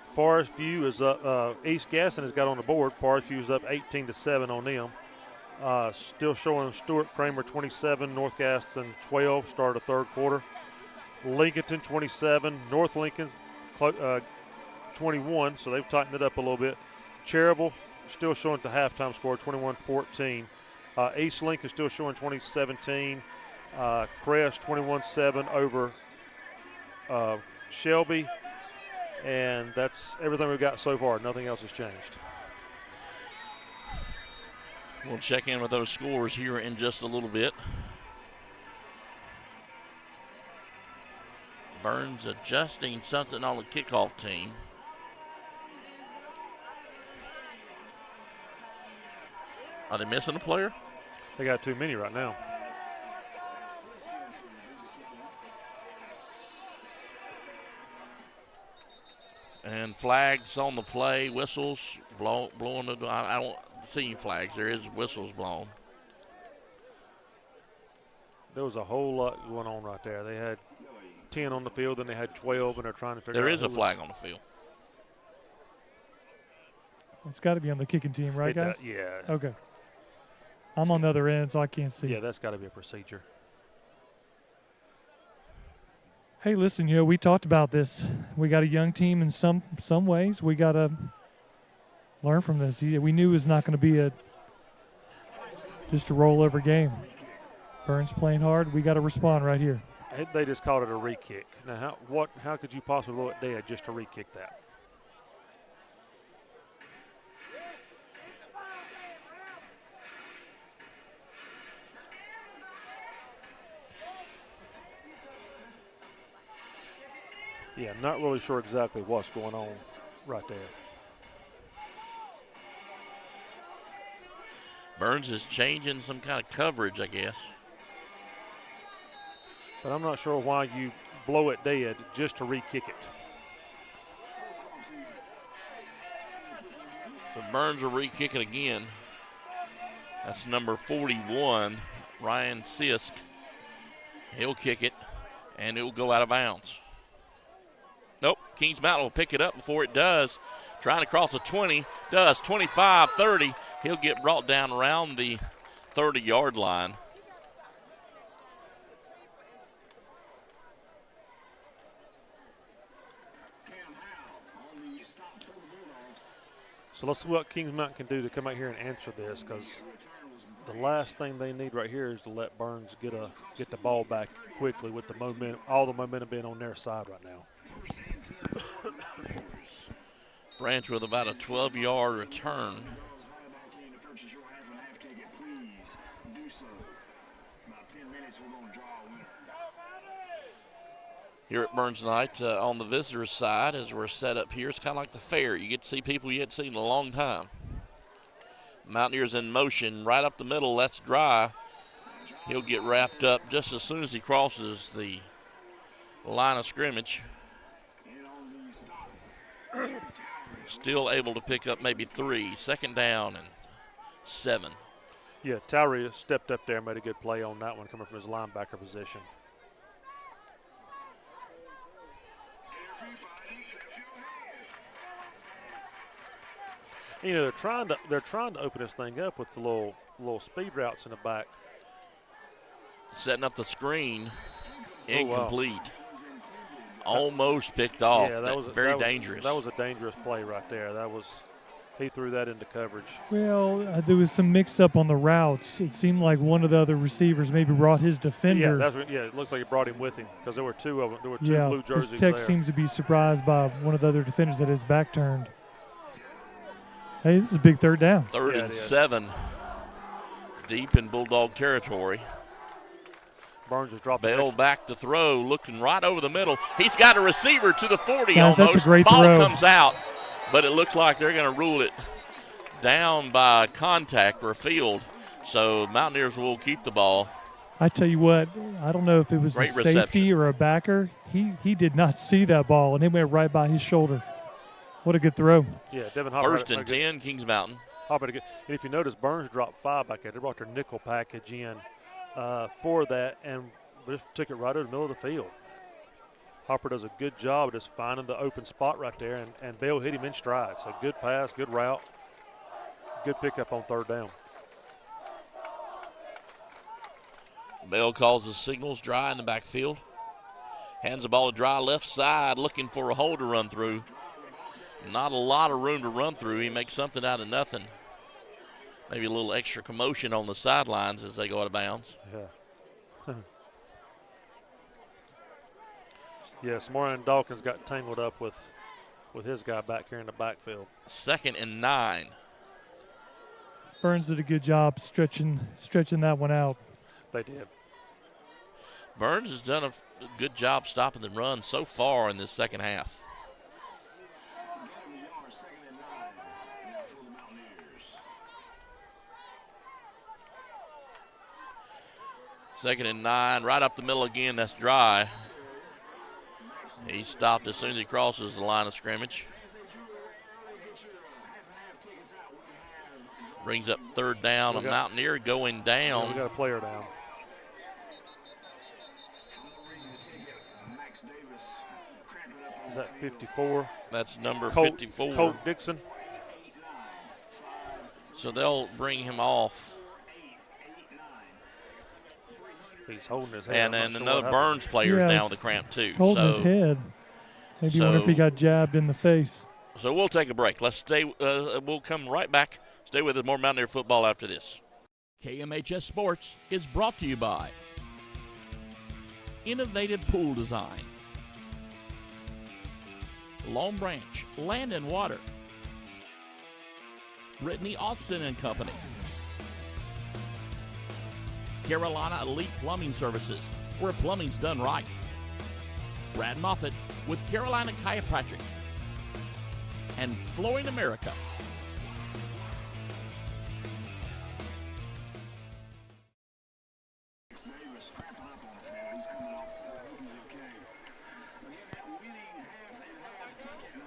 Forest View is up. East Gaston has got on the board. Forest View is up 18-7 on them. Still showing Stuart Kramer 27, North Gaston 12. Start of third quarter. Lincolnton 27, North Lincoln 21. So they've tightened it up a little bit. Cherryville still showing at the halftime score 21-14. East Lincoln still showing 20-17. Crest 21-7 over Shelby. And that's everything we've got so far. Nothing else has changed. We'll check in with those scores here in just a little bit. Burns adjusting something on the kickoff team. Are they missing a player? They got too many right now. And flags on the play, whistles blowing. I don't see flags. There is whistles blown. There was a whole lot going on right there. They had 10 on the field, then they had 12, and they're trying to figure out. There is a flag on the field. It's got to be on the kicking team, right, guys? Yeah. Okay. I'm on the other end, so I can't see. Yeah, that's got to be a procedure. Hey, listen, we talked about this. We got a young team in some ways. We got to learn from this. We knew it was not going to be just a rollover game. Burns playing hard. We got to respond right here. They just called it a re-kick. Now, how could you possibly blow it dead just to re-kick that? Yeah, not really sure exactly what's going on right there. Burns is changing some kind of coverage, I guess. But I'm not sure why you blow it dead just to re-kick it. So Burns will re-kick it again. That's number 41, Ryan Sisk. He'll kick it, and it will go out of bounds. Nope, Kings Mountain will pick it up before it does. Trying to cross the 20, does, 25, 30. He'll get brought down around the 30-yard line. So let's see what Kings Mountain can do to come out here and answer this, because the last thing they need right here is to let Burns get the ball back quickly with the momentum, all the momentum being on their side right now. Branch with about a 12-yard return. Here at Burns Night on the visitors' side, as we're set up here, it's kind of like the fair. You get to see people you hadn't seen in a long time. Mountaineers in motion right up the middle. That's Dry. He'll get wrapped up just as soon as he crosses the line of scrimmage. Still able to pick up maybe 3. Second down and 7. Yeah, Tyree stepped up there and made a good play on that one coming from his linebacker position. You know, they're trying to open this thing up with the little speed routes in the back. Setting up the screen, incomplete. Wow. Almost picked off. Yeah, very dangerous. That was a dangerous play right there. He threw that into coverage. Well, there was some mix-up on the routes. It seemed like one of the other receivers maybe brought his defender. Yeah, it looked like he brought him with him because there were two of them. There were two blue jerseys his there. tech seems to be surprised by one of the other defenders that his back turned. Hey, this is a big third down. Third and 7, deep in Bulldog territory. Burns just dropped Bell back to throw, looking right over the middle. He's got a receiver to the 40 Guys, almost. that's a great Ball throw. Comes out, but it looks like they're going to rule it down by contact or field. So Mountaineers will keep the ball. I tell you what, I don't know if it was a safety or a backer. He did not see that ball, and it went right by his shoulder. What a good throw. Yeah, Devin Hopper. First and 10, Kings Mountain. And if you notice, Burns dropped 5 back there. They brought their nickel package in for that and just took it right over the middle of the field. Hopper does a good job of just finding the open spot right there, and Bell hit him in stride. So good pass, good route, good pickup on third down. Bell calls the signals. Dry in the backfield. Hands the ball to Dry left side, looking for a hole to run through. Not a lot of room to run through. He makes something out of nothing. Maybe a little extra commotion on the sidelines as they go out of bounds. Yeah. Yes, Morian Dawkins got tangled up with his guy back here in the backfield. 2nd and 9. Burns did a good job stretching that one out. They did. Burns has done a good job stopping the run so far in this second half. Second and 9, right up the middle again. That's Dry. He stopped as soon as he crosses the line of scrimmage. Brings up third down. A Mountaineer going down. Yeah, we got a player down. Is that 54? That's number Colt, 54. Colt Dixon. So they'll bring him off. He's holding his head. And another Burns player is down with a cramp too. He's holding his head. Maybe wonder if he got jabbed in the face. So we'll take a break. Let's stay. We'll come right back. Stay with us. More Mountaineer football after this. KMHS Sports is brought to you by innovative pool design. Long Branch Land and Water. Brittany Austin and Company. Carolina Elite Plumbing Services, where plumbing's done right. Brad Moffitt with Carolina Chiropractic. And Flooring America.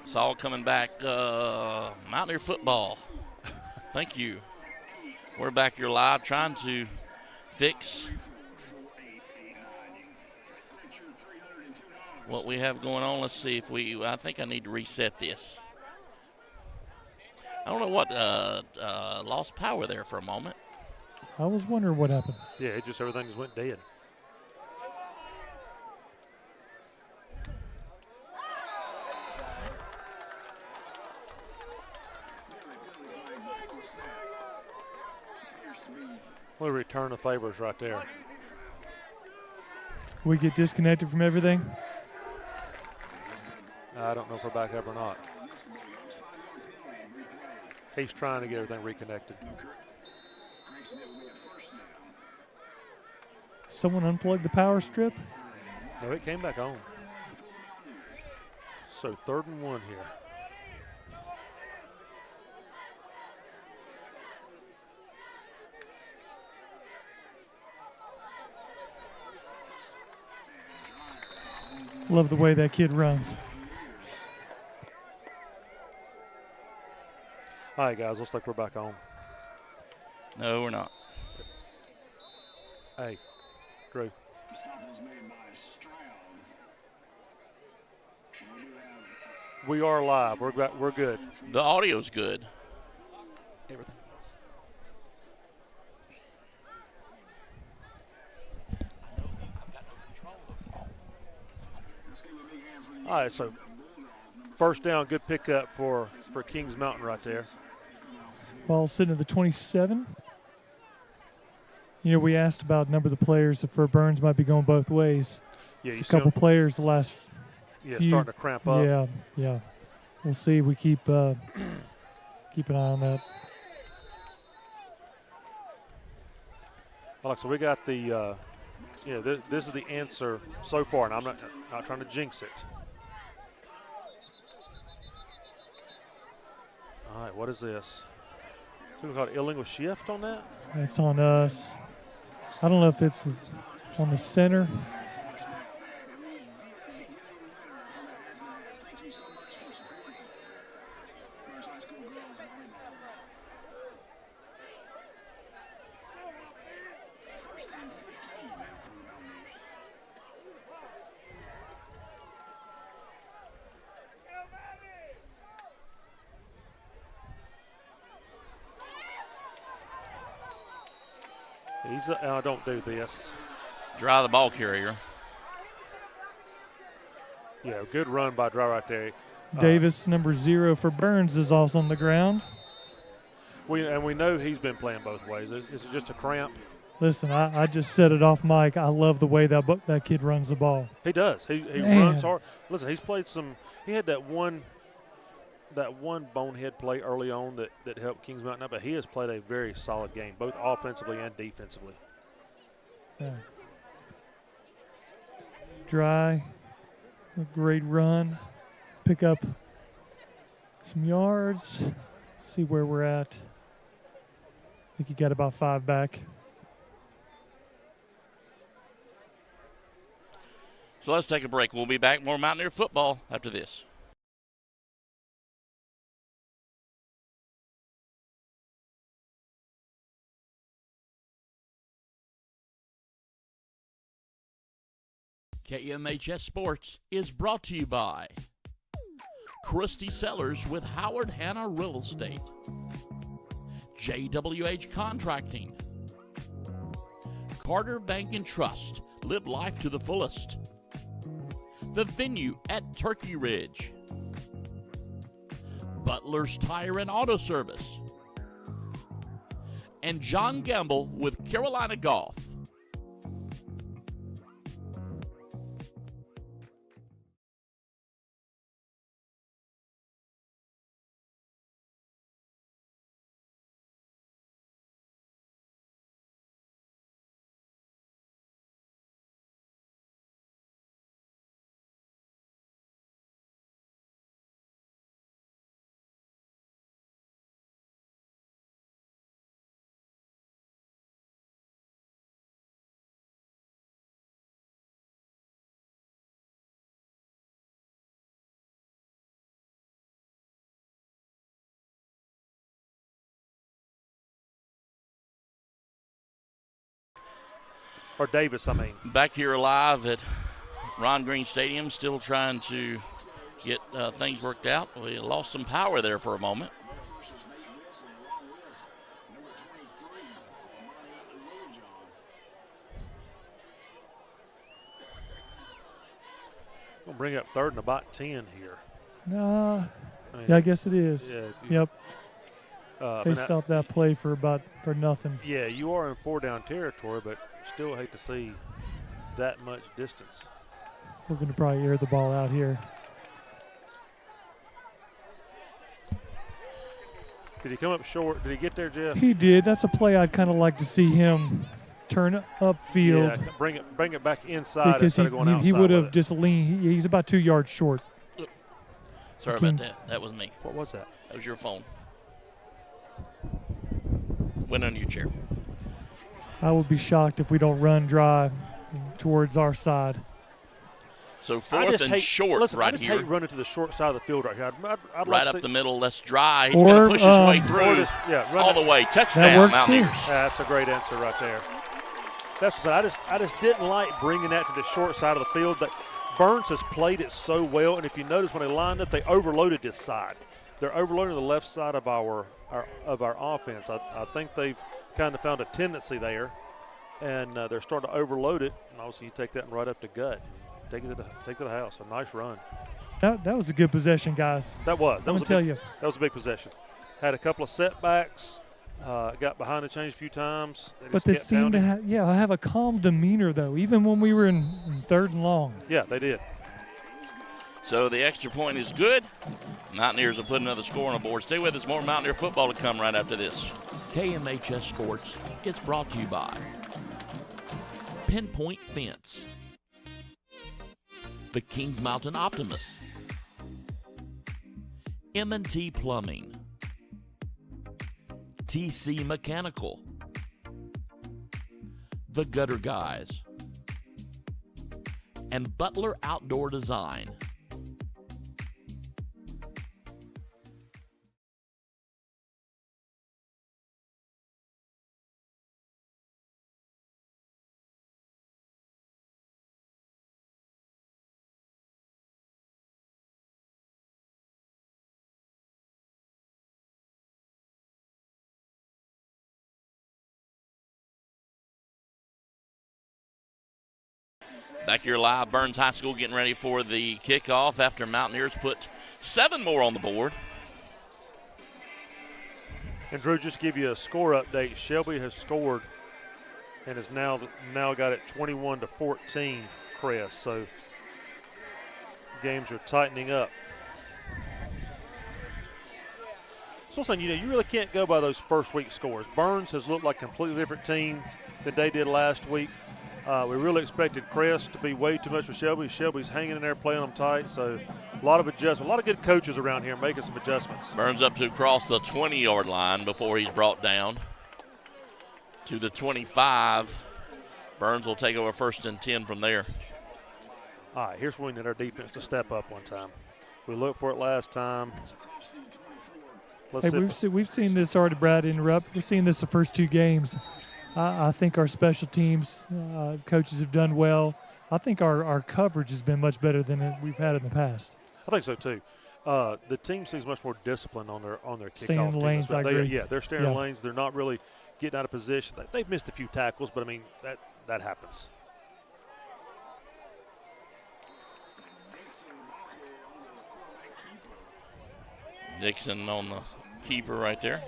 It's all coming back. Mountaineer football. Thank you. We're back here live trying to fix what we have going on. Let's see if I think I need to reset this. I don't know what, lost power there for a moment. I was wondering what happened. Yeah, everything just went dead. What a return of favors right there. We get disconnected from everything. I don't know if we're back up or not. He's trying to get everything reconnected. Someone unplugged the power strip. No, it came back on. So 3rd and 1 here. Love the way that kid runs. All right, guys, looks like we're back on. No, we're not. Hey, Drew. We are live. We're good. The audio's good. Everything else. All right, so first down, good pickup for Kings Mountain right there. Ball sitting at the 27. You know, we asked about number of the players for Burns might be going both ways. Yeah, it's a couple players the last few. Starting to cramp up. Yeah. We'll see. We keep an eye on that. Alexa, we got the this is the answer so far, and I'm not trying to jinx it. All right, what is this? Something called illegal shift on that? That's on us. I don't know if it's on the center. Don't do this. Dry the ball carrier. Yeah, good run by Dry right there. Davis, number 0 for Burns, is also on the ground. We know he's been playing both ways. Is it just a cramp? Listen, I just said it off mic. I love the way that kid runs the ball. He does. He runs hard. Listen, he's played some. He had that one bonehead play early on that helped Kings Mountain out, but he has played a very solid game, both offensively and defensively. Yeah. Dry, a great run, pick up some yards. Let's see where we're at. I think he got about 5 back. So let's take a break. We'll be back. More Mountaineer football after this. KMHS Sports is brought to you by Christy Sellers with Howard Hanna Real Estate, JWH Contracting, Carter Bank and Trust, live life to the fullest, The Venue at Turkey Ridge, Butler's Tire and Auto Service, and John Gamble with Carolina Golf. Or Davis, I mean. Back here live at Ron Green Stadium, still trying to get things worked out. We lost some power there for a moment. Going to bring up 3rd and about 10 here. No. I mean, Yeah, I guess it is. Yeah, Yep. They stopped that play for nothing. Yeah, you are in 4-down territory, but still hate to see that much distance. We're going to probably air the ball out here. Did he come up short? Did he get there, Jeff? He did. That's a play I'd kind of like to see him turn upfield. Yeah, bring it back inside because instead of going outside. He would with have just leaned. He's about 2 yards short. Sorry about that. That was me. What was that? That was your phone. Went under your chair. I would be shocked if we don't run dry towards our side. So 4th and short listen, right I just here. hate running to the short side of the field right here. I'd Right like up to see, the middle. Let's dry. He's going to push his way through all the way. Touchdown, that works Mountaineers. too. That's a great answer right there. That's what I just didn't like bringing that to the short side of the field. That Burns has played it so well, and if you notice when they lined up, they overloaded this side. They're overloading the left side of our offense. I think they've kind of found a tendency there, and they're starting to overload it. And also, you take that and right up to gut, take it to the house. A nice run. That was a good possession, guys. That was. I'm gonna tell you. That was a big possession. Had a couple of setbacks. Got behind the change a few times. But they seemed to have a calm demeanor, though, even when we were in 3rd and long. Yeah, they did. So the extra point is good. Mountaineers will put another score on the board. Stay with us. More Mountaineer football to come right after this. KMHS Sports is brought to you by Pinpoint Fence, the Kings Mountain Optimist, M&T Plumbing, TC Mechanical, The Gutter Guys, and Butler Outdoor Design. Back here live, Burns High School getting ready for the kickoff after Mountaineers put 7 more on the board. And Drew, just to give you a score update, Shelby has scored and has now got it 21-14, Crest. So games are tightening up. So saying, you really can't go by those first week scores. Burns has looked like a completely different team than they did last week. We really expected Crest to be way too much for Shelby. Shelby's hanging in there, playing them tight. So a lot of adjustments. A lot of good coaches around here making some adjustments. Burns up to cross the 20-yard line before he's brought down to the 25. Burns will take over 1st and 10 from there. All right, here's where we need our defense to step up one time. We looked for it last time. We've seen this already, Brad, interrupt. We've seen this the first 2 games. I think our special teams coaches have done well. I think our coverage has been much better than we've had in the past. I think so too. The team seems much more disciplined on their kickoff. Staying in the lanes, I agree. Yeah, they're staying in the lanes. They're not really getting out of position. They've missed a few tackles, but I mean that happens. Dixon on the keeper right there.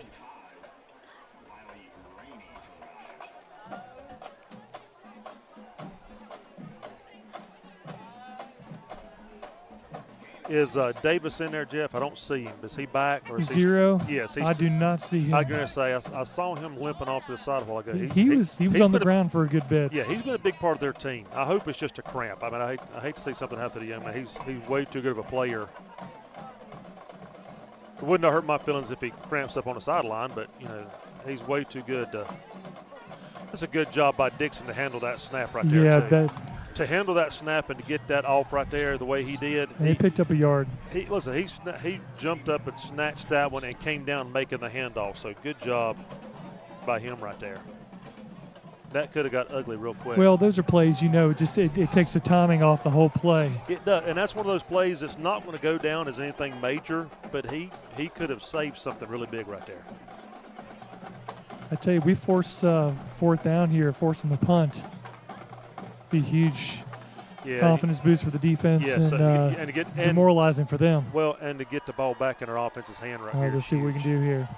Is Davis in there, Jeff? I don't see him. Is he back? Or is Zero? Yes. I do not see him. I was going to say, I saw him limping off to the side a while ago. He was on the ground for a good bit. Yeah, he's been a big part of their team. I hope it's just a cramp. I mean, I hate to see something happen to the young man. He's way too good of a player. It wouldn't have hurt my feelings if he cramps up on the sideline, but, he's way too good. That's a good job by Dixon to handle that snap right there, too. To handle that snap and to get that off right there the way he did. He picked up a yard. He jumped up and snatched that one and came down making the handoff. So good job by him right there. That could have got ugly real quick. Well, those are plays, it takes the timing off the whole play. It does, and that's one of those plays that's not going to go down as anything major, but he could have saved something really big right there. I tell you, we force 4th down here, forcing the punt. Be huge confidence boost for the defense and demoralizing for them. Well, and to get the ball back in our offense's hand right here. Let's see what we can do here.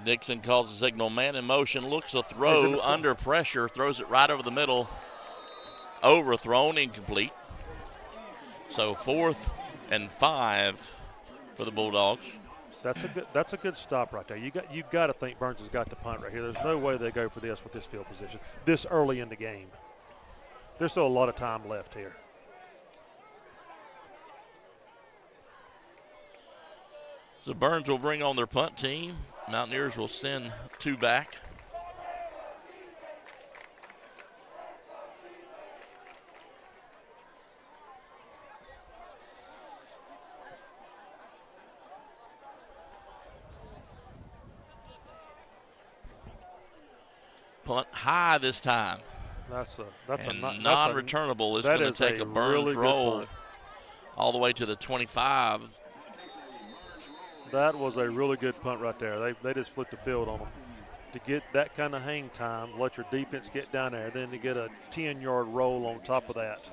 Dixon calls the signal, man in motion, looks a throw under pressure, throws it right over the middle, overthrown, incomplete. So 4th and 5 for the Bulldogs. That's a good stop right there. You got to think Burns has got the punt right here. There's no way they go for this with this field position this early in the game. There's still a lot of time left here. So Burns will bring on their punt team. Mountaineers will send 2 back. Punt high this time. That's non-returnable. It's going to take a Burns really roll all the way to the 25. That was a really good punt right there. They just flipped the field on them. To get that kind of hang time, let your defense get down there, then to get a 10-yard roll on top of that.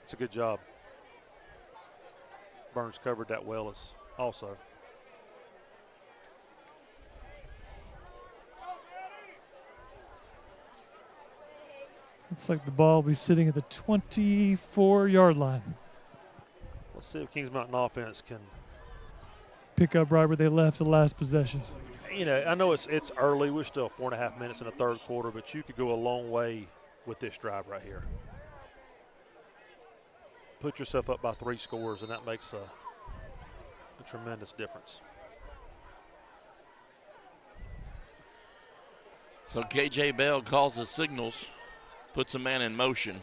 It's a good job. Burns covered that well also. Looks like the ball will be sitting at the 24-yard line. Let's see if Kings Mountain offense can pick up right where they left the last possession. I know it's early. We're still 4.5 minutes in the third quarter, but you could go a long way with this drive right here. Put yourself up by 3 scores, and that makes a tremendous difference. So KJ Bell calls the signals, puts a man in motion.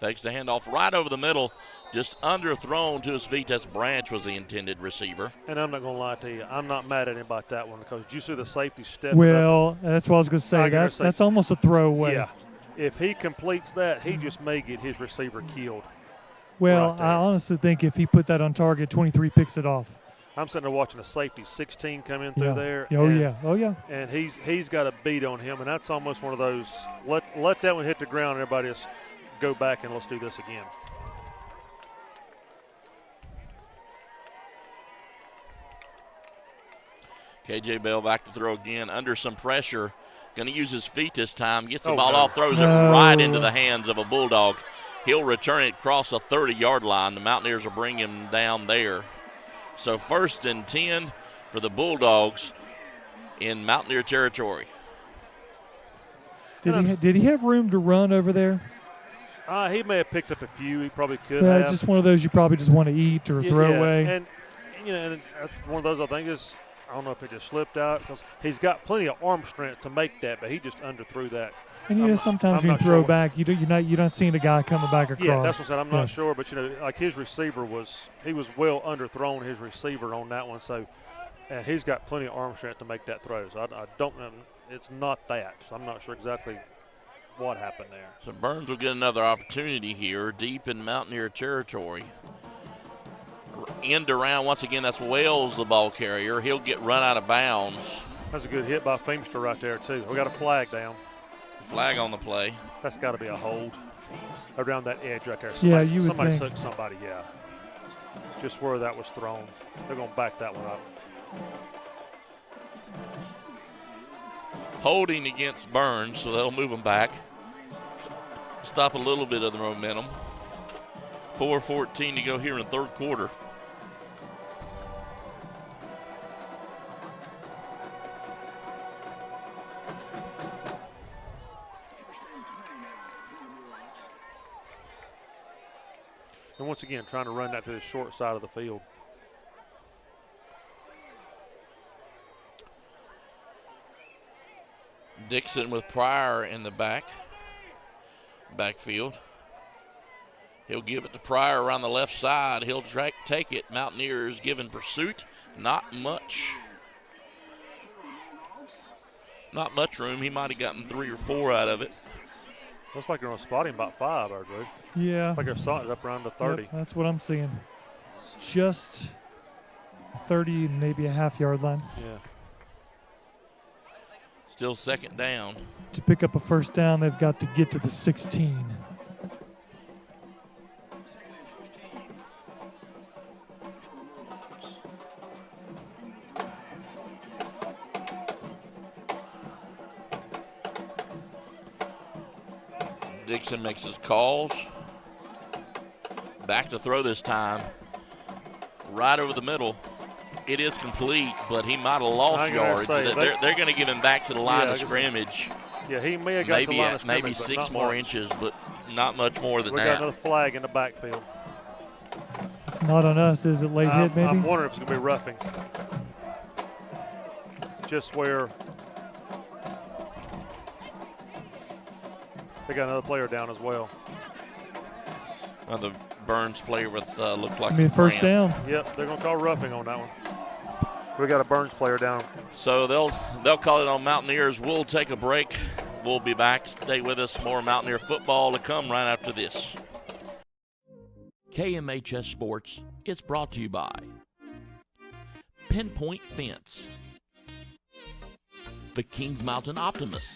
Takes the handoff right over the middle, just underthrown to his feet. That's Branch was the intended receiver. And I'm not going to lie to you, I'm not mad at him about that one because did you see the safety step? Well, that's what I was going to say. That's almost a throwaway. Yeah. If he completes that, he just may get his receiver killed. Well, right I honestly think if he put that on target, 23 picks it off. I'm sitting there watching a safety 16 come in through there. Oh, yeah. And he's got a beat on him, and that's almost one of those, let that one hit the ground and everybody just go back and let's do this again. KJ Bell back to throw again under some pressure. Going to use his feet this time. Gets the ball off, throws it right into the hands of a Bulldog. He'll return it across a 30-yard line. The Mountaineers will bring him down there. So 1st and 10 for the Bulldogs in Mountaineer territory. Did he have room to run over there? He may have picked up a few. He probably could have. It's just one of those you probably just want to eat or throw away. And that's one of those I think is, I don't know if it just slipped out because he's got plenty of arm strength to make that, but he just underthrew that. And sometimes when you throw back, you're not seeing the guy coming back across. Yeah, that's what I said. I'm not sure, but like his receiver was well underthrown, his receiver on that one. So, and he's got plenty of arm strength to make that throw. So I don't know. It's not that. So I'm not sure exactly what happened there. So Burns will get another opportunity here, deep in Mountaineer territory. End around once again. That's Wells, the ball carrier. He'll get run out of bounds. That's a good hit by Feimster right there too. We got a flag down. Flag on the play. That's got to be a hold around that edge right there. Somebody took somebody. Yeah, just where that was thrown. They're going to back that one up. Holding against Burns, so they'll move him back. Stop a little bit of the momentum. 4:14 to go here in the third quarter. And once again, trying to run that to the short side of the field. Dixon with Pryor in the backfield. He'll give it to Pryor around the left side. He'll take it. Mountaineers given pursuit. Not much room. He might have gotten 3 or 4 out of it. Looks like they're going to spot him about 5, Drew. Yeah. Looks like they're spotting it up around the 30. Yep, that's what I'm seeing. Just 30, maybe a half-yard line. Yeah. Still second down. To pick up a first down, they've got to get to the 16. Dixon makes his calls. Back to throw this time. Right over the middle. It is complete, but he might have lost yards. They're going to give him back to the line of scrimmage. Yeah, he may have got to the line of scrimmage. Maybe 6 more inches, but not much more than that. We got another flag in the backfield. It's not on us. Is it late hit, maybe? I'm wondering if it's going to be roughing. Just where they got another player down as well. Another Burns player with looked like a first down. Yep, they're going to call roughing on that one. We got a Burns player down. So they'll call it on Mountaineers. We'll take a break. We'll be back. Stay with us. More Mountaineer football to come right after this. KMHS Sports is brought to you by Pinpoint Fence, the Kings Mountain Optimist,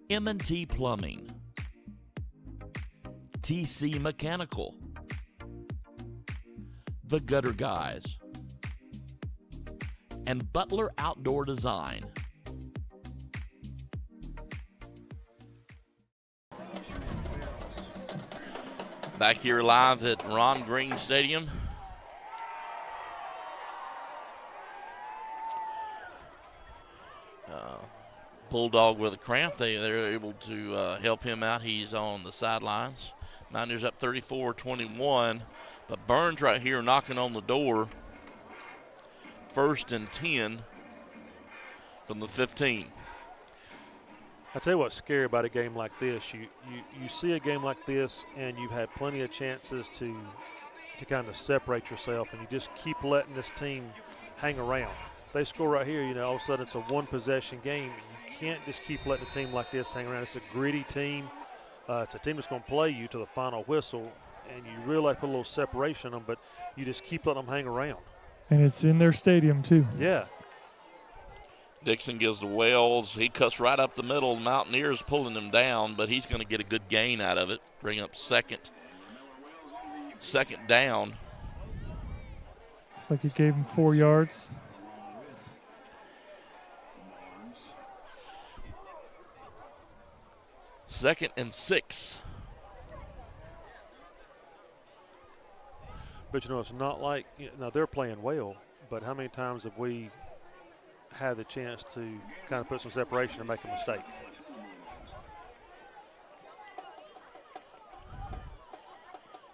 M&T Plumbing, TC Mechanical, The Gutter Guys, and Butler Outdoor Design. Back here live at Ron Green Stadium. Bulldog with a cramp. They're able to help him out. He's on the sidelines. Mountaineers up 34-21. But Burns right here knocking on the door. 1st and 10 from the 15. I tell you what's scary about a game like this. You see a game like this, and you've had plenty of chances to kind of separate yourself, and you just keep letting this team hang around. They score right here, all of a sudden it's a one-possession game. You can't just keep letting a team like this hang around. It's a gritty team. It's a team that's going to play you to the final whistle, and you really like to put a little separation on them, but you just keep letting them hang around. And it's in their stadium, too. Yeah. Dixon gives to Wells. He cuts right up the middle. Mountaineers pulling him down, but he's going to get a good gain out of it. Bring up second down. Looks like he gave him 4 yards. Second and 6. But, it's not like now they're playing well, but how many times have we had the chance to kind of put some separation and make a mistake?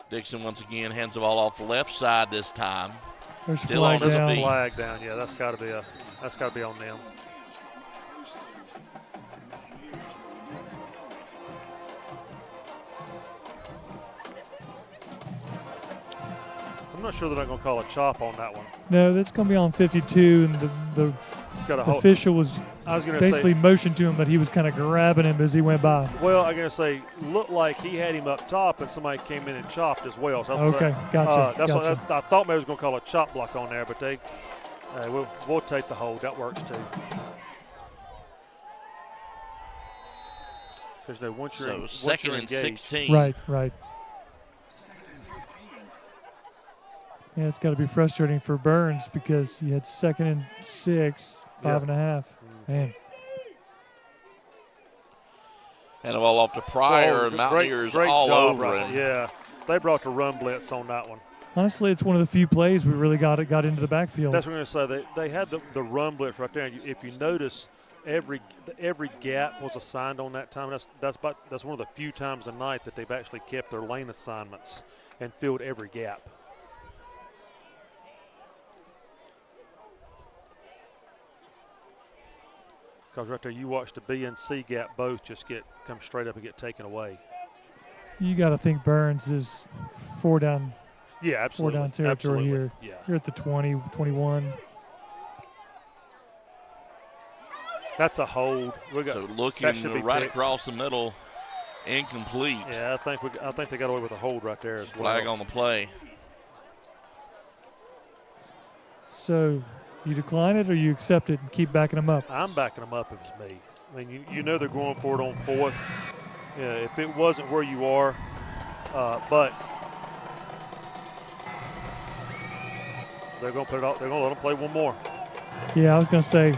Dixon once again hands the ball off the left side this time. There's still on his feet. Flag down. Yeah, that's got to be on them. I'm not sure they're not going to call a chop on that one. No, that's going to be on 52, and the official was basically motioned to him, but he was kind of grabbing him as he went by. Well, I'm going to say, looked like he had him up top, and somebody came in and chopped as well. So Gotcha. What I thought maybe was going to call a chop block on there, but we'll take the hold. That works too. Because once you're so second and 16. Right. Yeah, it's got to be frustrating for Burns because he had 2nd and 6, 5.5. Man. And the ball off to Pryor, and Mountaineers great all job over him. Yeah, they brought the run blitz on that one. Honestly, it's one of the few plays we really got into the backfield. That's what I'm going to say. They had the run blitz right there. If you notice, every gap was assigned on that time. That's one of the few times a night that they've actually kept their lane assignments and filled every gap. Because right there, you watch the B and C gap both just come straight up and get taken away. You got to think Burns is 4 down. Yeah, absolutely. 4 down territory absolutely. here. Yeah. You're at the 20, 21. That's a hold. So looking right across the middle, incomplete. Yeah, I think they got away with a hold right there as well. Flag on the play. So you decline it or you accept it and keep backing them up? I'm backing them up if it's me. I mean, you know they're going for it on 4th. Yeah, if it wasn't where you are, but they're going to put it out. They're going to let them play one more. Yeah, I was going to say.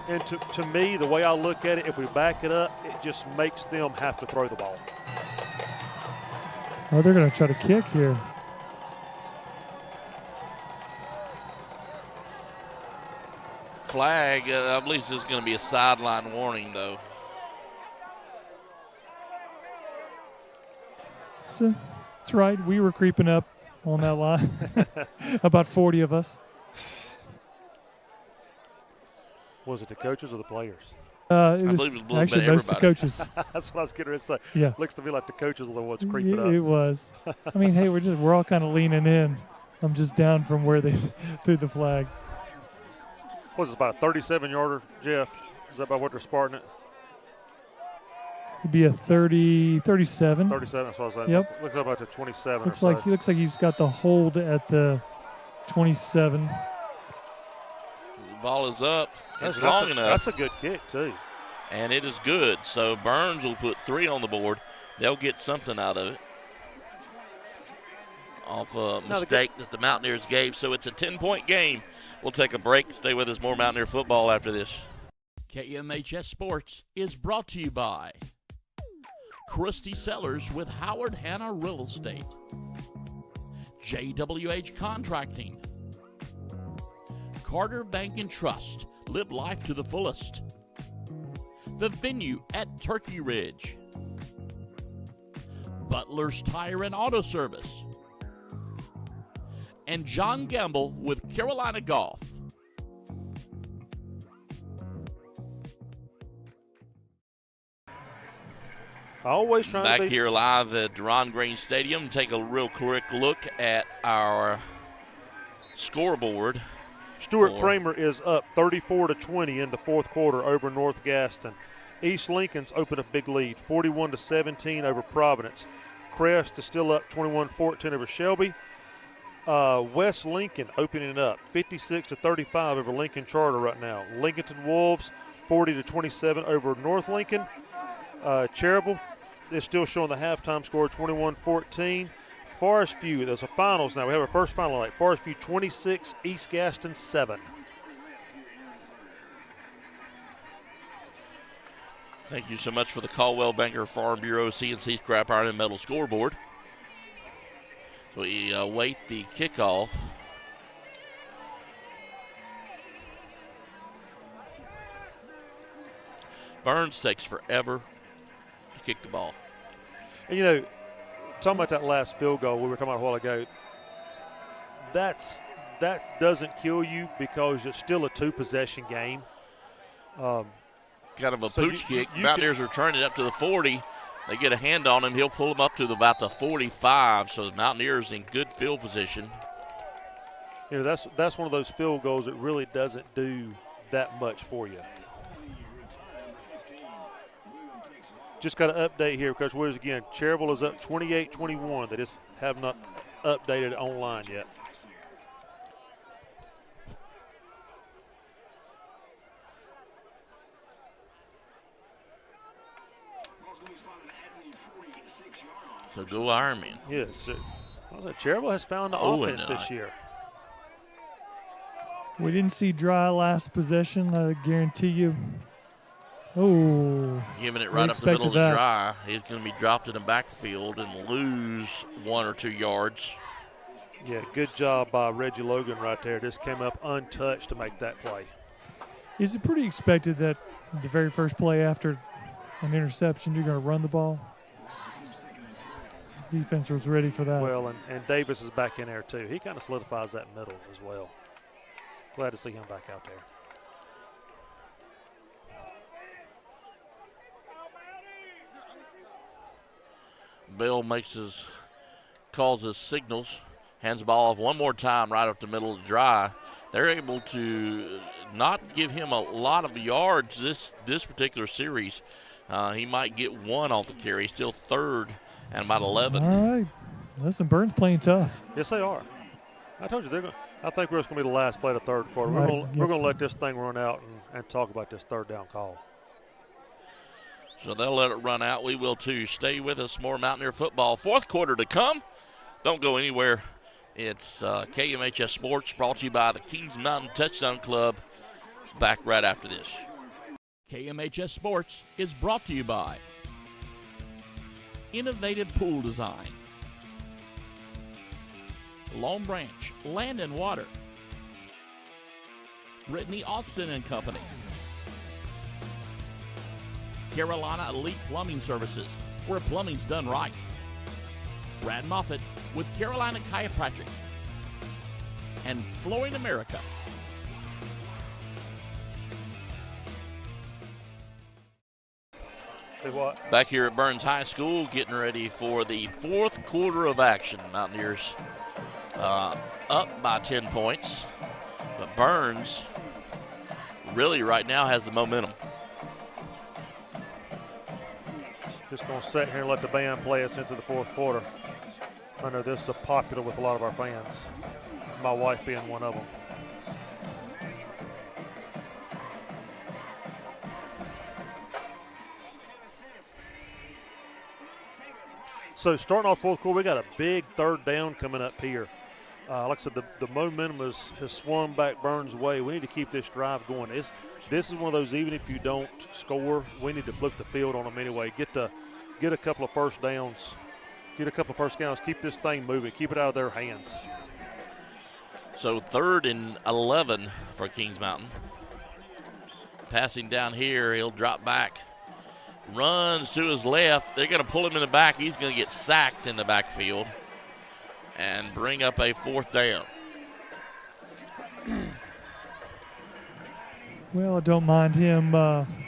And to me, the way I look at it, if we back it up, it just makes them have to throw the ball. Oh, they're going to try to kick here. Flag, I believe this is going to be a sideline warning, though. That's right. We were creeping up on that line. About 40 of us. Was it the coaches or the players? I believe it was a little actually bit most of the coaches. That's what I was getting ready to say. Yeah. Looks to me like the coaches are the ones creeping up. It was. I mean, hey, we're all kind of leaning in. I'm just down from where they threw the flag. What was it, about a 37-yarder, Jeff? Is that about what they're sparring it? It'd be a 37. 37, that's what I was saying. Yep. Looks about the 27 Looks or like so. he looks like he's got the hold at the 27. The ball is up. It's That's long enough. That's a good kick, too. And it is good. So Burns will put 3 on the board. They'll get something out of it off a mistake that the Mountaineers gave. So it's a 10-point game. We'll take a break. Stay with us. More Mountaineer football after this. KMHS Sports is brought to you by Christy Sellers with Howard Hanna Real Estate, JWH Contracting, Carter Bank and Trust, live life to the fullest, The Venue at Turkey Ridge, Butler's Tire and Auto Service, and John Gamble with Carolina Golf. Always trying Back to be here live at Ron Green Stadium. Take a real quick look at our scoreboard. Stuart Kramer is up 34-20 in the 4th quarter over North Gaston. East Lincoln's opened a big lead, 41-17 over Providence. Crest is still up 21-14 over Shelby. West Lincoln opening it up, 56-35 over Lincoln Charter right now. Lincolnton Wolves 40-27 over North Lincoln. Cherryville is still showing the halftime score, 21-14. Forest View, there's a finals now. We have our first final night. Forest View 26, East Gaston 7. Thank you so much for the Caldwell Banker Farm Bureau CNC Scrap Iron and Metal scoreboard. We await the kickoff. Burns takes forever to kick the ball. And, you know, talking about that last field goal we were talking about a while ago, that doesn't kill you because it's still a 2-possession game. Kind of a pooch kick. Mountaineers are turning it up to the 40. They get a hand on him. He'll pull him up to about the 45. So the Mountaineers in good field position. You know, that's one of those field goals that really doesn't do that much for you. Just got an update here, Coach Williams again. Cherryville is up 28-21. They just have not updated online yet. So go Ironman. Yeah, so Cherryville has found the offense this year. We didn't see Dry last possession, I guarantee you. Oh. Giving it right up the middle of the Dry. He's going to be dropped in the backfield and lose 1 or 2 yards. Yeah, good job by Reggie Logan right there. Just came up untouched to make that play. Is it pretty expected that the very first play after an interception, you're going to run the ball? Defense was ready for that. Well, and Davis is back in there too. He kind of solidifies that middle as well. Glad to see him back out there. Bill calls his signals, hands the ball off one more time right up the middle of the dry. They're able to not give him a lot of yards this particular series. He might get one off the carry. He's still third and about 11. All right. Listen, Burns playing tough. Yes, they are. I told you I think we're just going to be the last play of the third quarter. We're going to let this thing run out and talk about this third down call. So they'll let it run out. We will too. Stay with us. More Mountaineer football. Fourth quarter to come. Don't go anywhere. It's KMHS Sports brought to you by the Kings Mountain Touchdown Club. Back right after this. KMHS Sports is brought to you by Innovative Pool Design, Long Branch Land and Water, Brittany Austin and Company, Carolina Elite Plumbing Services, where plumbing's done right, Brad Moffitt with Carolina Chiropractic, and Flooring America. Back here at Burns High School, getting ready for the fourth quarter of action. Mountaineers up by 10 points, but Burns really right now has the momentum. Just going to sit here and let the band play us into the fourth quarter. I know this is popular with a lot of our fans, my wife being one of them. So starting off fourth quarter, we got a big third down coming up here. Like I said, the momentum has swung back Burns' way. We need to keep this drive going. This is one of those, even if you don't score, we need to flip the field on them anyway. Get a couple of first downs. Get a couple of first downs. Keep this thing moving. Keep it out of their hands. So 3rd and 11 for Kings Mountain. Passing down here, he'll drop back. Runs to his left. They're going to pull him in the back. He's going to get sacked in the backfield and bring up a 4th down. Well, I don't mind him.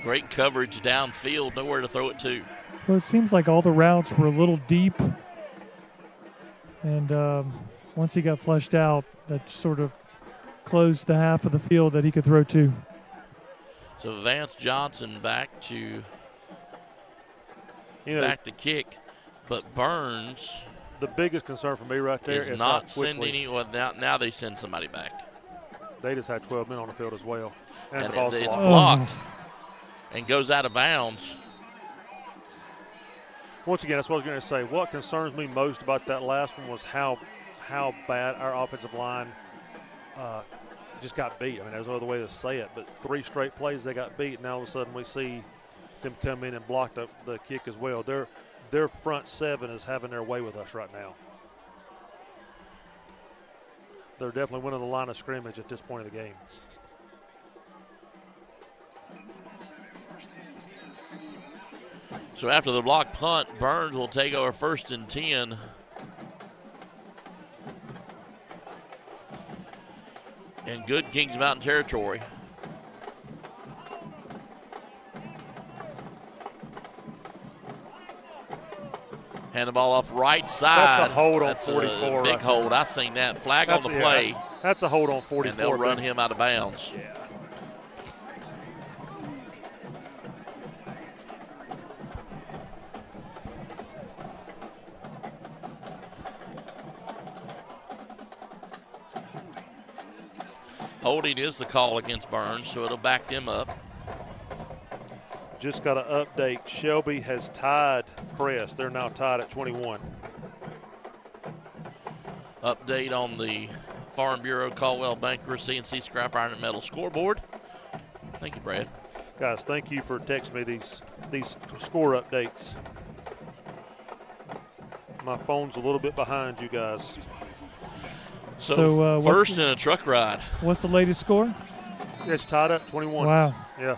Great coverage downfield. Nowhere to throw it to. Well, it seems like all the routes were a little deep. And once he got flushed out, that sort of closed the half of the field that he could throw to. So Vance Johnson back to kick, but Burns. The biggest concern for me right there is not sending anyone. Now they send somebody back. They just had 12 men on the field as well. And it's blocked and goes out of bounds. Once again, that's what I was going to say. What concerns me most about that last one was how bad our offensive line just got beat. I mean, there's no other way to say it, but 3 straight plays they got beat, and now all of a sudden we see them come in and block the kick as well. Their front 7 is having their way with us right now. They're definitely winning the line of scrimmage at this point of the game. So after the block punt, Burns will take over 1st and 10. In good Kings Mountain territory. Hand the ball off right side. That's a hold on That's 44. A big hold. I seen that. Flag on the play. Yeah, that's a hold on 44. And they'll run him out of bounds. Yeah. Holding is the call against Burns, so it'll back them up. Just got an update. Shelby has tied Crest. They're now tied at 21. Update on the Farm Bureau, Caldwell Banker, CNC Scrap Iron and Metal scoreboard. Thank you, Brad. Guys, thank you for texting me these score updates. My phone's a little bit behind you guys. So first in a truck ride. What's the latest score? It's tied up 21. Wow. Yeah.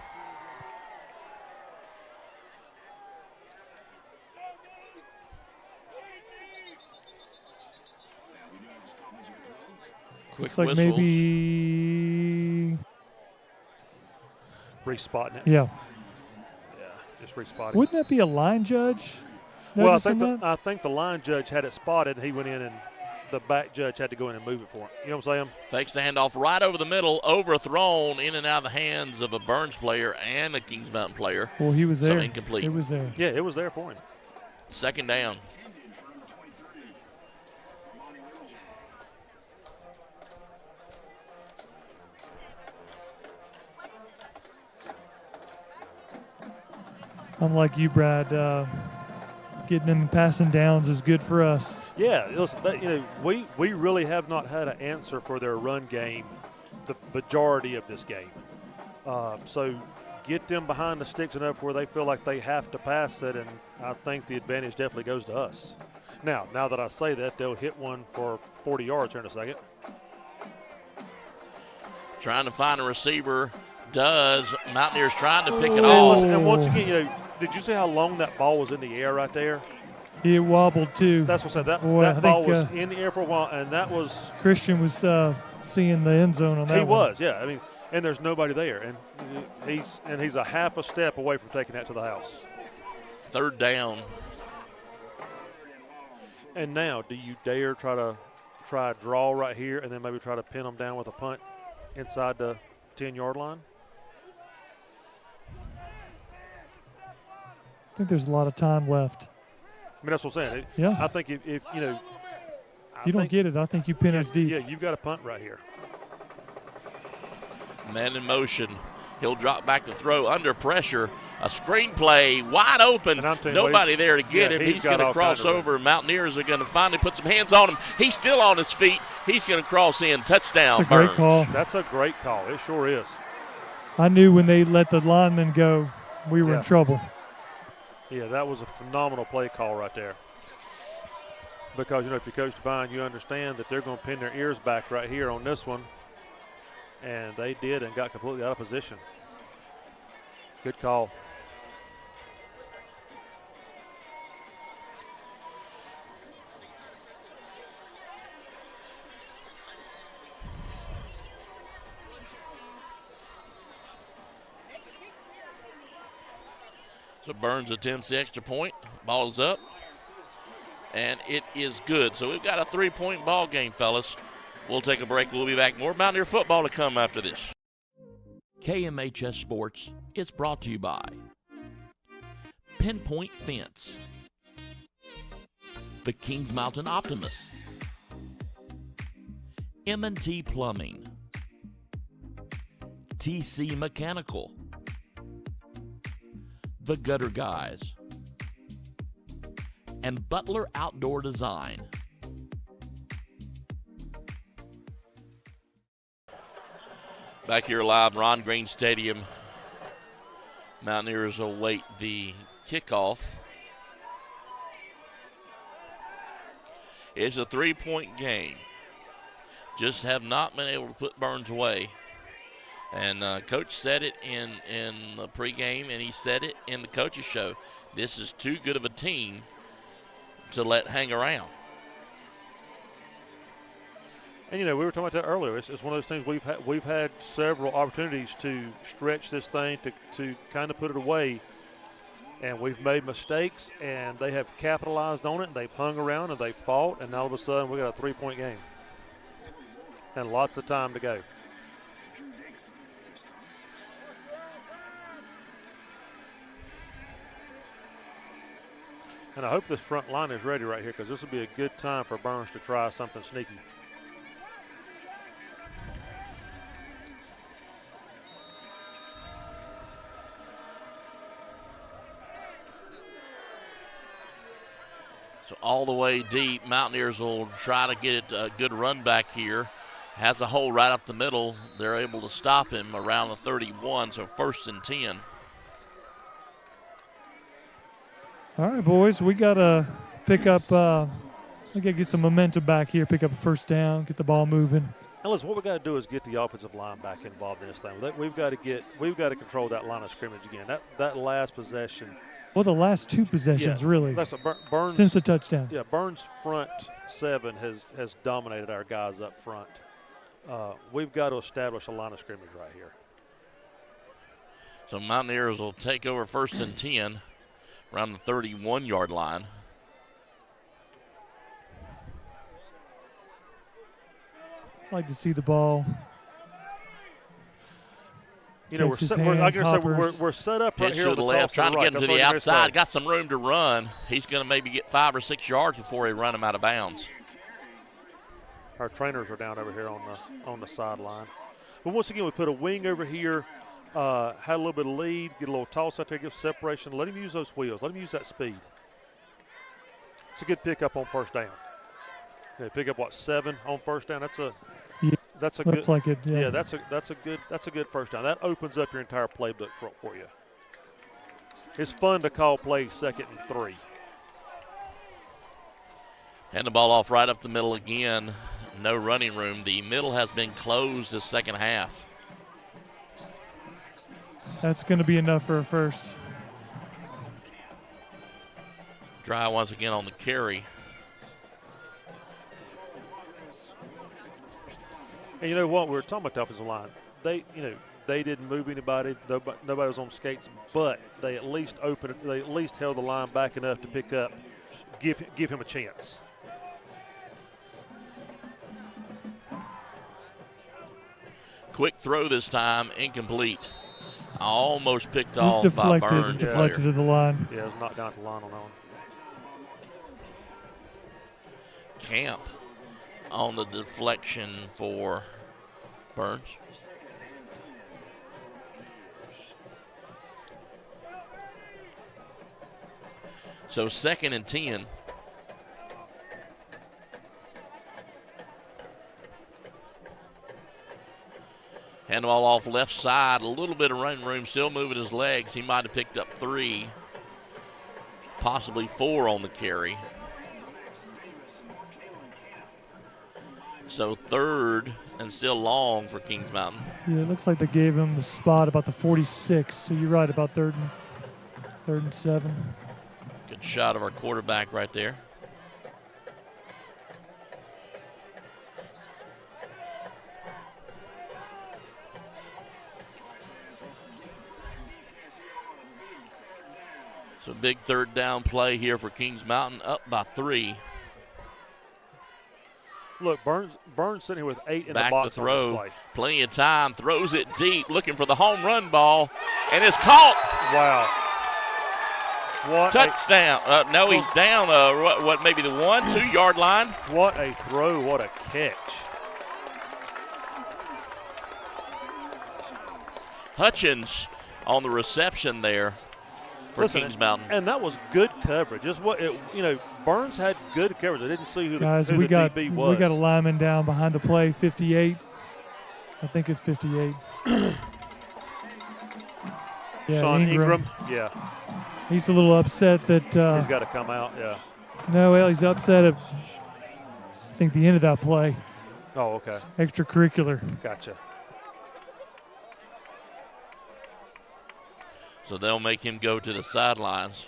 Quick Looks like whistles. maybe Respotting it. Yeah. Yeah, just respotting. Wouldn't that be a line judge? Well, notice that? I think the line judge had it spotted, and he went in, and the back judge had to go in and move it for him. You know what I'm saying? Fakes the handoff right over the middle, overthrown in and out of the hands of a Burns player and a Kings Mountain player. Well, he was there. So incomplete. It was there. Yeah, it was there for him. Second down. Unlike you, Brad, getting them in passing downs is good for us. Yeah, listen, we really have not had an answer for their run game the majority of this game. So get them behind the sticks enough where they feel like they have to pass it, and I think the advantage definitely goes to us. Now that I say that, they'll hit one for 40 yards here in a second. Trying to find a receiver. Does. Mountaineers trying to pick it Oh. off. And once again, did you see how long that ball was in the air right there? It wobbled too. That's what I said. That think, ball was in the air for a while, and that was Christian was seeing the end zone on that. he one. was, yeah. I mean, and there's nobody there, and he's a half a step away from taking that to the house. Third down. And now, do you dare try a draw right here, and then maybe try to pin them down with a punt inside the 10-yard line? I think there's a lot of time left. I mean, that's what I'm saying. Yeah. I think if you know, You don't get it. I think you pin us deep. Yeah, you've got a punt right here. Man in motion. He'll drop back to throw under pressure. A screen play, wide open. Nobody there to get him. He's going to cross over. Mountaineers are going to finally put some hands on him. He's still on his feet. He's going to cross in. Touchdown, That's a great Burns. call. That's a great call. It sure is. I knew when they let the lineman go, we were in trouble. Yeah, that was a phenomenal play call right there. Because, if you coach behind, you understand that they're going to pin their ears back right here on this one. And they did and got completely out of position. Good call. So Burns attempts the extra point. Ball is up. And it is good. So we've got a 3-point ball game, fellas. We'll take a break. We'll be back. More Mountaineer football to come after this. KMHS Sports is brought to you by Pinpoint Fence, the Kings Mountain Optimist, M&T Plumbing, TC Mechanical, The Gutter Guys, and Butler Outdoor Design. Back here live, Ron Green Stadium. Mountaineers await the kickoff. It's a 3-point game. Just have not been able to put Burns away. And Coach said it in the pregame, and he said it in the coaches show. This is too good of a team to let hang around. And we were talking about that earlier. It's one of those things we've had several opportunities to stretch this thing to kind of put it away, and we've made mistakes, and they have capitalized on it, and they've hung around, and they've fought, and all of a sudden we got a 3-point game and lots of time to go. And I hope this front line is ready right here, because this will be a good time for Burns to try something sneaky. So all the way deep, Mountaineers will try to get a good run back here. Has a hole right up the middle. They're able to stop him around the 31, so 1st and 10. All right, boys, we got to pick up, we got to get some momentum back here, pick up a first down, get the ball moving. And listen, what we got to do is get the offensive line back involved in this thing. We've got to control that line of scrimmage again. That last possession. Well, the last 2 possessions, really, That's Burns, since the touchdown. Yeah, Burns' front 7 has dominated our guys up front. We've got to establish a line of scrimmage right here. So Mountaineers will take over 1st and 10 around the 31-yard line. like to see the ball. You know, we're set up right Pitch here to on the the left, trying to right. get him to the outside. Got some room to run. He's going to maybe get 5 or 6 yards before he run him out of bounds. Our trainers are down over here on the sideline. But once again, we put a wing over here, had a little bit of lead, get a little toss out there, give separation. Let him use those wheels. Let him use that speed. It's a good pickup on first down. Okay, pick up 7 on first down. That's a good. Looks like it. Yeah. That's a good first down. That opens up your entire playbook for you. It's fun to call plays 2nd and 3. Hand the ball off right up the middle again. No running room. The middle has been closed the second half. That's going to be enough for a first. Dry once again on the carry. And you know what? We were talking about the offensive line. They didn't move anybody. Nobody was on skates, but they at least held the line back enough to pick up, give him a chance. Quick throw this time, incomplete. Almost picked It was off by Burns. deflected to the line. Yeah, it was knocked down to the line on that one. Camp on the deflection for Burns. So 2nd and 10. Hand the ball off left side, a little bit of running room, still moving his legs. He might have picked up 3, possibly 4 on the carry. So 3rd and still long for Kings Mountain. Yeah, it looks like they gave him the spot about the 46. So you're right, about 3rd and 7. Good shot of our quarterback right there. So big 3rd down play here for Kings Mountain, up by 3. Look, Burns sitting here with 8 in Back the box to throw. on this play. Plenty of time. Throws it deep, looking for the home run ball, and it's caught. Wow. What Touchdown. No, he's down. What? Maybe the 1-2 yard line. What a throw! What a catch! Hutchins on the reception there for Kings Mountain. And that was good coverage. Just Burns had good coverage. I didn't see who the DB was. We got a lineman down behind the play, 58. I think it's 58. Yeah, Sean Ingram. Yeah. He's a little upset that he's got to come out. Yeah. No, well, he's upset at I think the end of that play. Oh, okay. It's extracurricular. Gotcha. So they'll make him go to the sidelines.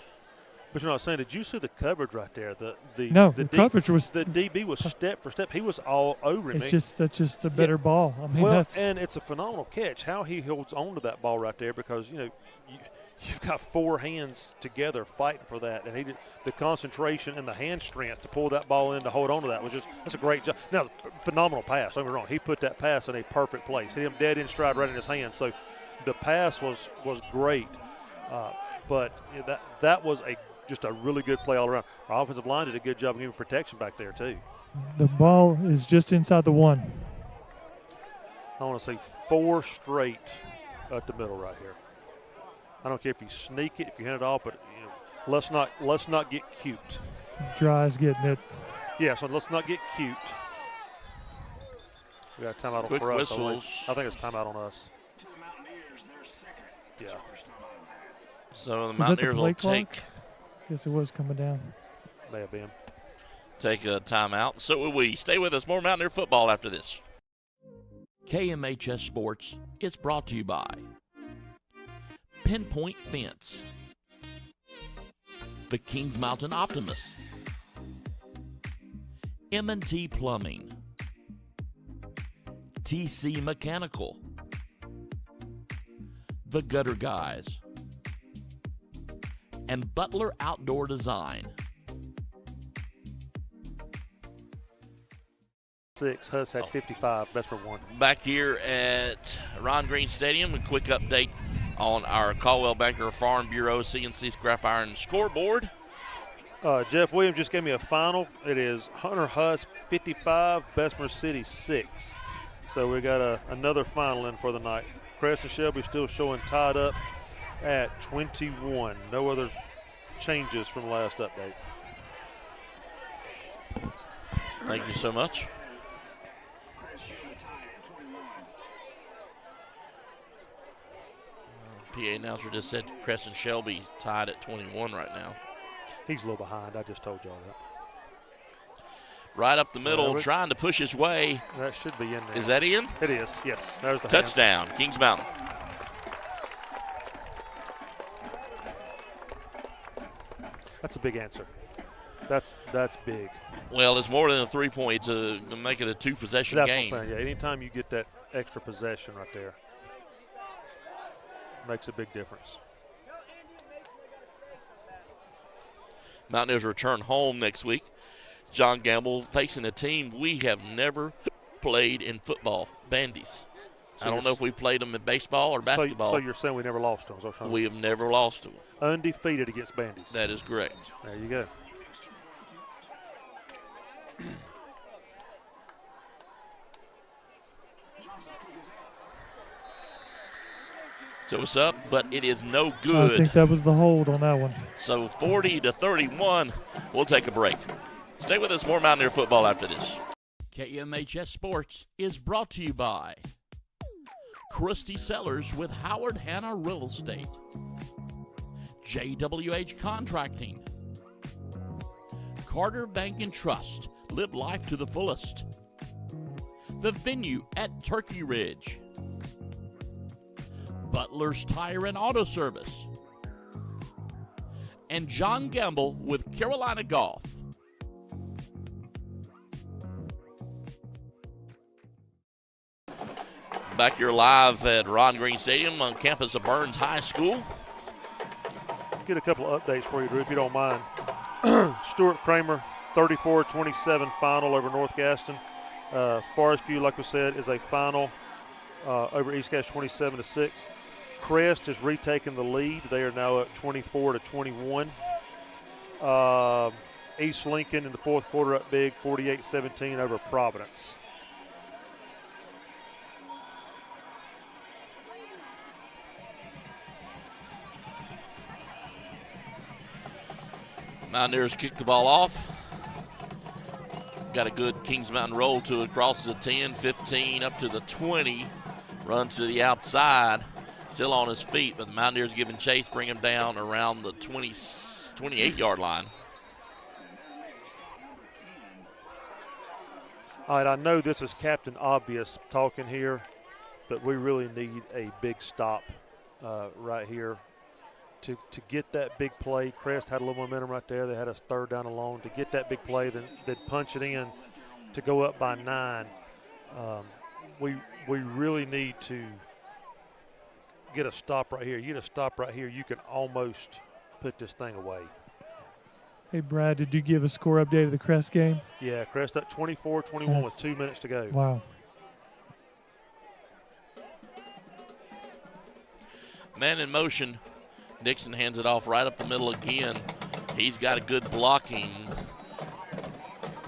But you're not saying, did you see the coverage right there? The coverage was. The DB was step for step. He was all over him. That's just a better ball. I mean, and it's a phenomenal catch. How he holds on to that ball right there, because you've got 4 hands together fighting for that, and the concentration and the hand strength to pull that ball in to hold on to that that's a great job. Now, phenomenal pass. Don't get me wrong. He put that pass in a perfect place. Hit him dead in stride right in his hand. So the pass was great, but that was just a really good play all around. Our offensive line did a good job of giving protection back there too. The ball is just inside the 1. I want to say 4 straight up the middle right here. I don't care if you sneak it, if you hand it off, but let's not get cute. Dry's getting it. Yeah, so let's not get cute. We got a timeout Quick for us. whistles. I think it's timeout on us. Yeah. So the Mountaineers will take. Yes, it was coming down. May have been. Take a timeout. So will we. Stay with us. More Mountaineer football after this. KMHS Sports is brought to you by Pinpoint Fence, the Kings Mountain Optimist, M&T Plumbing, TC Mechanical, The Gutter Guys, and Butler Outdoor Design. 6. Huss had 55. Bessemer won. Back here at Ron Green Stadium, a quick update on our Caldwell Banker Farm Bureau CNC Scrap Iron scoreboard. Jeff Williams just gave me a final. It is Hunter Huss 55, Bessemer City 6. So we got another final in for the night. Crest and Shelby still showing tied up at 21. No other changes from last update. Thank you so much. PA announcer just said Crescent Shelby tied at 21 right now. He's a little behind. I just told y'all that. Right up the middle, trying to push his way. That should be in there. Is that in? It is, yes. There's the touchdown, hands. Kings Mountain. That's a big answer. That's big. Well, it's more than a 3-point to make it a 2-possession game. That's what I'm saying. Yeah, anytime you get that extra possession right there, makes a big difference. Mountaineers return home next week. John Gamble facing a team we have never played in football, Bandies. So I don't know if we played them in baseball or basketball. So you're saying we never lost them? We have never lost them. Undefeated against Bandies. That is correct. There you go. So it's up, but it is no good. I think that was the hold on that one. So 40-31. We'll take a break. Stay with us. More Mountaineer football after this. KMHS Sports is brought to you by Christie Sellers with Howard Hanna Real Estate, JWH Contracting, Carter Bank and Trust. Live life to the fullest. The Venue at Turkey Ridge, Butler's Tire and Auto Service, and John Gamble with Carolina Golf. Back here live at Ron Green Stadium on campus of Burns High School. Get a couple of updates for you, Drew, if you don't mind. Stuart Kramer, 34-27 final over North Gaston. Forest View, like we said, is a final over East Gaston 27-6. Crest has retaken the lead. They are now at 24-21. East Lincoln in the fourth quarter up big, 48-17 over Providence. Mountaineers kick the ball off. Got a good Kings Mountain roll to it. Crosses the 10, 15, up to the 20. Runs to the outside. Still on his feet, but the Mountaineers giving chase, bring him down around the 28-yard line. All right, I know this is Captain Obvious talking here, but we really need a big stop right here to get that big play. Crest had a little momentum right there. They had us third down and long. To get that big play, then punch it in to go up by 9. We really need to get a stop right here. You get a stop right here, you can almost put this thing away. Hey, Brad, did you give a score update of the Crest game? Yeah, Crest up 24-21 with 2 minutes to go. Wow. Man in motion. Dixon hands it off right up the middle again. He's got a good blocking,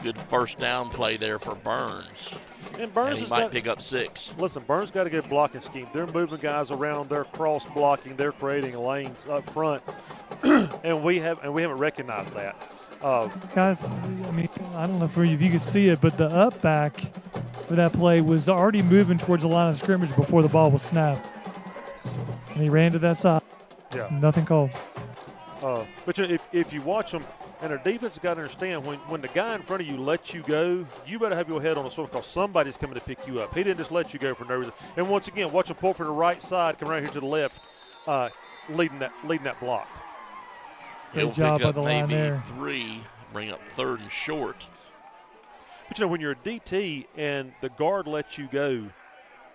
good first down play there for Burns. And Burns he might pick up 6. Listen, Burns got a good blocking scheme. They're moving guys around. They're cross blocking. They're creating lanes up front, and we haven't recognized that. Guys, I mean, I don't know if you could see it, but the up back for that play was already moving towards the line of scrimmage before the ball was snapped, and he ran to that side. Yeah. Nothing called. But if you watch them, and their defense has got to understand, when the guy in front of you lets you go, you better have your head on a swivel because somebody's coming to pick you up. He didn't just let you go for no reason. And once again, watch him pull from the right side, come right here to the left, leading that block. He'll Great job pick up by the line maybe there. 3, bring up 3rd and short. But when you're a DT and the guard lets you go,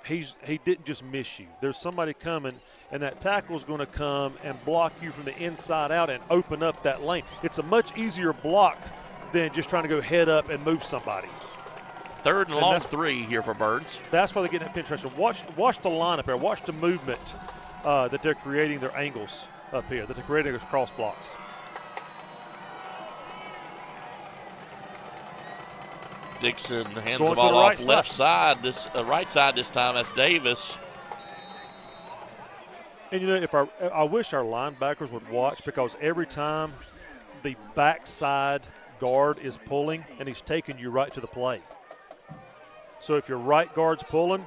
he didn't just miss you. There's somebody coming, and that tackle's going to come and block you from the inside out and open up that lane. It's a much easier block than just trying to go head up and move somebody. Third and long 3 here for Birds. That's why they're getting that penetration. Watch the line up here. Watch the movement that they're creating, their angles up here, that they're creating those cross blocks. Dixon hands the ball off left side, right side this time. That's Davis. And I wish our linebackers would watch, because every time the backside guard is pulling and he's taking you right to the play. So if your right guard's pulling,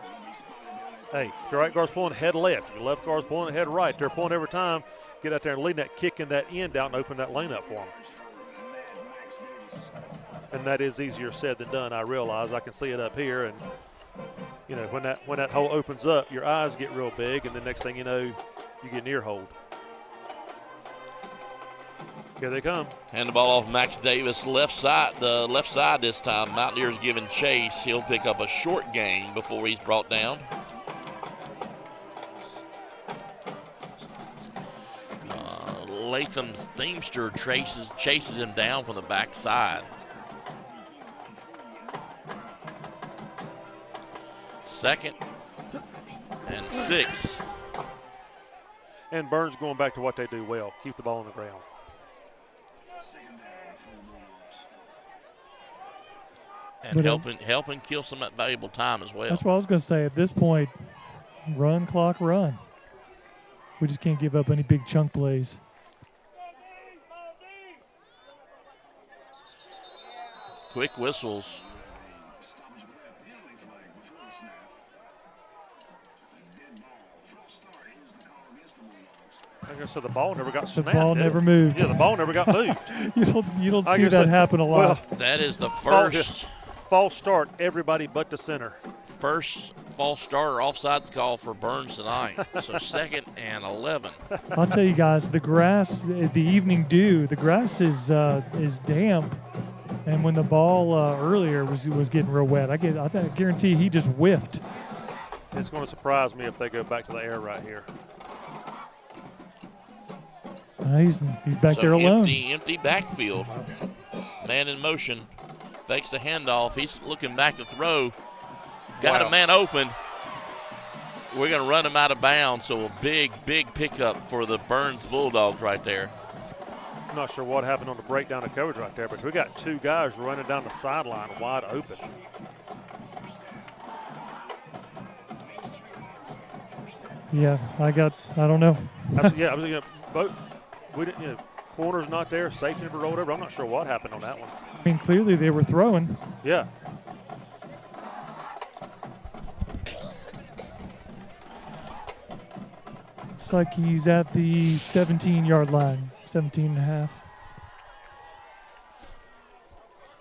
if your right guard's pulling, head left. If your left guard's pulling, head right. They're pulling every time. Get out there and lead that, kicking that end out and open that lane up for them. And that is easier said than done, I realize. I can see it up here, and when that hole opens up, your eyes get real big, and the next thing you know, you get an ear hold. Here they come. Hand the ball off Max Davis, the left side this time. Mountaineers giving chase. He'll pick up a short gain before he's brought down. Latham's Themster chases him down from the backside. Second and 6. And Burns going back to what they do well, keep the ball on the ground. And helping kill some of that valuable time as well. That's what I was going to say. At this point, run, clock, run. We just can't give up any big chunk plays. Quick whistles. Like I said, the ball never got snapped. The ball never moved. Yeah, the ball never got moved. you don't see that happen a lot. Well, that is the first false start, everybody but the center. First false start or offsides call for Burns tonight. So 2nd and 11. I'll tell you guys, the grass, the evening dew, the grass is damp. And when the ball earlier was getting real wet, I guarantee he just whiffed. It's going to surprise me if they go back to the air right here. He's back there alone. Empty backfield. Man in motion. Fakes the handoff. He's looking back to throw. Got a man open. We're going to run him out of bounds. So a big pickup for the Burns Bulldogs right there. I'm not sure what happened on the breakdown of coverage right there, but we got 2 guys running down the sideline wide open. Yeah, I don't know. Both. We didn't. Corner's not there. Safety never rolled over. I'm not sure what happened on that one. I mean, clearly they were throwing. Yeah. It's like he's at the 17-yard line, 17 and a half.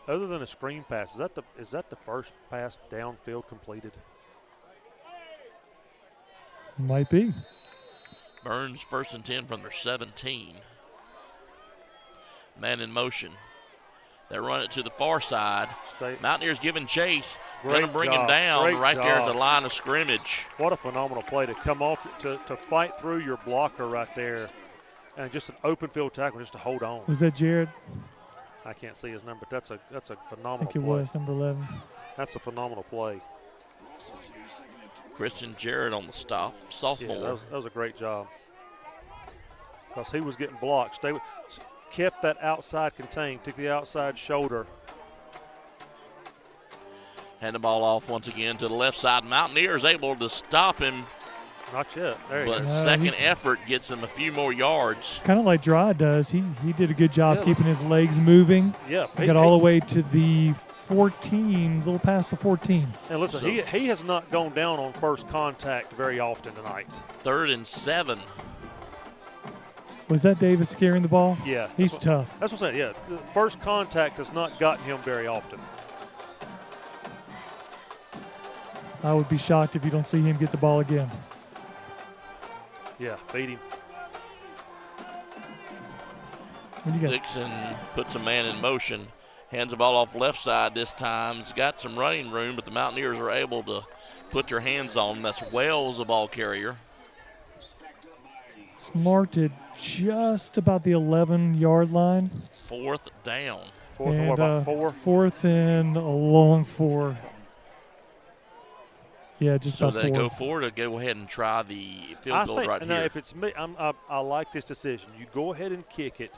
Other than a screen pass, is that the first pass downfield completed? Might be. Burns 1st and 10 from their 17. Man in motion. They run it to the far side. Mountaineers giving chase. Going to bring him down. There at the line of scrimmage. What a phenomenal play to come off, to fight through your blocker right there. And just an open field tackle just to hold on. Was that Jared? I can't see his number, but that's a phenomenal I think it play. was number 11. That's a phenomenal play. Christian Jarrett on the stop, sophomore. Yeah, that was a great job. Because he was getting blocked. Kept that outside contained, took the outside shoulder. Hand the ball off once again to the left side. Mountaineers able to stop him. Not yet. There you go. But second effort gets him a few more yards. Kind of like Dry does. He did a good job keeping his legs moving. Yeah. He got all the way to the 14, a little past the 14. And listen, he has not gone down on first contact very often tonight. 3rd and 7. Was that Davis carrying the ball? Yeah. He's tough. That's what I'm saying, yeah. The first contact has not gotten him very often. I would be shocked if you don't see him get the ball again. Yeah, feed him. Dixon puts a man in motion. Hands the ball off left side this time. He's got some running room, but the Mountaineers are able to put their hands on him. That's Wells, the ball carrier. It's marked at just about the 11-yard line. 4th down. Fourth and what, about 4? 4th and a long 4. Yeah, just so about they 4. go forward or go ahead and try the field goal right now, here. if it's me, I like this decision. You go ahead and kick it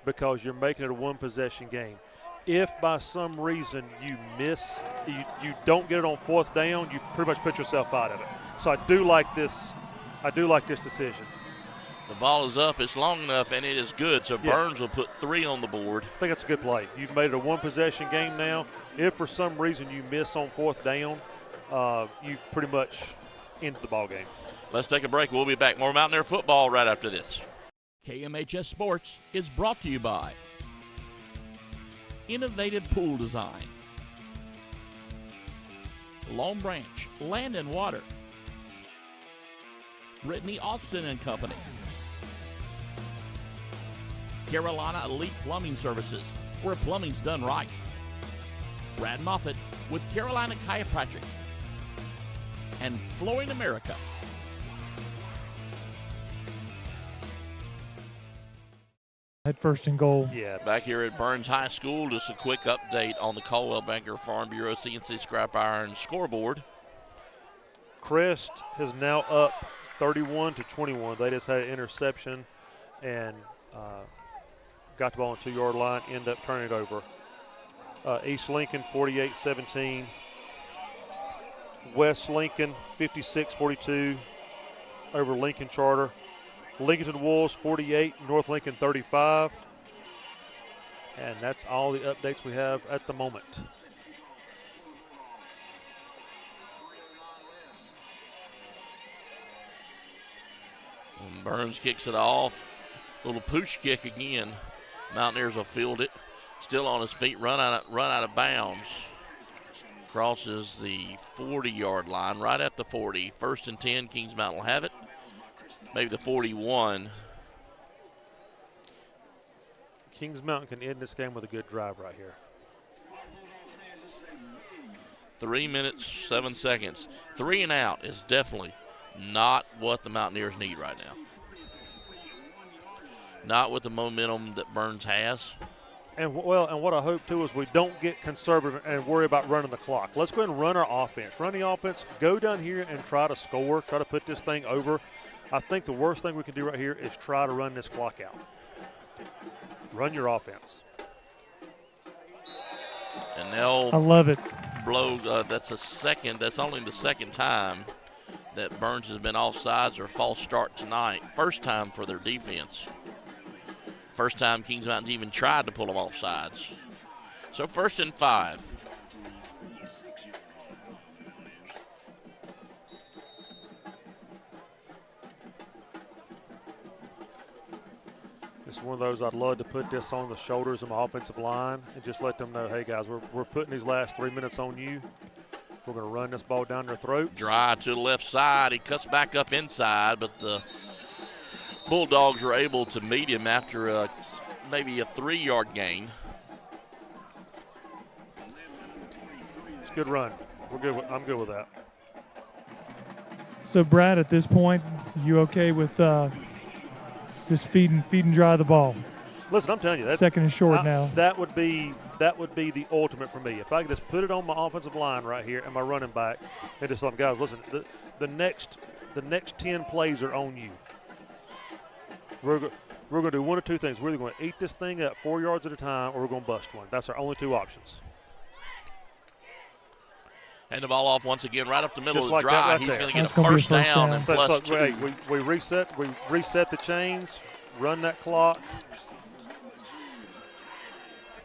because you're making it a one-possession game. If by some reason you miss, you don't get it on 4th down, you pretty much put yourself out of it. So I do like this. I do like this decision. The ball is up. It's long enough, and it is good. So Burns will put 3 on the board. I think that's a good play. You've made it a one-possession game now. If for some reason you miss on 4th down, you've pretty much ended the ball game. Let's take a break. We'll be back. More Mountaineer football right after this. KMHS Sports is brought to you by Innovative Pool Design, Long Branch Land and Water, Brittany Austin and Company, Carolina Elite Plumbing Services, where plumbing's done right, Brad Moffitt with Carolina Chiropractic, and Flooring America. At 1st and goal. Yeah. Back here at Burns High School, just a quick update on the Caldwell Banker Farm Bureau CNC Scrap Iron scoreboard. Crest is now up 31-21. They just had an interception and got the ball on the 2-yard line, end up turning it over. East Lincoln 48-17. West Lincoln 56-42 over Lincoln Charter. Lincolnton Wolves 48, North Lincoln 35. And that's all the updates we have at the moment. And Burns kicks it off. Little pooch kick again. Mountaineers will field it. Still on his feet, run out of bounds. Crosses the 40-yard line, right at the 40. 1st and 10, Kings Mountain will have it. Maybe the 41. Kings Mountain can end this game with a good drive right here. 3 minutes, 7 seconds. 3 and out is definitely not what the Mountaineers need right now. Not with the momentum that Burns has. And what I hope too is we don't get conservative and worry about running the clock. Let's go ahead and run our offense. Run the offense, go down here and try to score, try to put this thing over. I think the worst thing we can do right here is try to run this clock out. Run your offense. And they'll I love it. blow. That's only the second time that Burns has been offsides or false start tonight. First time for their defense. First time Kings Mountain's even tried to pull them off sides. So 1st and 5. It's one of those I'd love to put this on the shoulders of my offensive line and just let them know, hey, guys, we're putting these last 3 minutes on you. We're going to run this ball down their throats. Drive to the left side. He cuts back up inside, but the Bulldogs were able to meet him after maybe a 3-yard gain. It's a good run. I'm good with that. So, Brad, at this point, you okay with just feed and dry the ball? Listen, I'm telling you, that 2nd and short now. That would be the ultimate for me. If I could just put it on my offensive line right here and my running back, and just tell them, guys, listen, the next 10 plays are on you. We're going to do one of two things. We're either going to eat this thing up 4 yards at a time, or we're going to bust one. That's our only 2 options. Hand the ball off once again, right up the middle Just of the like that drive. right He's there. going to get That's a gonna be a first first down down. and So, plus so, 2. hey, we reset the chains, run that clock.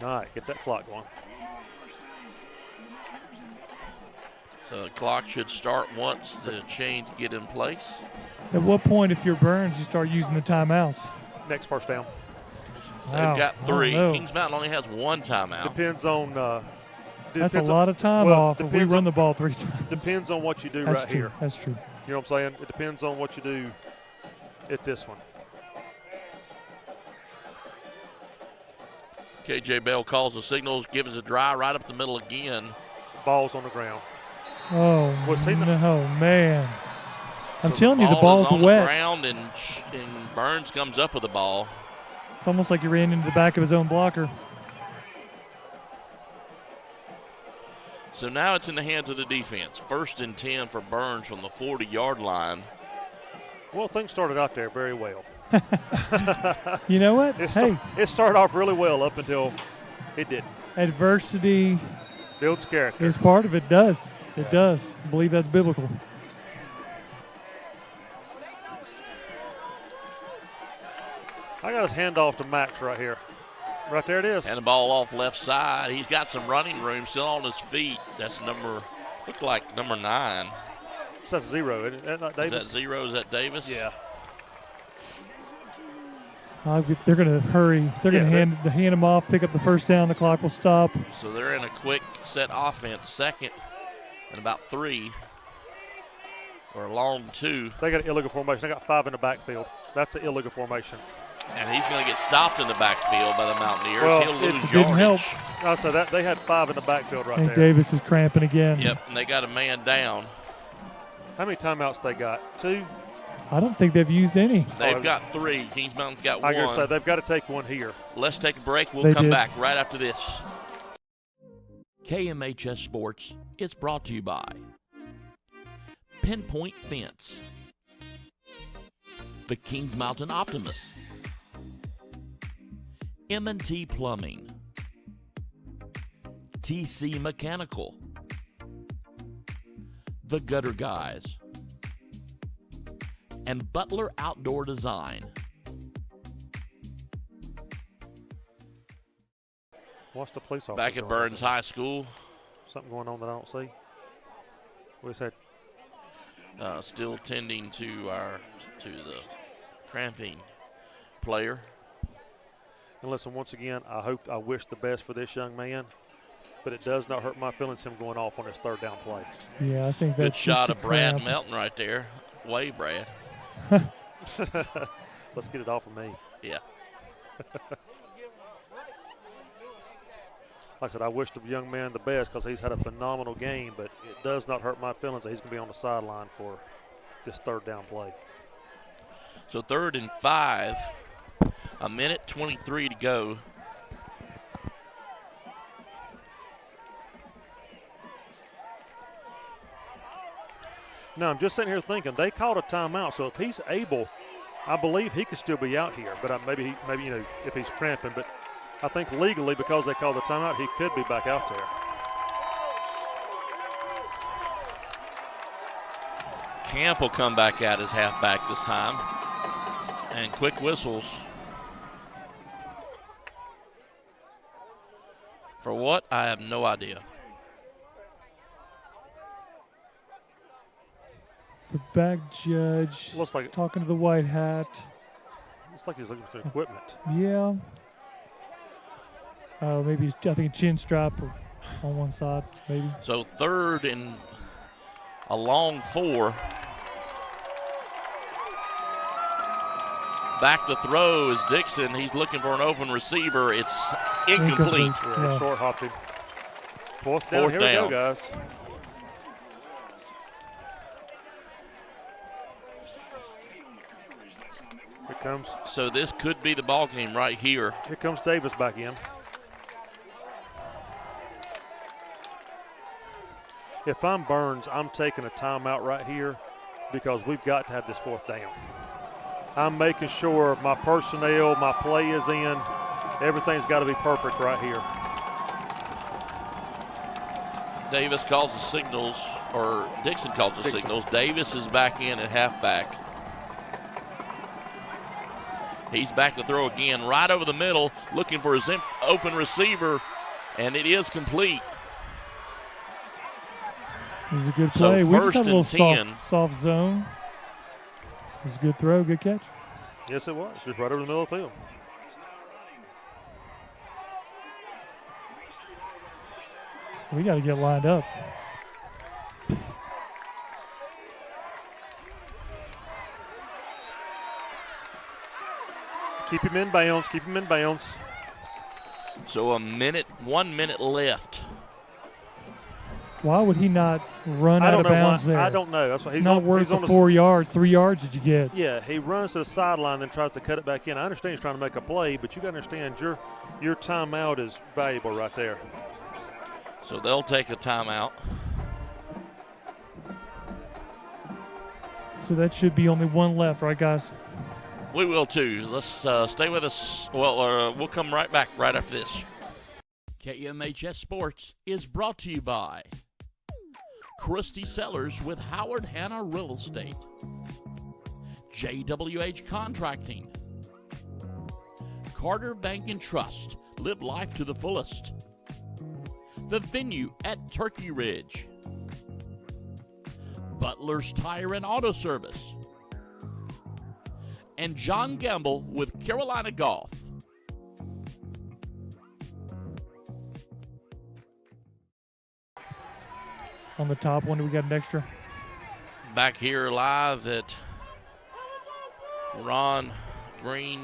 All right, get that clock going. So the clock should start once the chains get in place. At what point, if you're Burns, you start using the timeouts? Next first down. Wow, They've got I 3. don't know. Kings Mountain only has 1 timeout. Depends on. That's a depends lot on, of time well, off if we depends run on- the ball 3 times. Depends on what you do That's right true. here. That's true. You know what I'm saying? It depends on what you do at this one. KJ Bell calls the signals, gives us a drive right up the middle again. Ball's on the ground. Oh, Was he not- no, man. I'm So telling you, the ball ball's is on wet. the ground, and Burns comes up with the ball. It's almost like he ran into the back of his own blocker. So now it's in the hands of the defense. 1st and 10 for Burns from the 40-yard line. Well, things started out there very well. You know what? It started off really well up until it didn't. Adversity Builds character. is part of it. Does. It does. I believe that's biblical. I got his handoff to Max right here. Right there it is. And the ball off left side. He's got some running room still on his feet. That's look like number 9. That's 0. Isn't that not Davis? Is that 0? Is that Davis? Yeah. They're going to hurry. They're going to hand him off, pick up the first down. The clock will stop. So they're in a quick set offense, 2nd and about 3. Or a long 2. They got an illegal formation. They got 5 in the backfield. That's an illegal formation. And he's going to get stopped in the backfield by the Mountaineers. Well, He'll lose it didn't yardage. help. So they had 5 in the backfield right I think there. Davis is cramping again. Yep, and they got a man down. How many timeouts they got? 2? I don't think they've used any. They've got 3. Kings Mountain's got 1. I gotta say they've got to take one here. Let's take a break. We'll They come did. back right after this. KMHS Sports is brought to you by Pinpoint Fence, the Kings Mountain Optimist, M&T Plumbing, TC Mechanical, The Gutter Guys, and Butler Outdoor Design. Watch the police officer. Back at Burns High School. Something going on that I don't see. What is that? Still tending to the cramping player. And listen, once again, I wish the best for this young man, but it does not hurt my feelings him going off on his 3rd down play. Yeah, I think Good that's shot just a of Brad cramp. Melton right there. Way, Brad. Let's get it off of me. Yeah. Like I said, I wish the young man the best because he's had a phenomenal game, but it does not hurt my feelings that he's going to be on the sideline for this 3rd down play. So 3rd and 5. A minute 23 to go. Now, I'm just sitting here thinking they called a timeout, so if he's able, I believe he could still be out here. But maybe if he's cramping. But I think legally, because they called the timeout, he could be back out there. Camp will come back out as halfback this time. And quick whistles. For what? I have no idea. The back judge Looks like is talking to the white hat. Looks like he's looking for equipment. Yeah. Maybe I think a chin strap on one side, maybe. So 3rd and a long 4. Back to throw is Dixon. He's looking for an open receiver. It's incomplete. Yeah. Short hopped him. 4th down. Here we go, guys. Here comes. So this could be the ball game right here. Here comes Davis back in. If I'm Burns, I'm taking a timeout right here because we've got to have this 4th down. I'm making sure my personnel, my play is in. Everything's got to be perfect right here. Davis calls the signals, or Dixon calls the signals. Davis is back in at halfback. He's back to throw again, right over the middle, looking for his open receiver, and it is complete. It was a good So play. We just 1st had a little and 10. soft zone. It was a good throw, good catch. Yes, it was. Just right over the middle of the field. We got to get lined up. Keep him in bounds. Keep him in bounds. So 1 minute left. Why would he not run out of bounds there? I don't know. That's why It's not worth the 4 yards, 3 yards that you get. Yeah, he runs to the sideline, then tries to cut it back in. I understand he's trying to make a play, but you got to understand your timeout is valuable right there. So they'll take a timeout. So that should be only one left, right, guys? We will too. Let's stay with us. Well, we'll come right back right after this. KMHS Sports is brought to you by Christy Sellers with Howard Hanna Real Estate, JWH Contracting, Carter Bank and Trust, live life to the fullest, The Venue at Turkey Ridge, Butler's Tire and Auto Service, and John Gamble with Carolina Golf. On the top one, do we got an extra? Back here live at Ron Green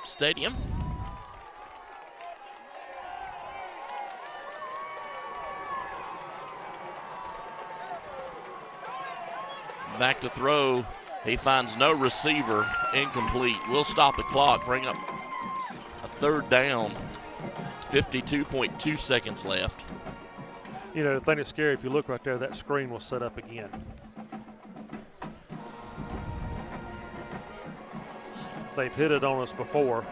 Stadium. Back to throw. He finds no receiver. Incomplete. We'll stop the clock. Bring up a third down. 52.2 seconds left. You know, the thing that's scary, if you look right there, that screen will set up again. They've hit it on us before.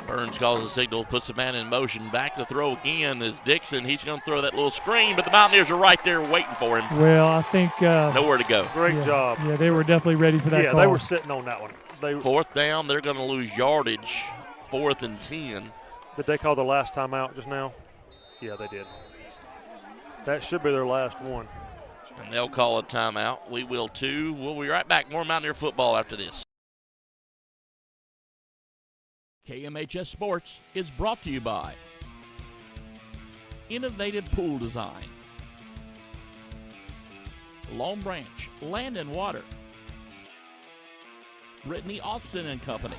Burns calls the signal, puts the man in motion. Back to throw again is Dixon. He's going to throw that little screen, but the Mountaineers are right there waiting for him. Well, I think nowhere to go. Great job. Yeah, they were definitely ready for that Yeah, call. they were sitting on that one. Fourth down, they're going to lose yardage. 4th and 10. Did they call the last time out just now? Yeah, they did. That should be their last one. And they'll call a timeout. We will too. We'll be right back. More Mountaineer football after this. KMHS Sports is brought to you by Innovative Pool Design, Long Branch Land and Water, Brittany Austin and Company,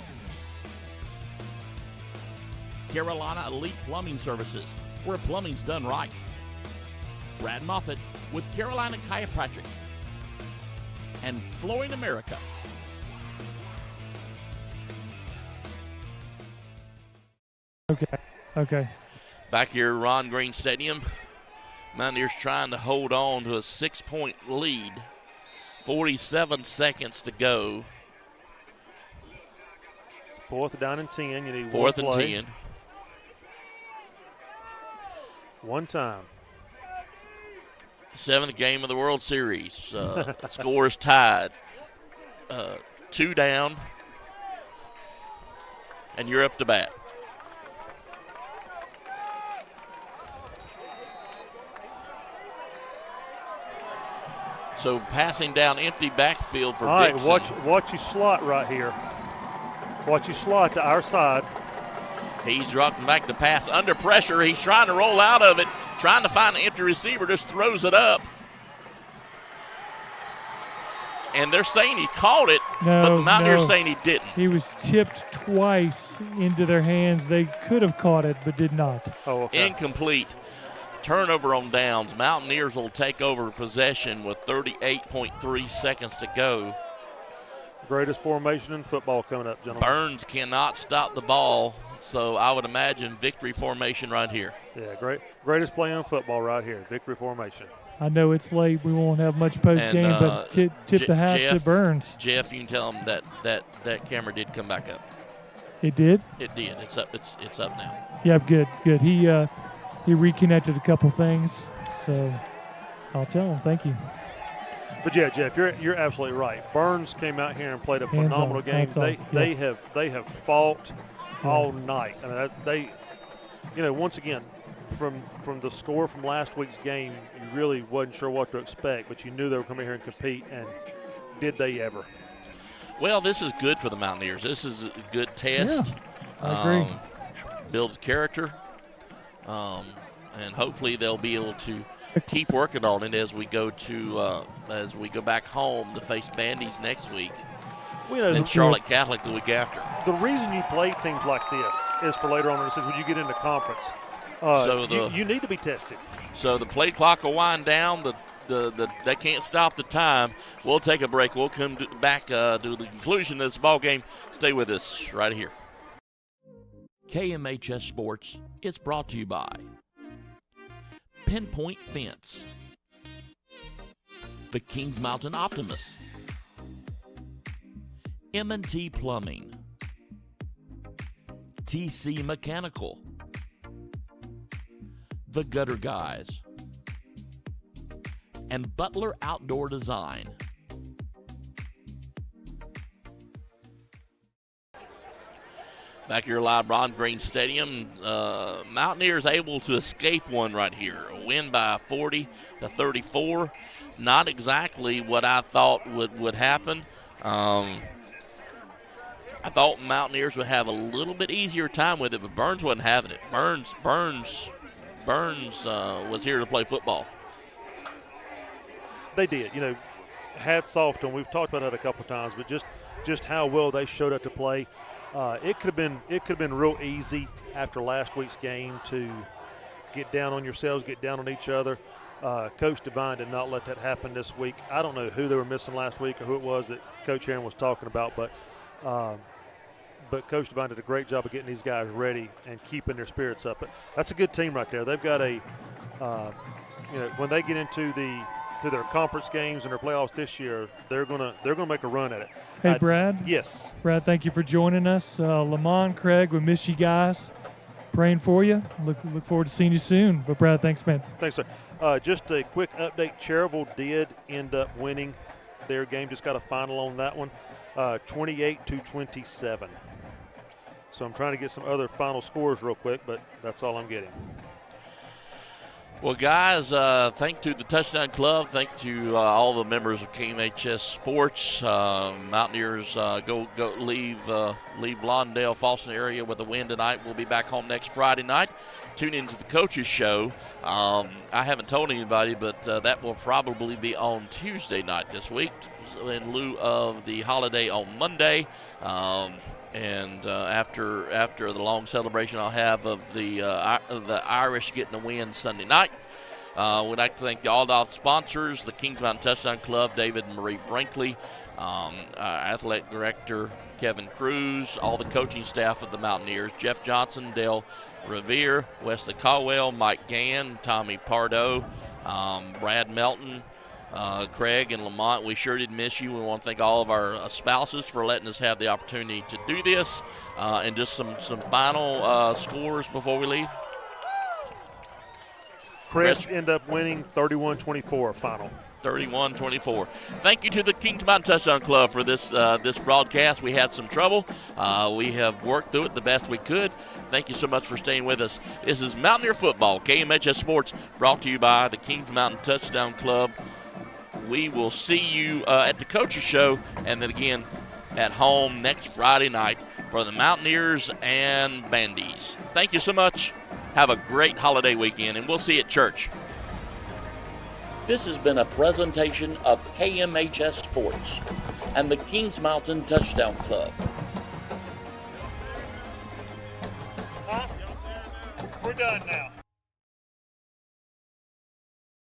Carolina Elite Plumbing Services, where plumbing's done right, Brad Moffitt with Carolina Chiropractic, and Flooring America. Okay. Back here, Ron Green Stadium. Mountaineers trying to hold on to a 6-point lead. 47 seconds to go. 4th down and 10. You need 4th one and play. 10. One time. 7th game of the World Series. Score is tied. 2 down. And you're up to bat. So passing down empty backfield for Dixon. All right, watch you slot right here. Watch you slot to our side. He's rocking back the pass under pressure. He's trying to roll out of it, trying to find an empty receiver, just throws it up. And they're saying he caught it, but the Mountaineers saying he didn't. He was tipped twice into their hands. They could have caught it, but did not. Oh, okay. Incomplete. Turnover on downs. Mountaineers will take over possession with 38.3 seconds to go. Greatest formation in football coming up, gentlemen. Burns cannot stop the ball, so I would imagine victory formation right here. Yeah, greatest play in football right here, victory formation. I know it's late. We won't have much post-game, but tip the hat to Burns. Jeff, you can tell him that camera did come back up. It did? It did. It's up. It's up now. Yeah, good. He reconnected a couple things, so I'll tell him. Thank you. But yeah, Jeff, you're absolutely right. Burns came out here and played a phenomenal game. They have fought all night. I mean, once again, from the score from last week's game, you really wasn't sure what to expect, but you knew they were coming here and compete, and did they ever? Well, this is good for the Mountaineers. This is a good test. Yeah, I agree. Builds character. And hopefully they'll be able to keep working on it as we go back home to face Bandy's next week. then Charlotte Catholic the week after. The reason you play teams like this is for later on in the season when you get into conference. You need to be tested. So the play clock will wind down. They can't stop the time. We'll take a break. We'll come back to the conclusion of this ball game. Stay with us right here. KMHS Sports is brought to you by Pinpoint Fence, the Kings Mountain Optimist, M&T Plumbing, TC Mechanical, The Gutter Guys, and Butler Outdoor Design. Back here live, Ron Green Stadium. Mountaineers able to escape one right here. A win by 40-34. Not exactly what I thought would happen. I thought Mountaineers would have a little bit easier time with it, but Burns wasn't having it. Burns was here to play football. They did. Hats off to them. We've talked about that a couple of times, but just how well they showed up to play. It could have been real easy after last week's game to get down on yourselves, get down on each other. Coach Devine did not let that happen this week. I don't know who they were missing last week or who it was that Coach Aaron was talking about, but Coach Devine did a great job of getting these guys ready and keeping their spirits up. But that's a good team right there. They've got when they get into their conference games and their playoffs this year, they're gonna make a run at it. Hey, Brad. Yes. Brad, thank you for joining us. Lamont, Craig, we miss you guys. Praying for you. Look forward to seeing you soon. But, Brad, thanks, man. Thanks, sir. Just a quick update. Cherryville did end up winning their game. Just got a final on that one, 28-27. So I'm trying to get some other final scores real quick, but that's all I'm getting. Well, guys, thank to the Touchdown Club. Thank to all the members of KMHS Sports. Mountaineers leave Lawndale, Falston area with a win tonight. We'll be back home next Friday night. Tune into the coaches show. I haven't told anybody, but that will probably be on Tuesday night this week in lieu of the holiday on Monday. And after the long celebration I'll have of the Irish getting the win Sunday night. We'd like to thank all the sponsors, the Kings Mountain Touchdown Club, David and Marie Brinkley, our athletic director, Kevin Cruz, all the coaching staff of the Mountaineers, Jeff Johnson, Dale Revere, Wesley Caldwell, Mike Gann, Tommy Pardo, Brad Melton, Craig and Lamont. We sure did miss you. We want to thank all of our spouses for letting us have the opportunity to do this. And just some final scores before we leave. Chris ended up winning 31-24 final. 31-24. Thank you to the Kings Mountain Touchdown Club for this broadcast. We had some trouble. We have worked through it the best we could. Thank you so much for staying with us. This is Mountaineer Football, KMHS Sports, brought to you by the Kings Mountain Touchdown Club. We will see you at the coaches show and then again at home next Friday night for the Mountaineers and Bandies. Thank you so much. Have a great holiday weekend, and we'll see you at church. This has been a presentation of KMHS Sports and the Kings Mountain Touchdown Club. We're done now.